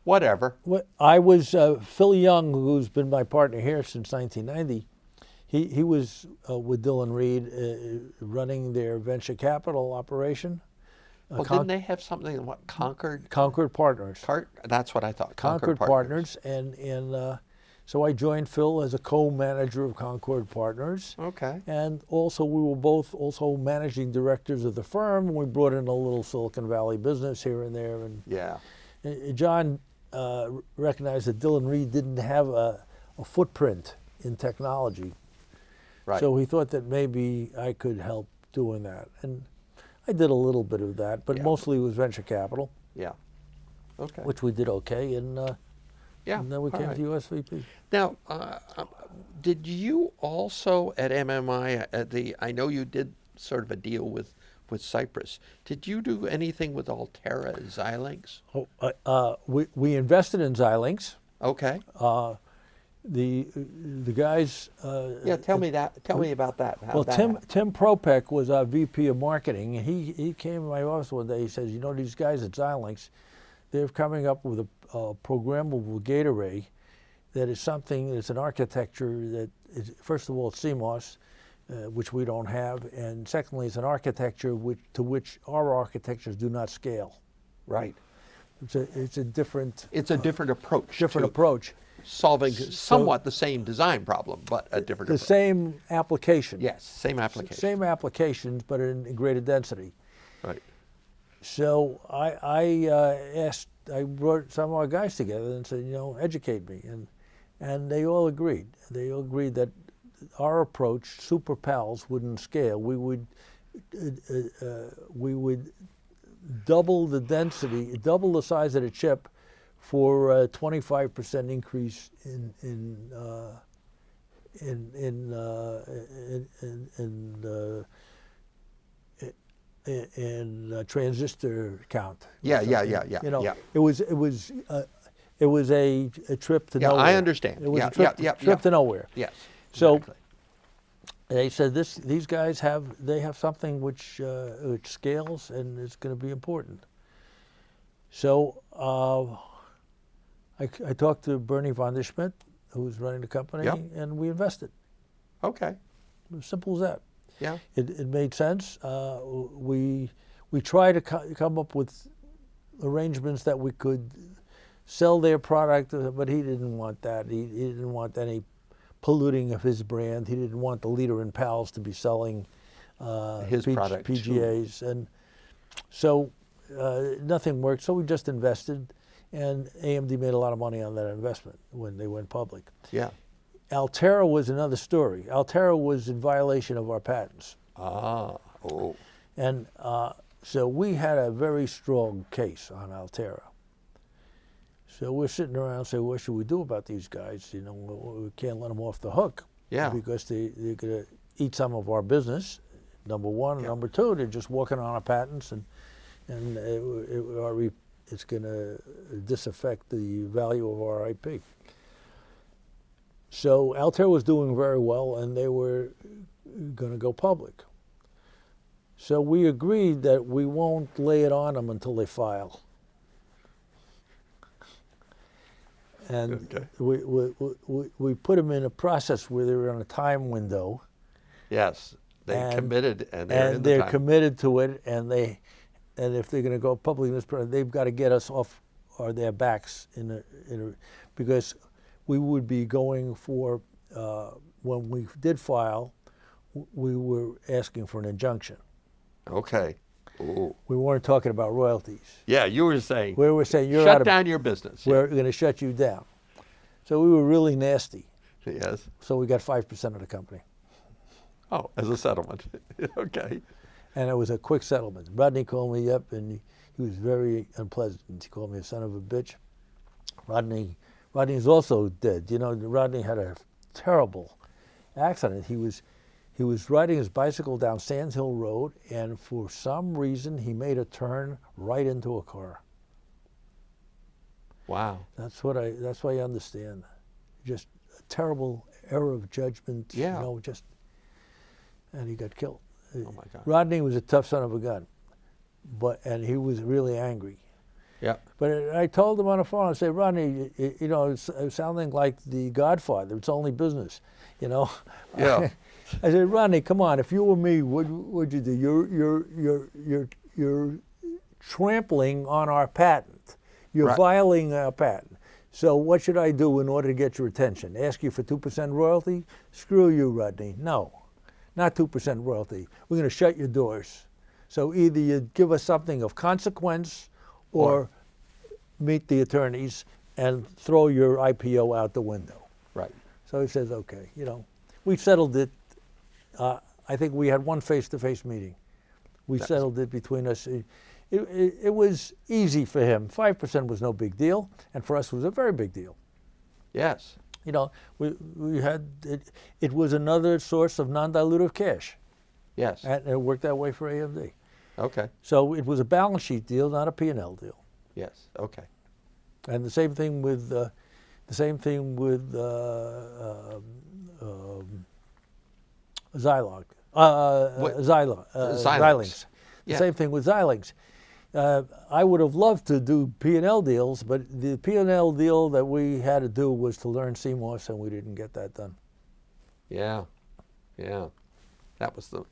Whatever. I was Phil Young, who's been my partner here since 1990. He was with Dillon Reed running their venture capital operation. Well, didn't they have something in what, Concord? Concord Partners. That's what I thought. Concord Partners. And so I joined Phil as a co-manager of Concord Partners. Okay. And also we were both also managing directors of the firm. We brought in a little Silicon Valley business here and there. And Yeah. John recognized that Dillon Reed didn't have a footprint in technology. Right. So he thought that maybe I could help doing that. And I did a little bit of that, but Yeah. mostly it was venture capital, Yeah. Okay. which we did okay. And, Yeah. and then we all came right. to USVP. Now, did you also at MMI, I know you did sort of a deal with Cypress. Did you do anything with Altera Xilinx? We invested in Xilinx. Okay. The guys. Yeah, tell me about that. How Well, that Tim happened. Propek was our VP of marketing, and he came to my office one day. He says, "You know, these guys at Xilinx, they're coming up with a programmable gate array that is something. It's an architecture that is, first of all, it's CMOS, which we don't have, and secondly, it's an architecture to which our architectures do not scale. Right. It's a different. It's a different approach. Different to approach. Solving somewhat the same design problem, but a different The approach. same application. Yes, same application. Same applications, but in greater density. Right. So I brought some of our guys together and said, you know, educate me, and they all agreed. They all agreed that our approach, Super Pals, wouldn't scale. We would double the density, double the size of the chip, for a 25% increase in transistor count. Yeah. You know, yeah. it was a trip to Yeah, nowhere. I understand. It was Yeah, a trip, yeah, trip to nowhere. Yes. So exactly. they said these guys have something which scales and is going to be important. So I talked to Bernie von der Schmidt, who was running the company, Yep. and we invested. Okay. As simple as that. Yeah. It made sense. We tried to come up with arrangements that we could sell their product, but he didn't want that. He didn't want any polluting of his brand. He didn't want the leader in PALs to be selling His product too. PGAs, and so nothing worked. So we just invested. And AMD made a lot of money on that investment when they went public. Yeah. Altera was another story. Altera was in violation of our patents. Ah. Oh. And so we had a very strong case on Altera. So we're sitting around saying, what should we do about these guys? You know, we can't let them off the hook. Yeah. Because they're going to eat some of our business, number one. Yeah. Number two, they're just working on our patents, and it's going to disaffect the value of our IP. So Altera was doing very well, and they were going to go public. So we agreed that we won't lay it on them until they file. And Okay. we put them in a process where they were on a time window. Yes. They And- committed, and they're in the they're time. committed to it, and if they're going to go public in this product, they've got to get us off their backs because we would be going for when we did file, we were asking for an injunction. Okay. Ooh. We weren't talking about royalties. Yeah, you were saying. We were saying you're shut out of, down your business. we're going to shut you down. So we were really nasty. Yes. So we got 5% of the company, Oh, as a settlement. Okay. and it was a quick settlement. Rodney called me up, and he was very unpleasant. He called me a son of a bitch. Rodney's also dead. You know, Rodney had a terrible accident. He was riding his bicycle down Sand Hill Road, and for some reason he made a turn right into a car. Wow. That's what I understand. Just a terrible error of judgment. Yeah. And he got killed. Oh my God. Rodney was a tough son of a gun, and he was really angry. Yeah. But I told him on the phone, I said, Rodney, it's sounding like The Godfather. It's only business, Yeah. I said, Rodney, come on. If you were me, what'd you do? You're trampling on our patent. You're Right. violating our patent. So what should I do in order to get your attention? Ask you for 2% royalty? Screw you, Rodney. No, not 2% royalty. We're going to shut your doors. So either you give us something of consequence or meet the attorneys and throw your IPO out the window. Right. So he says, okay, we settled it. I think we had one face-to-face meeting. We settled it between us. It was easy for him. 5% was no big deal, and for us it was a very big deal. Yes. We had it was another source of non-dilutive cash. Yes. And it worked that way for AMD. Okay. So it was a balance sheet deal, not a P&L deal. Yes. Okay. And the same thing with Zilog. Xilinx. Yeah. Same thing with Xilinx. I would have loved to do P&L deals, but the P&L deal that we had to do was to learn CMOS, and we didn't get that done. Yeah. Yeah. That would have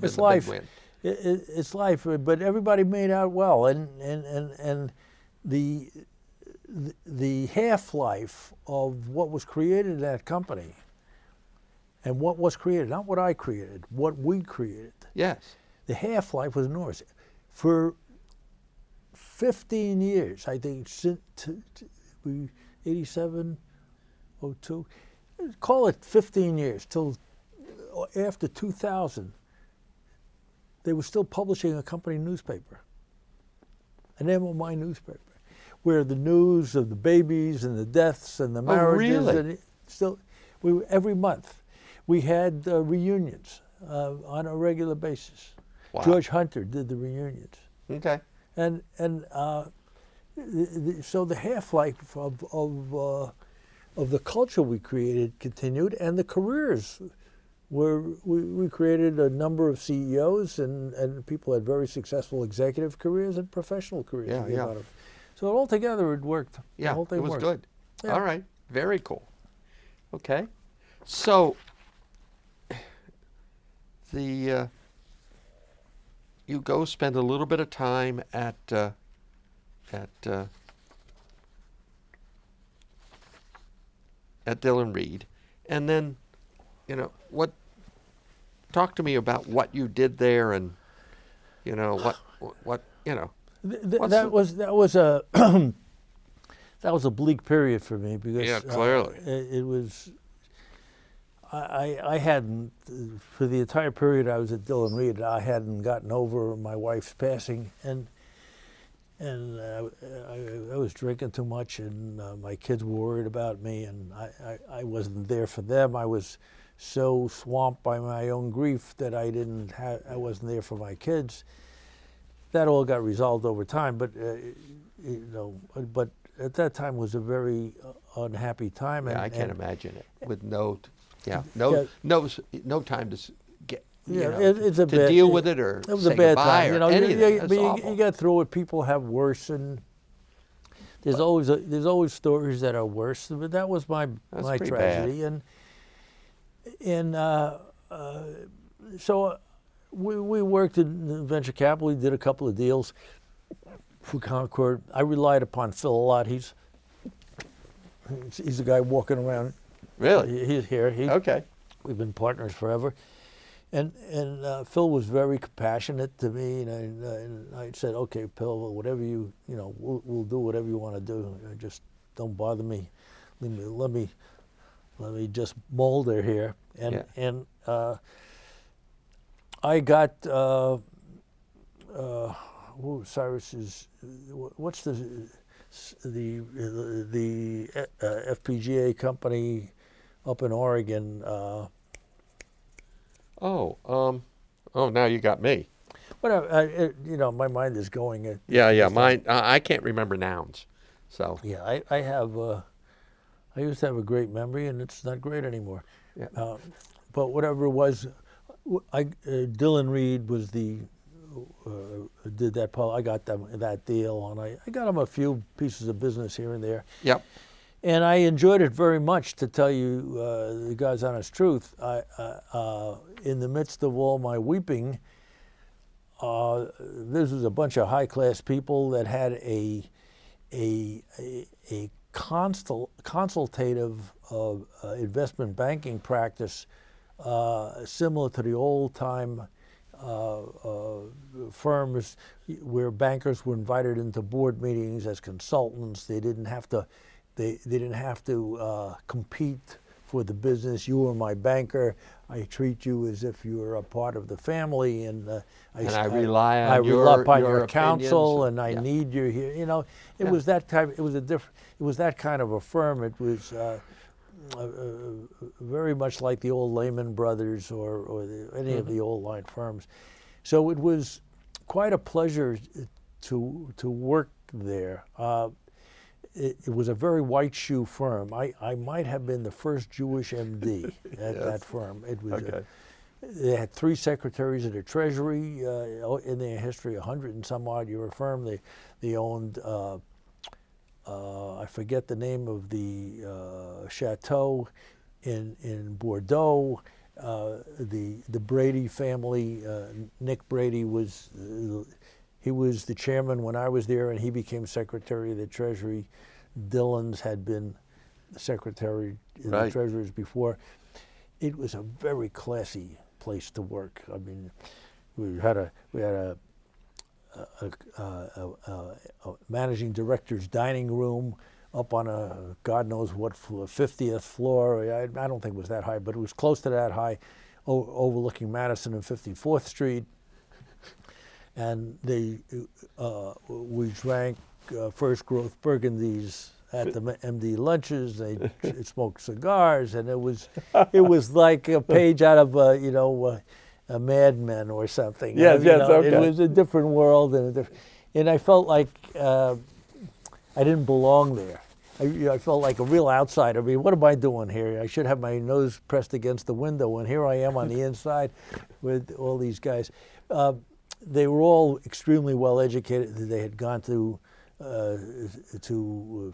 been It's the life. big win. It's life, but everybody made out well, and the half-life of what was created in that company, and what was created, not what I created, what we created. Yes. The half-life was enormous. For 15 years, I think, since 87, 02, call it 15 years, till after 2000, they were still publishing a company newspaper, an MMI newspaper, where the news of the babies and the deaths and the marriages, really? and every month we had reunions on a regular basis. Wow. George Hunter did the reunions, Okay. and so the half-life of the culture we created continued, and the careers. We created a number of CEOs, and people had very successful executive careers and professional careers. Yeah, yeah. So altogether, it worked. Yeah, the whole thing it was worked. good. Yeah. All right. Very cool. Okay. So you go spend a little bit of time at Dillon Reed, and then talk to me about what you did there, and what That was a that was a bleak period for me, because Yeah, clearly. It was. I hadn't, for the entire period I was at Dillon Reed, I hadn't gotten over my wife's passing, and I was drinking too much, and my kids were worried about me, and I wasn't there for them. I was so swamped by my own grief that I wasn't there for my kids. That all got resolved over time, but but at that time was a very unhappy time. I can't imagine it with no time to get it's a to bad, deal with it, or it was say a bad goodbye time. or anything. It's You awful. get through it. People have worse, and there's always stories that are worse. But that was my pretty tragedy, and so we worked in venture capital. We did a couple of deals for Concord. I relied upon Phil a lot. He's the guy walking around. Really? He's here. Okay. We've been partners forever, and Phil was very compassionate to me, and I said, okay, Phil, whatever we'll do whatever you want to do. Just don't bother me. Let me just molder here, and I got Cyrus's. What's the FPGA company up in Oregon? Now you got me. But my mind is going. Yeah. Mine. I can't remember nouns. So. Yeah, I have I used to have a great memory, and it's not great anymore. Yeah. But whatever it was, Dillon Reed was the did that. I got them that deal, and I got them a few pieces of business here and there. Yep. And I enjoyed it very much, to tell you the God's honest truth. In the midst of all my weeping, this was a bunch of high-class people that had a consultative investment banking practice similar to the old-time firms where bankers were invited into board meetings as consultants. They didn't have to. They didn't have to compete for the business. You are my banker. I treat you as if you were a part of the family, and I rely on your your counsel, opinions. and I Yeah. need you here. You know, it Yeah. was that type. It was a different. It was that kind of a firm. It was very much like the old Lehman Brothers or any of the old line firms. So it was quite a pleasure to work there. It was a very white shoe firm. I might have been the first Jewish MD at Yes. that firm. It was. Okay. They had 3 secretaries of the Treasury in their history, 100 and some odd year firm. They owned. I forget the name of the chateau in Bordeaux. The Brady family. Nick Brady was. He was the chairman when I was there, and he became Secretary of the Treasury. Dillon's had been the Secretary in the Treasuries before. It was a very classy place to work. I mean, we had a managing director's dining room up on a God knows what floor, 50th floor. I don't think it was that high, but it was close to that high, overlooking Madison and 54th Street. And we drank First Growth Burgundies at the MD lunches. They smoked cigars, and it was like a page out of a Mad Men or something. Yes, okay. It was a different world, and I felt like I didn't belong there. I felt like a real outsider. I mean, what am I doing here? I should have my nose pressed against the window, and here I am on the inside with all these guys. They were all extremely well educated. They had gone to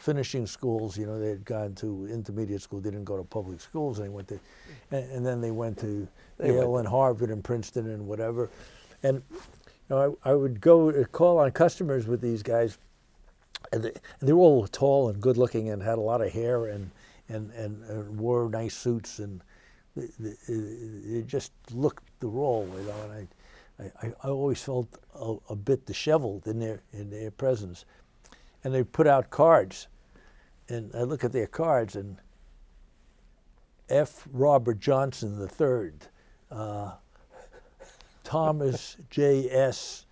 finishing schools. You know, they had gone to intermediate school. They didn't go to public schools. They went to, and then they went to Yale and Harvard and Princeton and whatever. And I would go call on customers with these guys, and they were all tall and good looking and had a lot of hair and wore nice suits, and they just looked the role, you know. And I always felt a bit disheveled in their presence. And they put out cards, and I look at their cards, and F. Robert Johnson III, Thomas J.S.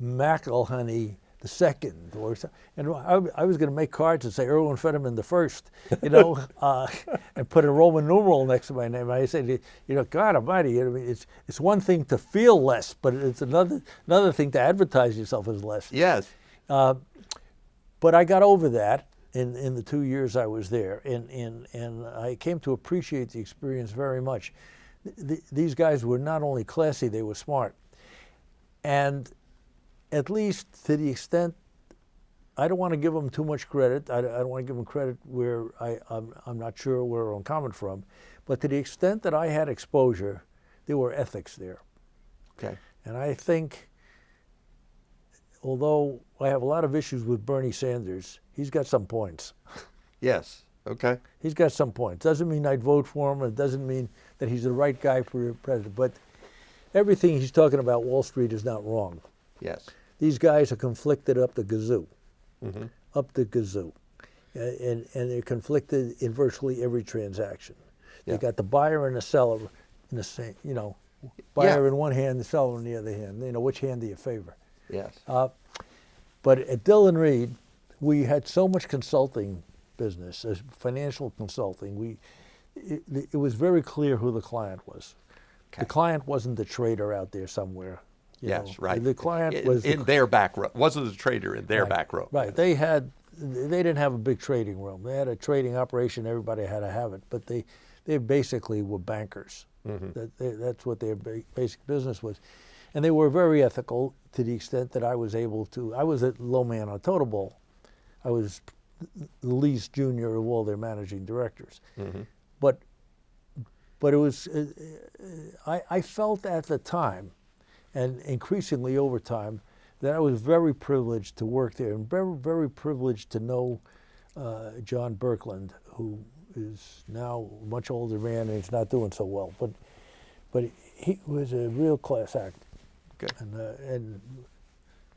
McElhenney II, or something. And I was going to make cards and say Irwin Federman the First, you know, and put a Roman numeral next to my name. I said, you know, God Almighty, I mean, it's one thing to feel less, but it's another thing to advertise yourself as less. Yes. But I got over that in the 2 years I was there, and I came to appreciate the experience very much. These guys were not only classy, they were smart. And at least to the extent, I don't want to give them too much credit. I don't want to give them credit where I'm not sure where I'm coming from. But to the extent that I had exposure, there were ethics there. Okay. And I think, although I have a lot of issues with Bernie Sanders, he's got some points. Yes. Okay. He's got some points. Doesn't mean I'd vote for him. It doesn't mean that he's the right guy for president. But everything he's talking about Wall Street is not wrong. Yes. These guys are conflicted up the gazoo. Mm-hmm. Up the gazoo. And they're conflicted in virtually every transaction. Yeah. They got the buyer and the seller in the same, you know, buyer in one hand, the seller in the other hand. You know, which hand do you favor? Yes. But at Dillon Reed, we had so much consulting business, as financial consulting. It was very clear who the client was. Okay. The client wasn't the trader out there somewhere you Yes, know. right. The client was in their back row. Wasn't the trader in their back row. Right. They didn't have a big trading room. They had a trading operation. Everybody had to have it, but they basically were bankers. That's what their basic business was, and they were very ethical to the extent that I was able to. I was a low man on totem pole. I was the least junior of all their managing directors, but it was. I felt at the time, and increasingly over time, that I was very privileged to work there, and very, very privileged to know John Birkeland, who is now a much older man and he's not doing so well. But he was a real class act. Good. And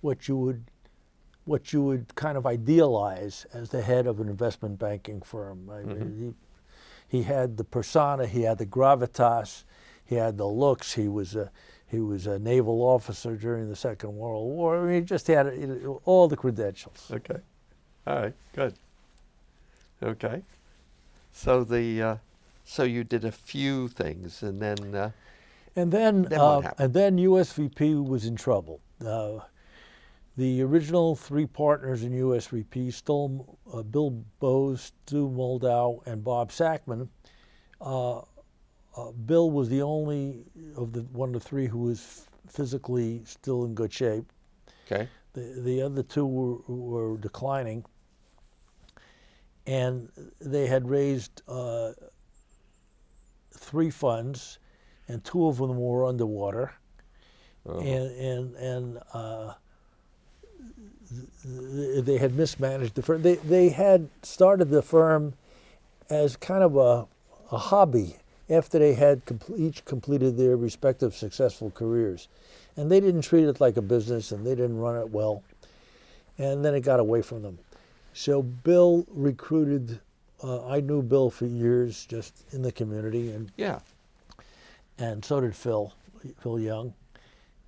what you would kind of idealize as the head of an investment banking firm. I mean, he had the persona, he had the gravitas, he had the looks. He was a naval officer during the Second World War. I mean, he just had all the credentials. Okay. All right. Good. Okay. So so you did a few things, and then. And then what happened? USVP was in trouble. The original three partners in USVP, Bill Bose, Stu Moldau, and Bob Sackman. Bill was the only one of the three who was physically still in good shape. Okay. The other two were declining, and they had raised 3 funds, and 2 of them were underwater, and they had mismanaged the firm. They had started the firm as kind of a hobby after they had each completed their respective successful careers. And they didn't treat it like a business, and they didn't run it well. And then it got away from them. So Bill recruited, I knew Bill for years just in the community, and so did Phil Young.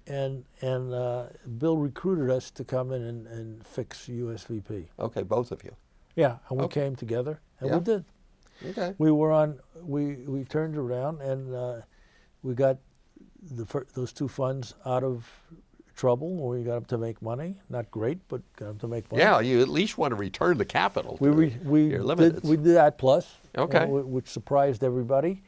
And Bill recruited us to come in and fix USVP. Okay, both of you. Yeah, and we came together, and we did. Okay. We turned around, and we got those 2 funds out of trouble. We got them to make money. Not great, but got them to make money. Yeah, you at least want to return the capital. We did that plus. Okay. Which surprised everybody.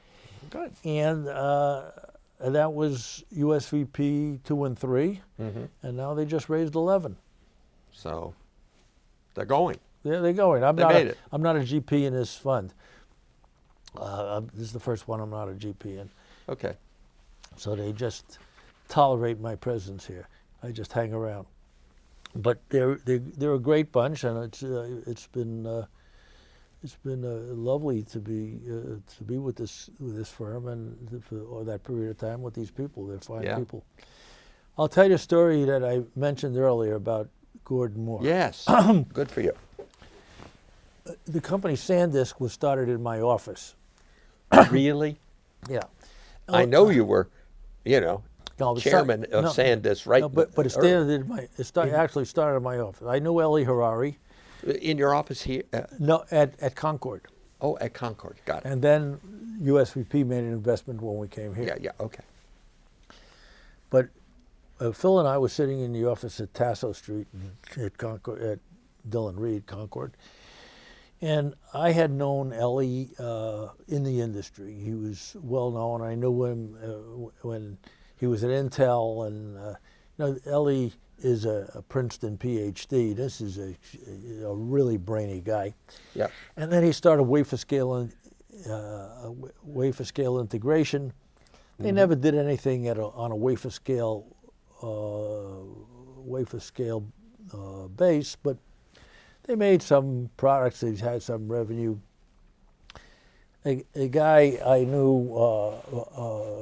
Good. And that was USVP 2 and 3, and now they just raised 11. So they're going. Yeah, they're going. I'm not a GP in this fund. This is the first one I'm not a GP in. Okay. So they just tolerate my presence here. I just hang around. But they're a great bunch, and it's been lovely to be with this firm and for that period of time with these people. They're fine people. I'll tell you a story that I mentioned earlier about Gordon Moore. Yes. Good for you. The company SanDisk was started in my office. Really? Yeah. I know you were, chairman of SanDisk, right? No, but it actually started in my office. I knew Ellie Harari. In your office here? No, at Concord. Oh, at Concord. Got it. And then USVP made an investment when we came here. Yeah, okay. But Phil and I were sitting in the office at Tasso Street at Concord, at Dillon Reed, Concord. And I had known Ellie in the industry. He was well known. I knew him when he was at Intel. And Ellie is a Princeton PhD. This is a really brainy guy. Yeah. And then he started wafer scale integration. They never did anything on a wafer scale base, but they made some products. They had some revenue. A guy I knew,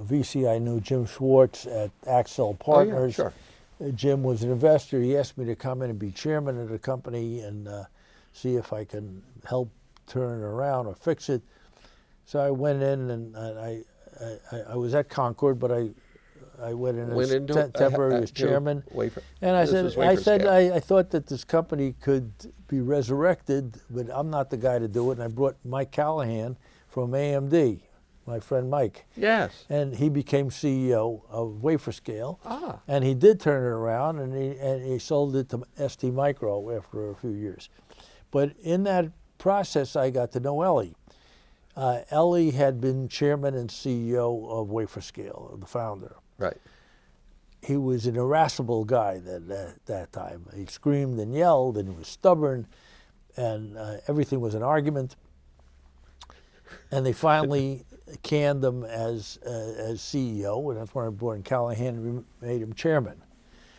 VC I knew, Jim Schwartz at Axel Partners. Oh, yeah, sure. Jim was an investor. He asked me to come in and be chairman of the company and see if I can help turn it around or fix it. So I went in, and I was at Concord, but I went in as temporary as chairman. And I thought that this company could be resurrected, but I'm not the guy to do it. And I brought Mike Callahan from AMD, my friend Mike. Yes. And he became CEO of Wafer Scale. Ah. And he did turn it around, and he sold it to ST Micro after a few years. But in that process, I got to know Ellie. Ellie had been chairman and CEO of Wafer Scale, the founder. Right. He was an irascible guy that time. He screamed and yelled, and he was stubborn, and everything was an argument. And they finally canned him as CEO, and that's when our board, and Callahan made him chairman.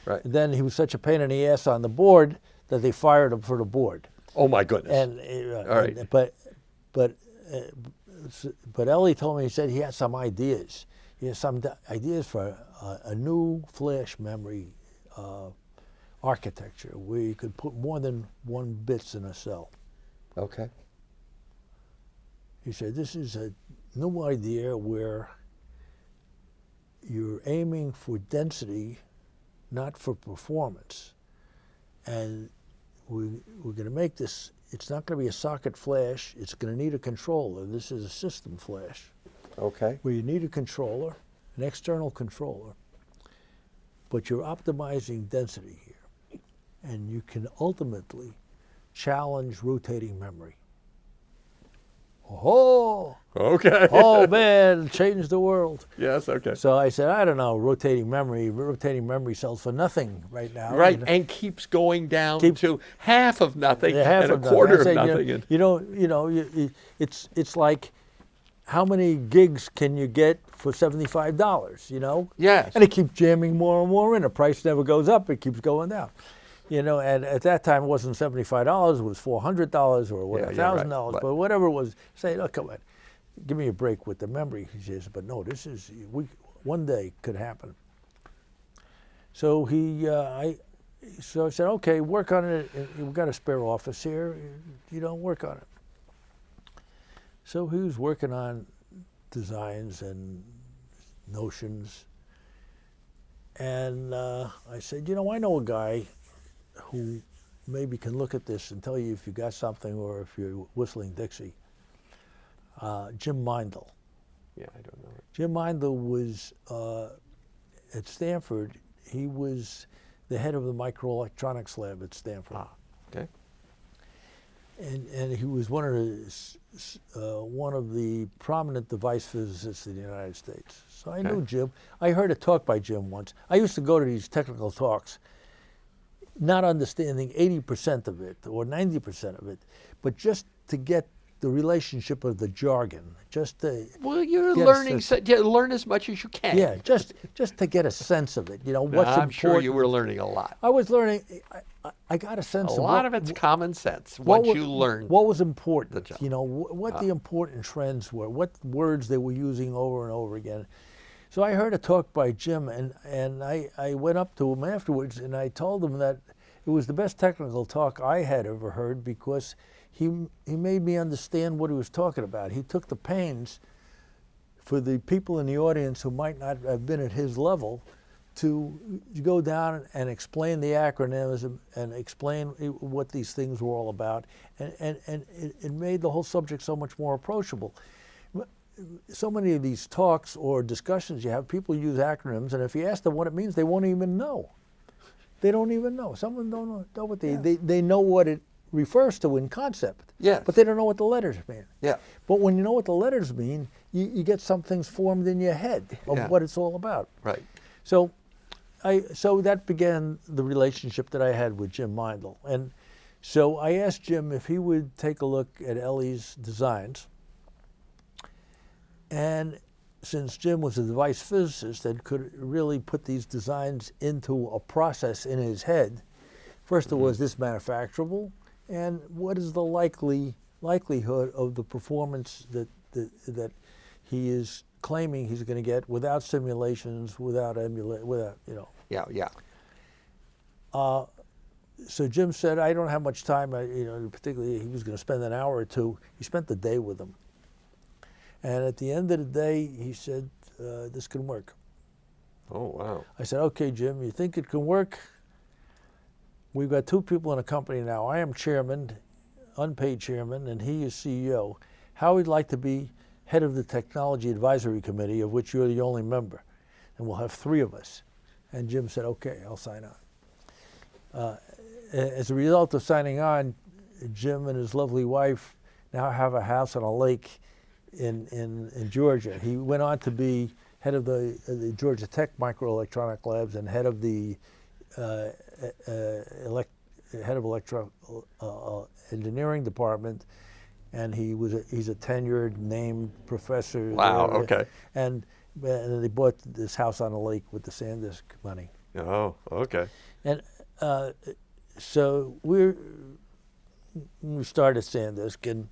Right. And then he was such a pain in the ass on the board that they fired him for the board. Oh my goodness. And all right. But Ellie told me, he said he had some ideas. He had some ideas for a new flash memory architecture where you could put more than one bits in a cell. Okay. He said, this is a new idea where you're aiming for density, not for performance. And we're going to make this, it's not going to be a socket flash, it's going to need a controller. This is a system flash. Okay. Where you need a controller, an external controller, but you're optimizing density here. And you can ultimately challenge rotating memory. Oh, Okay. oh man, changed the world. Yes. Okay. So I said, I don't know, rotating memory sells for nothing right now. Right, you know? and keeps going down Keep- to half of nothing Yeah, half and a of nothing. quarter I said, of nothing. it's like, how many gigs can you get for $75? You know? Yes. And it keeps jamming more and more in. The price never goes up; it keeps going down. You know, and at that time it wasn't $75; it was $400 or whatever, Yeah, right. $1,000. But- But whatever it was, say, look, come on, give me a break with the memory. He says, but no, this is one day could happen. So so I said, okay, work on it. We've got a spare office here. You don't work on it. So he was working on designs and notions. And I said, I know a guy who maybe can look at this and tell you if you got something or if you're whistling Dixie. Jim Mindel. Yeah, I don't know. Jim Mindel was at Stanford. He was the head of the microelectronics lab at Stanford. Ah, okay. And he was one of the prominent device physicists in the United States. So I knew Jim. I heard a talk by Jim once. I used to go to these technical talks, not understanding 80% of it or 90% of it, but just to get the relationship of the jargon, just to Well, you're get learning. Learn as much as you can. yeah, just to get a sense of it. What's important. I'm sure you were learning a lot. I was learning. I got a sense A of lot what, of it's common sense what once wa- you learn. what was important. job. What the important trends were, what words they were using over and over again. So I heard a talk by Jim, and I went up to him afterwards, and I told him that it was the best technical talk I had ever heard because he made me understand what he was talking about. He took the pains for the people in the audience who might not have been at his level to go down and explain the acronyms and explain what these things were all about. And it made the whole subject so much more approachable. So many of these talks or discussions you have, people use acronyms, and if you ask them what it means, they won't even know. They don't even know. Someone don't know what they know what it refers to in concept. Yes. But they don't know what the letters mean. Yeah. But when you know what the letters mean, you get some things formed in your head of what it's all about. Right. So that began the relationship that I had with Jim Mindel. And so I asked Jim if he would take a look at Ellie's designs. And since Jim was a device physicist and could really put these designs into a process in his head, first of all, is this manufacturable? And what is the likelihood of the performance that he is claiming he's going to get without simulations, without Yeah, yeah. So Jim said, I don't have much time. Particularly he was going to spend an hour or two. He spent the day with him. And at the end of the day, he said, this can work. Oh, wow. I said, okay, Jim, you think it can work? We've got two people in a company now. I am chairman, unpaid chairman, and he is CEO. Howie'd like to be head of the technology advisory committee, of which you're the only member, and we'll have 3 of us. And Jim said, okay, I'll sign on. As a result of signing on, Jim and his lovely wife now have a house on a lake in Georgia. He went on to be head of the Georgia Tech Microelectronic Labs and head of the electrical engineering department, and he's a tenured named professor. Wow. there. Okay. And they bought this house on the lake with the SanDisk money. Oh. Okay. And so we started SanDisk,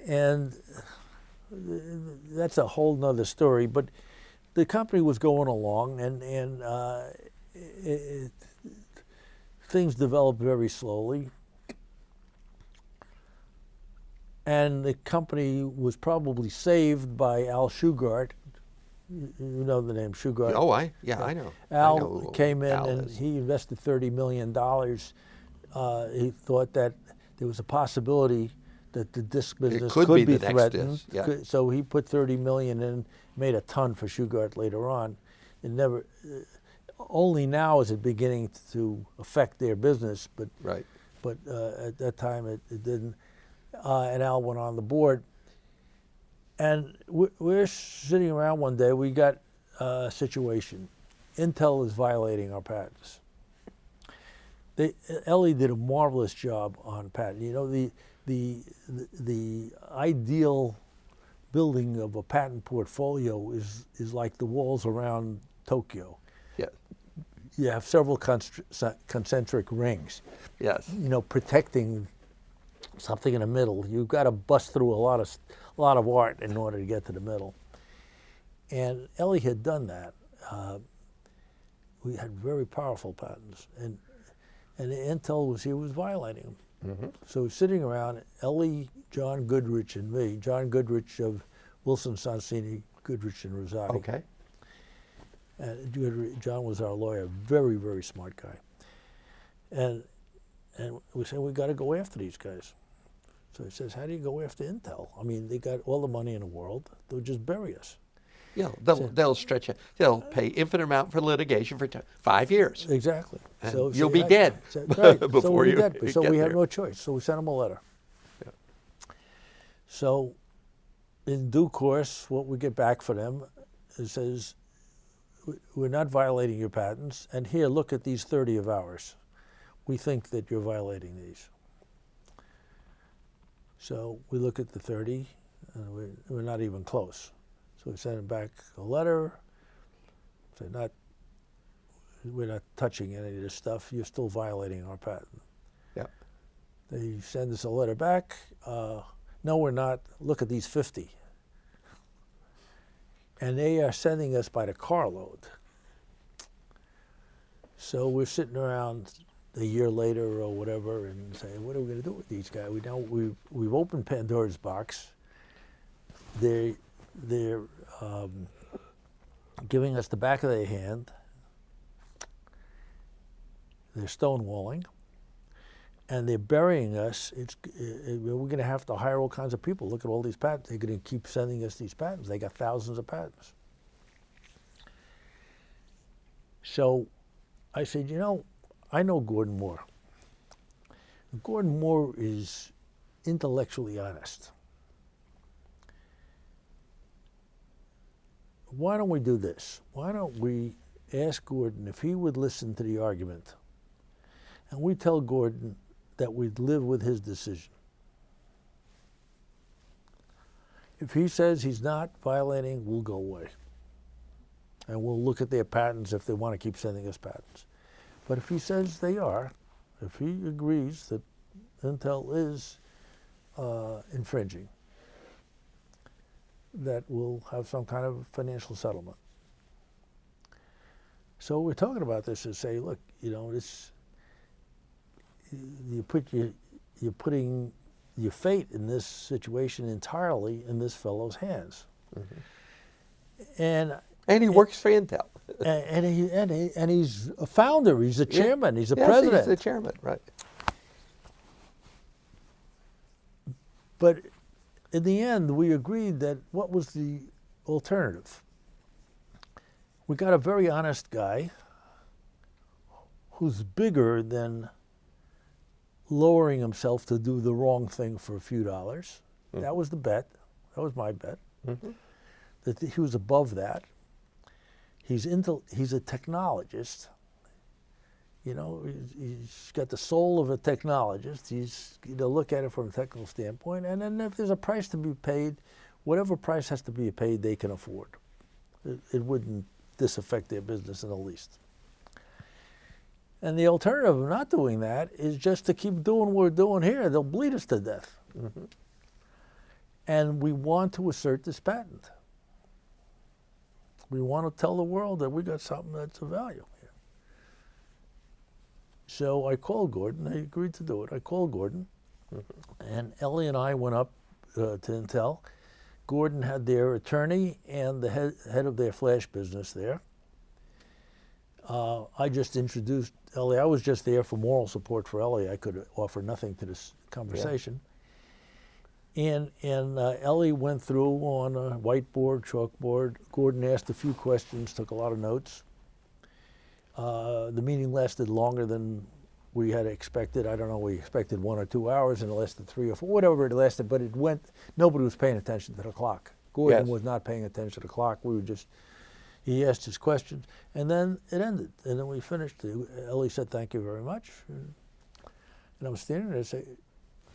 and that's a whole nother story. But the company was going along, and things developed very slowly. And the company was probably saved by Al Shugart. You know the name Shugart. Oh, I know. Al I know who came in Al and is. he invested $30 million. He thought that there was a possibility that the disk business could could be be the next threatened. disk, yeah. So he put $30 million in, made a ton for Shugart later on. It never, only now is it beginning to affect their business, but Right. at that time it didn't. And Al went on the board. And we're sitting around one day, we got a situation. Intel is violating our patents. Ellie did a marvelous job on patent. You know, the ideal building of a patent portfolio is like the walls around Tokyo. Yeah. You have several concentric rings, Yes. you know, protecting something in the middle. You've got to bust through a lot of art in order to get to the middle. And Ellie had done that. We had very powerful patents, and Intel was violating them. Mm-hmm. So sitting around, Ellie, John Goodrich, and me. John Goodrich of Wilson Sonsini, Goodrich and Rosati. Okay. John was our lawyer, very, very smart guy. And we said, we got to go after these guys. So he says, how do you go after Intel? I mean, they got all the money in the world. They'll just bury us. Yeah, they'll stretch it. They'll pay infinite amount for litigation for 5 years. Exactly. And So you'll be dead right. before so we you got, So get we had there. no choice. So we sent them a letter. Yeah. So in due course, what we get back for them, it says, we're not violating your patents, and here, look at these 30 of ours. We think that you're violating these. So we look at the 30, and we're not even close. So we send them back a letter, say, we're not touching any of this stuff, you're still violating our patent. Yeah. They send us a letter back, no, we're not, look at these 50. And they are sending us by the carload. So we're sitting around a year later or whatever and saying, what are we going to do with these guys? We've opened Pandora's box. They're giving us the back of their hand. They're stonewalling. And they're burying us. We're going to have to hire all kinds of people. Look at all these patents. They're going to keep sending us these patents. They got thousands of patents. So I said, you know, I know Gordon Moore. Gordon Moore is intellectually honest. Why don't we do this? Why don't we ask Gordon if he would listen to the argument, and we tell Gordon that we'd live with his decision. If he says he's not violating, we'll go away. And we'll look at their patents if they want to keep sending us patents. But if he says they are, if he agrees that Intel is infringing, that we'll have some kind of financial settlement. So we're talking about this and say, look, you know, you're putting your fate in this situation entirely in this fellow's hands. Mm-hmm. And he works for Intel. And he's a founder. He's a chairman. He's a yes, president. He's the chairman, right? But in the end, we agreed that what was the alternative? We got a very honest guy who's bigger than lowering himself to do the wrong thing for a few dollars. Mm-hmm. That was the bet. That was my bet. Mm-hmm. That he was above that. He's a technologist. You know, he's got the soul of a technologist. He's, you know, look at it from a technical standpoint. And then if there's a price to be paid, whatever price has to be paid, they can afford. It wouldn't disaffect their business in the least. And the alternative of not doing that is just to keep doing what we're doing here. They'll bleed us to death. Mm-hmm. And we want to assert this patent. We want to tell the world that we got something that's of value here. So I called Gordon. I agreed to do it. I called Gordon, and Ellie and I went up to Intel. Gordon had their attorney and the head of their flash business there. I just introduced Ellie. I was just there for moral support for Ellie. I could offer nothing to this conversation. Yeah. And Ellie went through on a whiteboard, chalkboard. Gordon asked a few questions, took a lot of notes. The meeting lasted longer than we had expected. I don't know, we expected 1 or 2 hours, and it lasted 3 or 4, whatever it lasted, but it went, nobody was paying attention to the clock. Gordon was not paying attention to the clock. We were just, he asked his questions, and then it ended. And then we finished. Ellie said, "Thank you very much." And I was standing there and say,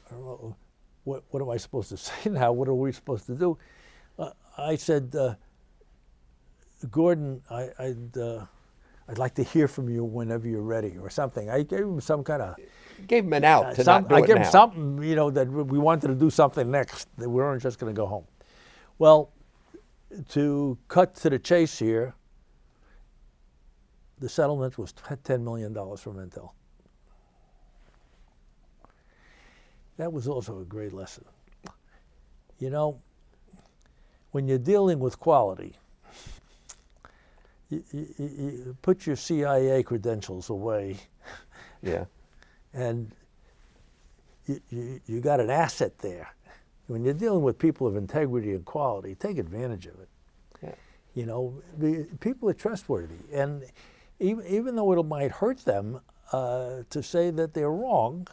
I don't know, what am I supposed to say now? What are we supposed to do? I said, Gordon, I'd like to hear from you whenever you're ready, or something. I gave him some kind of... Gave him an out to not do it now. I gave him something, you know, that we wanted to do something next, that we weren't just going to go home. Well, to cut to the chase here, the settlement was $10 million from Intel. That was also a great lesson. You know, when you're dealing with quality, you put your CIA credentials away. Yeah. And you got an asset there. When you're dealing with people of integrity and quality, take advantage of it. Yeah. You know, people are trustworthy. And even though it might hurt them to say that they're wrong,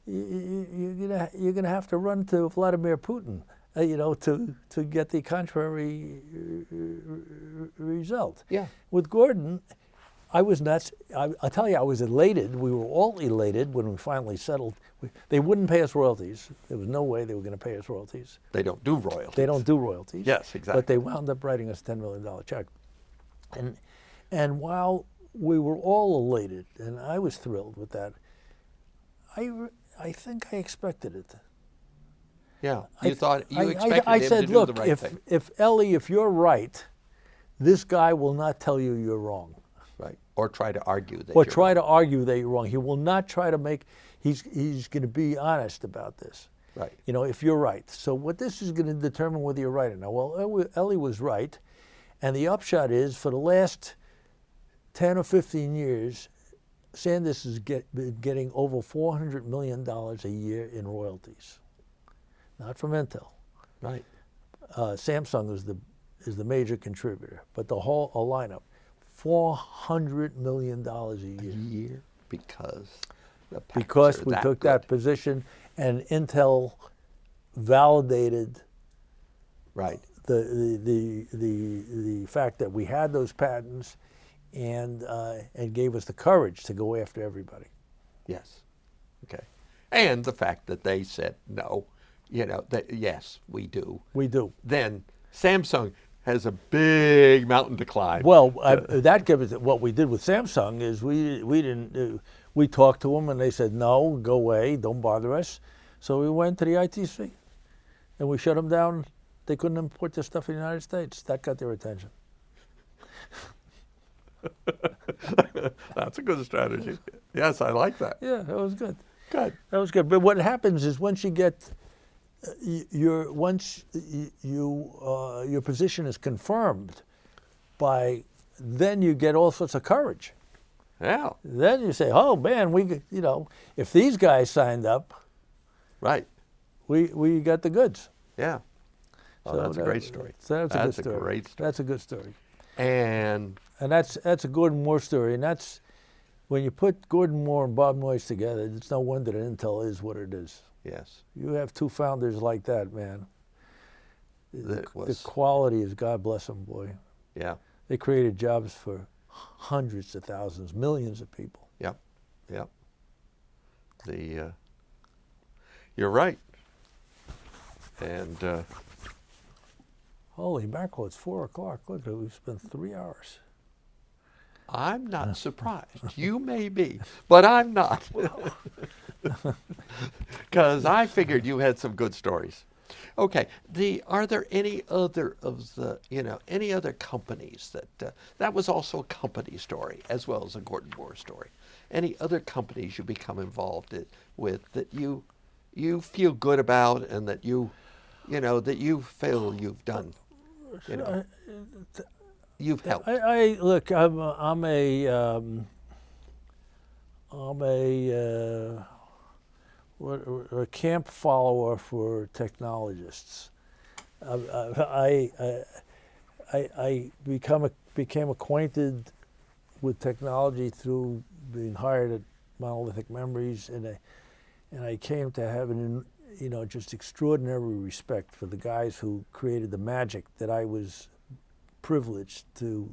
you're gonna have to run to Vladimir Putin, you know, to get the contrary result. Yeah. With Gordon, I was nuts. I'll tell you, I was elated. We were all elated when we finally settled. They wouldn't pay us royalties. There was no way they were going to pay us royalties. They don't do royalties. They don't do royalties. Yes, exactly. But they wound up writing us a $10 million check. And while we were all elated, and I was thrilled with that, I think I expected it. Yeah, you expected him to do the right thing. If Ellie, if you're right, this guy will not tell you you're wrong. Right, or try to argue that you're wrong. To argue that you're wrong. He will not try to make, he's going to be honest about this. Right. You know, if you're right. So what this is going to determine whether you're right or not. Well, Ellie was right, and the upshot is for the last 10 or 15 years, Sandus has been getting over $400 million a year in royalties. Not from Intel. Right. Samsung is the major contributor, but the whole lineup, $400 million a year. Because we took that position, and Intel validated the fact that we had those patents, and gave us the courage to go after everybody. Yes. Okay. And the fact that they said no, you know, that yes, we do. We do. Then Samsung has a big mountain to climb. Well, that gives what we did with Samsung is we talked to them and they said no, go away, don't bother us. So we went to the ITC and we shut them down. They couldn't import their stuff in the United States. That got their attention. That's a good strategy. Yes, I like that. Yeah, that was good. Good. That was good. But what happens is once you get your position is confirmed then you get all sorts of courage. Yeah. Then you say, oh man, if these guys signed up, right, we got the goods. Yeah. Oh, that's a great story. So that's a good story. Great story. That's a good story. And that's a Gordon Moore story, and that's when you put Gordon Moore and Bob Noyce together. It's no wonder that Intel is what it is. yes, You have two founders like that, man. The was quality is, God bless them, boy. yeah, They created jobs for hundreds of thousands, millions of people. yep, yep. The you're right. And Holy mackerel, it's 4 o'clock. Look, we've spent 3 hours. I'm not surprised. You may be, but I'm not. Because I figured you had some good stories. Okay. Are there any other of the, any other companies that was also a company story as well as a Gordon Moore story? Any other companies you become involved with that you feel good about and that that you feel you've done, you've helped? Look. A camp follower for technologists. I became acquainted with technology through being hired at Monolithic Memories, and I came to have just extraordinary respect for the guys who created the magic that I was privileged to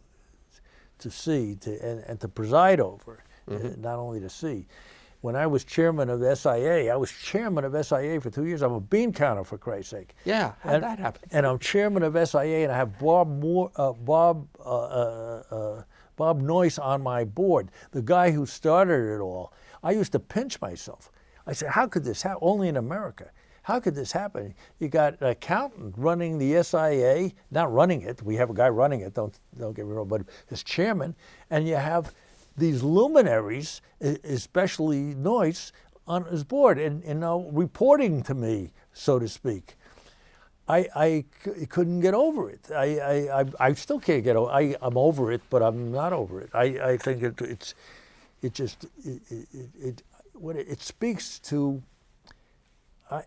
see and to preside over, not only to see. When I was chairman of SIA, I was chairman of SIA for 2 years. I'm a bean counter, for Christ's sake. Yeah, how'd that happen? And I'm chairman of SIA, and I have Bob Noyce on my board, the guy who started it all. I used to pinch myself. I said, how could this happen? Only in America. How could this happen? You got an accountant running the SIA, not running it. We have a guy running it, don't get me wrong, but as chairman, and you have these luminaries, especially Noyce, on his board, and reporting to me, so to speak. I couldn't get over it. I still can't get over it. I'm over it, but I'm not over it. I think it speaks to,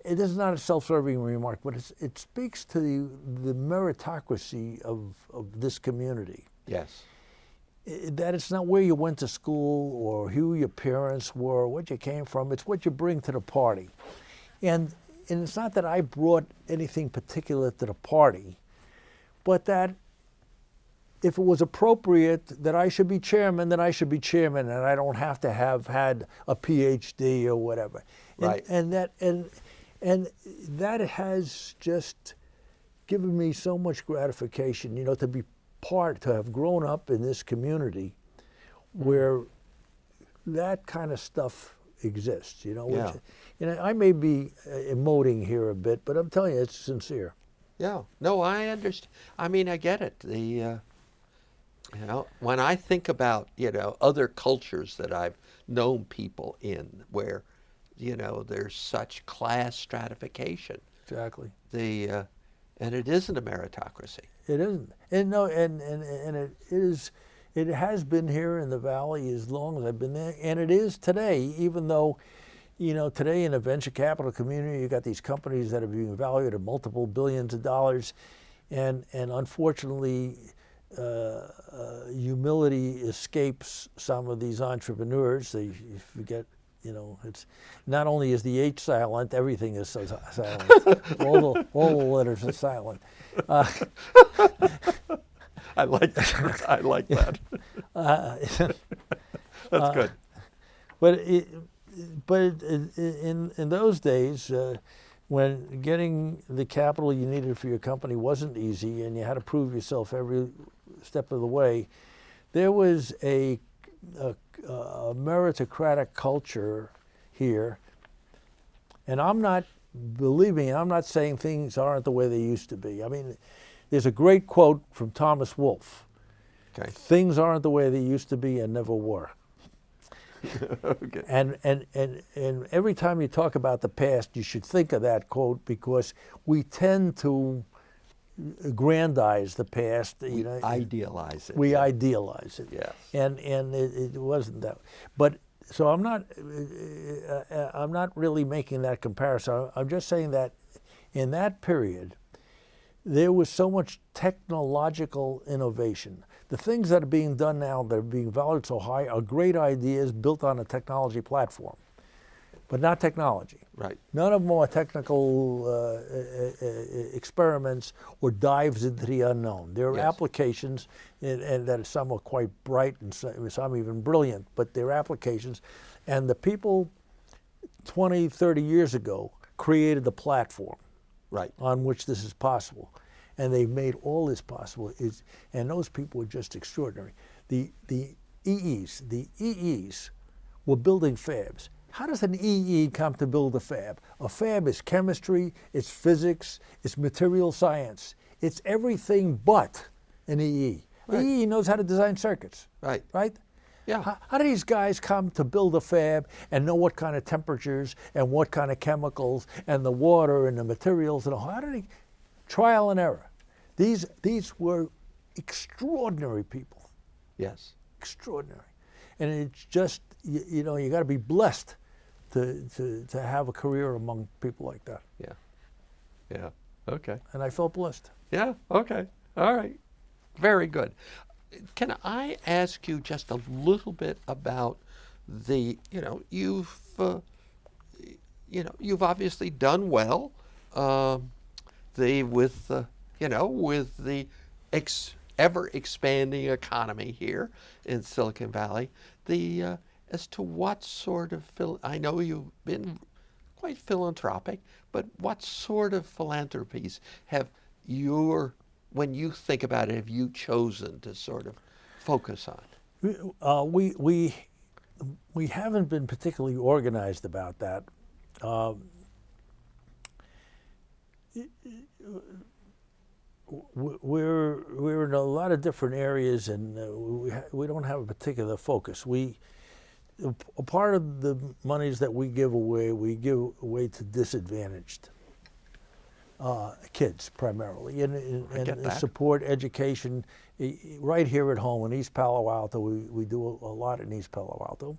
it is not a self-serving remark, but it speaks to the meritocracy of this community. Yes. That it's not where you went to school or who your parents were, or what you came from. It's what you bring to the party. And it's not that I brought anything particular to the party, but that if it was appropriate that I should be chairman, then I should be chairman, and I don't have to have had a PhD or whatever. Right. And that has just given me so much gratification, to have grown up in this community where that kind of stuff exists, Yeah. which, I may be emoting here a bit, but I'm telling you, it's sincere. Yeah. No, I understand. I mean, I get it. When I think about, other cultures that I've known people in where, there's such class stratification. Exactly. And it isn't a meritocracy. It isn't. And no, and it is. It has been here in the Valley as long as I've been there, and it is today. Even though, today in the venture capital community, you got these companies that are being valued at multiple billions of dollars, and unfortunately, humility escapes some of these entrepreneurs. They forget. It's not only is the H silent, everything is so silent. all the letters are silent. I like that. I like that. That's good. But in those days, when getting the capital you needed for your company wasn't easy, and you had to prove yourself every step of the way, there was a meritocratic culture here, and I'm not saying things aren't the way they used to be. I mean, there's a great quote from Thomas Wolfe. Okay. Things aren't the way they used to be and never were. Okay. And every time you talk about the past, you should think of that quote, because we tend to aggrandize the past. We idealize it. We idealize it. Yes. And it wasn't that. But so I'm not really making that comparison. I'm just saying that In that period, there was so much technological innovation. The things that are being done now that are being valued so high are great ideas built on a technology platform, but not technology. Right. None of them are technical experiments or dives into the unknown. There are Yes. applications, and that some are quite bright and some even brilliant, but they're applications. And the people 20, 30 years ago created the platform Right. on which this is possible. And they've made all this possible. And those people were just extraordinary. The EEs were building fabs. How does an EE come to build a fab? A fab is chemistry, it's physics, it's material science. It's everything but an EE. Right. The EE knows how to design circuits, Right. right? Yeah. How do these guys come to build a fab and know what kind of temperatures and what kind of chemicals and the water and the materials and all? How do they? Trial and error. These were extraordinary people, Yes. extraordinary. And it's just, you know, you got to be blessed to have a career among people like that. Yeah. Yeah. Okay. And I felt blessed. Yeah. Okay. All right. Very good. Can I ask you just a little bit about the, you've obviously done well, with the ever expanding economy here in Silicon Valley, as to what sort of, I know you've been quite philanthropic, but what sort of philanthropies when you think about it, have you chosen to sort of focus on? We haven't been particularly organized about that. We're in a lot of different areas, and we don't have a particular focus. A part of the monies that we give away to disadvantaged kids primarily, and support education right here at home in East Palo Alto. We do a lot in East Palo Alto.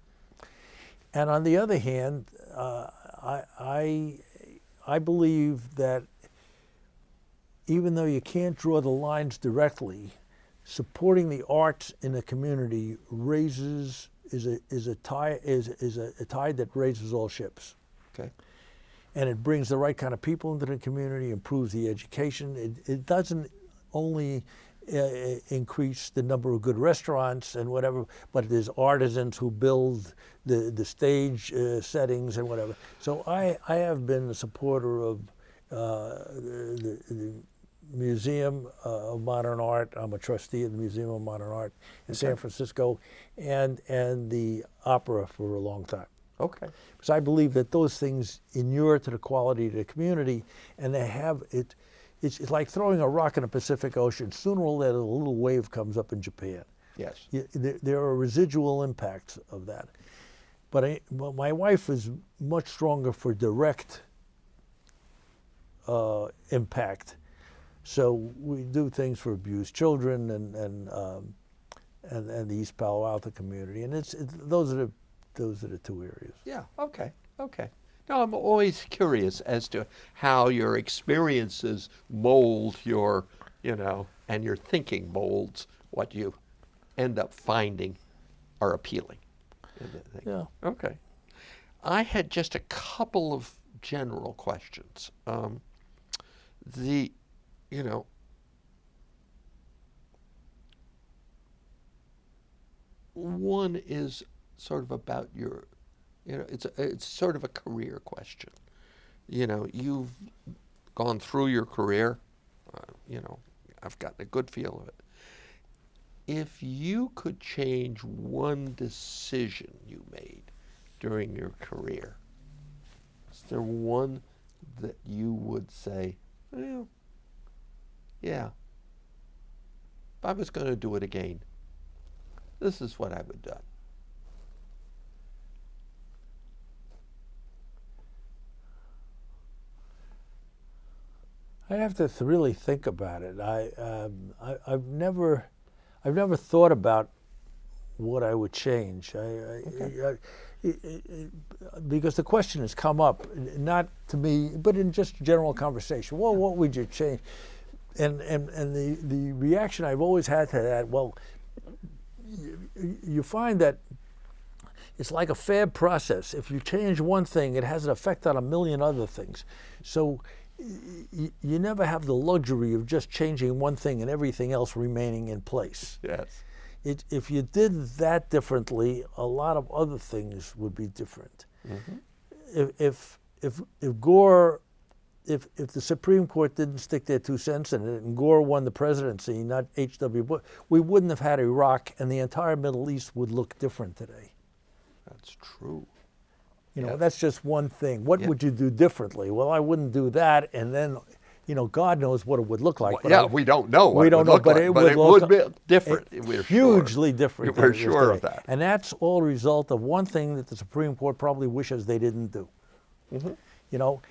And on the other hand, I believe that even though you can't draw the lines directly, supporting the arts in a community is a tide that raises all ships. Okay. And it brings the right kind of people into the community, improves the education. It doesn't only increase the number of good restaurants and whatever, but there's artisans who build the stage settings and whatever. So I have been a supporter of the Museum of Modern Art. I'm a trustee of the Museum of Modern Art in San Francisco, and the opera for a long time. Okay. Because I believe that those things inure to the quality of the community, and they have it. It's like throwing a rock in the Pacific Ocean. Sooner or later, a little wave comes up in Japan. Yes. There are residual impacts of that. But my wife is much stronger for direct impact. So we do things for abused children and the East Palo Alto community, and those are the two areas. Yeah. Okay. Okay. No, I'm always curious as to how your experiences mold your, and your thinking molds what you end up finding are appealing. Yeah. Okay. I had just a couple of general questions. One is sort of about your, it's sort of a career question. You've gone through your career, I've gotten a good feel of it. If you could change one decision you made during your career, is there one that you would say, well, yeah, if I was going to do it again, this is what I would have done? I have to really think about it. I've never thought about what I would change. because the question has come up, not to me, but in just general conversation. Well, what would you change? And the reaction I've always had to that, well, you find that it's like a fab process. If you change one thing, it has an effect on a million other things. So you never have the luxury of just changing one thing and everything else remaining in place. Yes. If you did that differently, a lot of other things would be different. Mm-hmm. If Gore, if the Supreme Court didn't stick their 2 cents in it, and Gore won the presidency, not H.W. Bush, we wouldn't have had Iraq, and the entire Middle East would look different today. That's true. You know, that's just one thing. What would you do differently? Well, I wouldn't do that, and then, you know, God knows what it would look like. Well, we don't know what it would look like, but it would be different. We're hugely different. We're sure of that. And that's all a result of one thing that the Supreme Court probably wishes they didn't do. Mm-hmm. You know,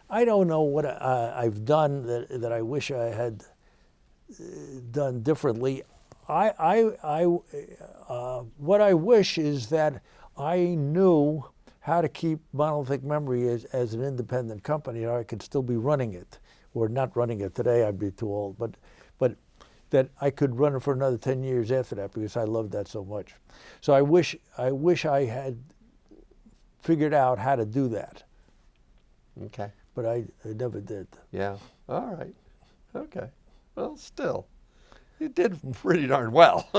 I don't know what I've done that I wish I had done differently. What I wish is that I knew how to keep Monolithic Memory as an independent company, or I could still be running it, or not running it today. I'd be too old, but that I could run it for another 10 years after that, because I loved that so much. So I wish I had figured out how to do that. Okay. But I never did. Yeah. All right. Okay. Well, still, you did pretty darn well.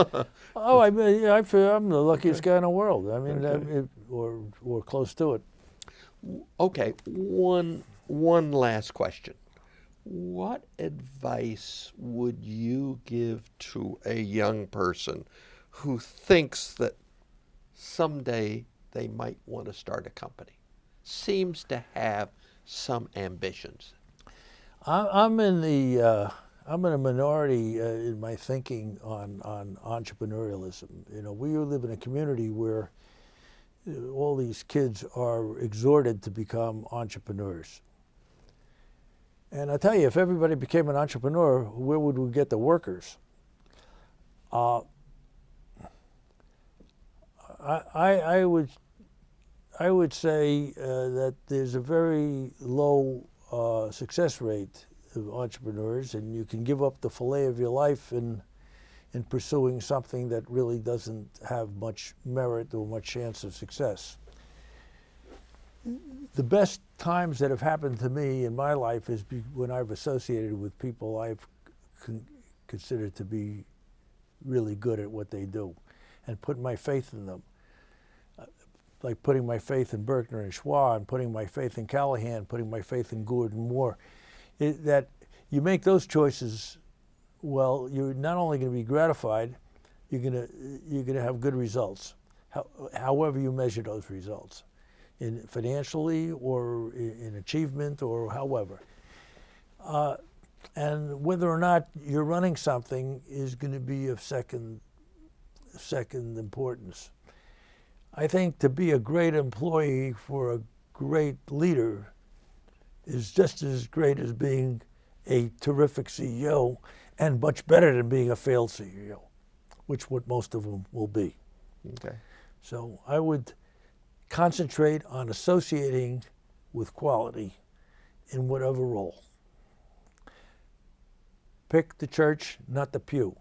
Oh, I mean, I feel I'm the luckiest guy in the world. I mean, or close to it. Okay. One last question. What advice would you give to a young person who thinks that someday they might want to start a company? Seems to have some ambitions. I'm in a minority in my thinking on entrepreneurialism. You know, we live in a community where all these kids are exhorted to become entrepreneurs. And I tell you, if everybody became an entrepreneur, where would we get the workers? I would say that there's a very low success rate of entrepreneurs, and you can give up the fillet of your life in pursuing something that really doesn't have much merit or much chance of success. The best times that have happened to me in my life is when I've associated with people I've considered to be really good at what they do, and put my faith in them. Like putting my faith in Berkner and Schwa, and putting my faith in Callahan, putting my faith in Gordon Moore. That you make those choices, well, you're not only going to be gratified, you're going to have good results, however you measure those results, in financially or in achievement or however. And whether or not you're running something is going to be of second importance. I think to be a great employee for a great leader is just as great as being a terrific CEO, and much better than being a failed CEO, which what most of them will be. Okay. So I would concentrate on associating with quality in whatever role. Pick the church, not the pew.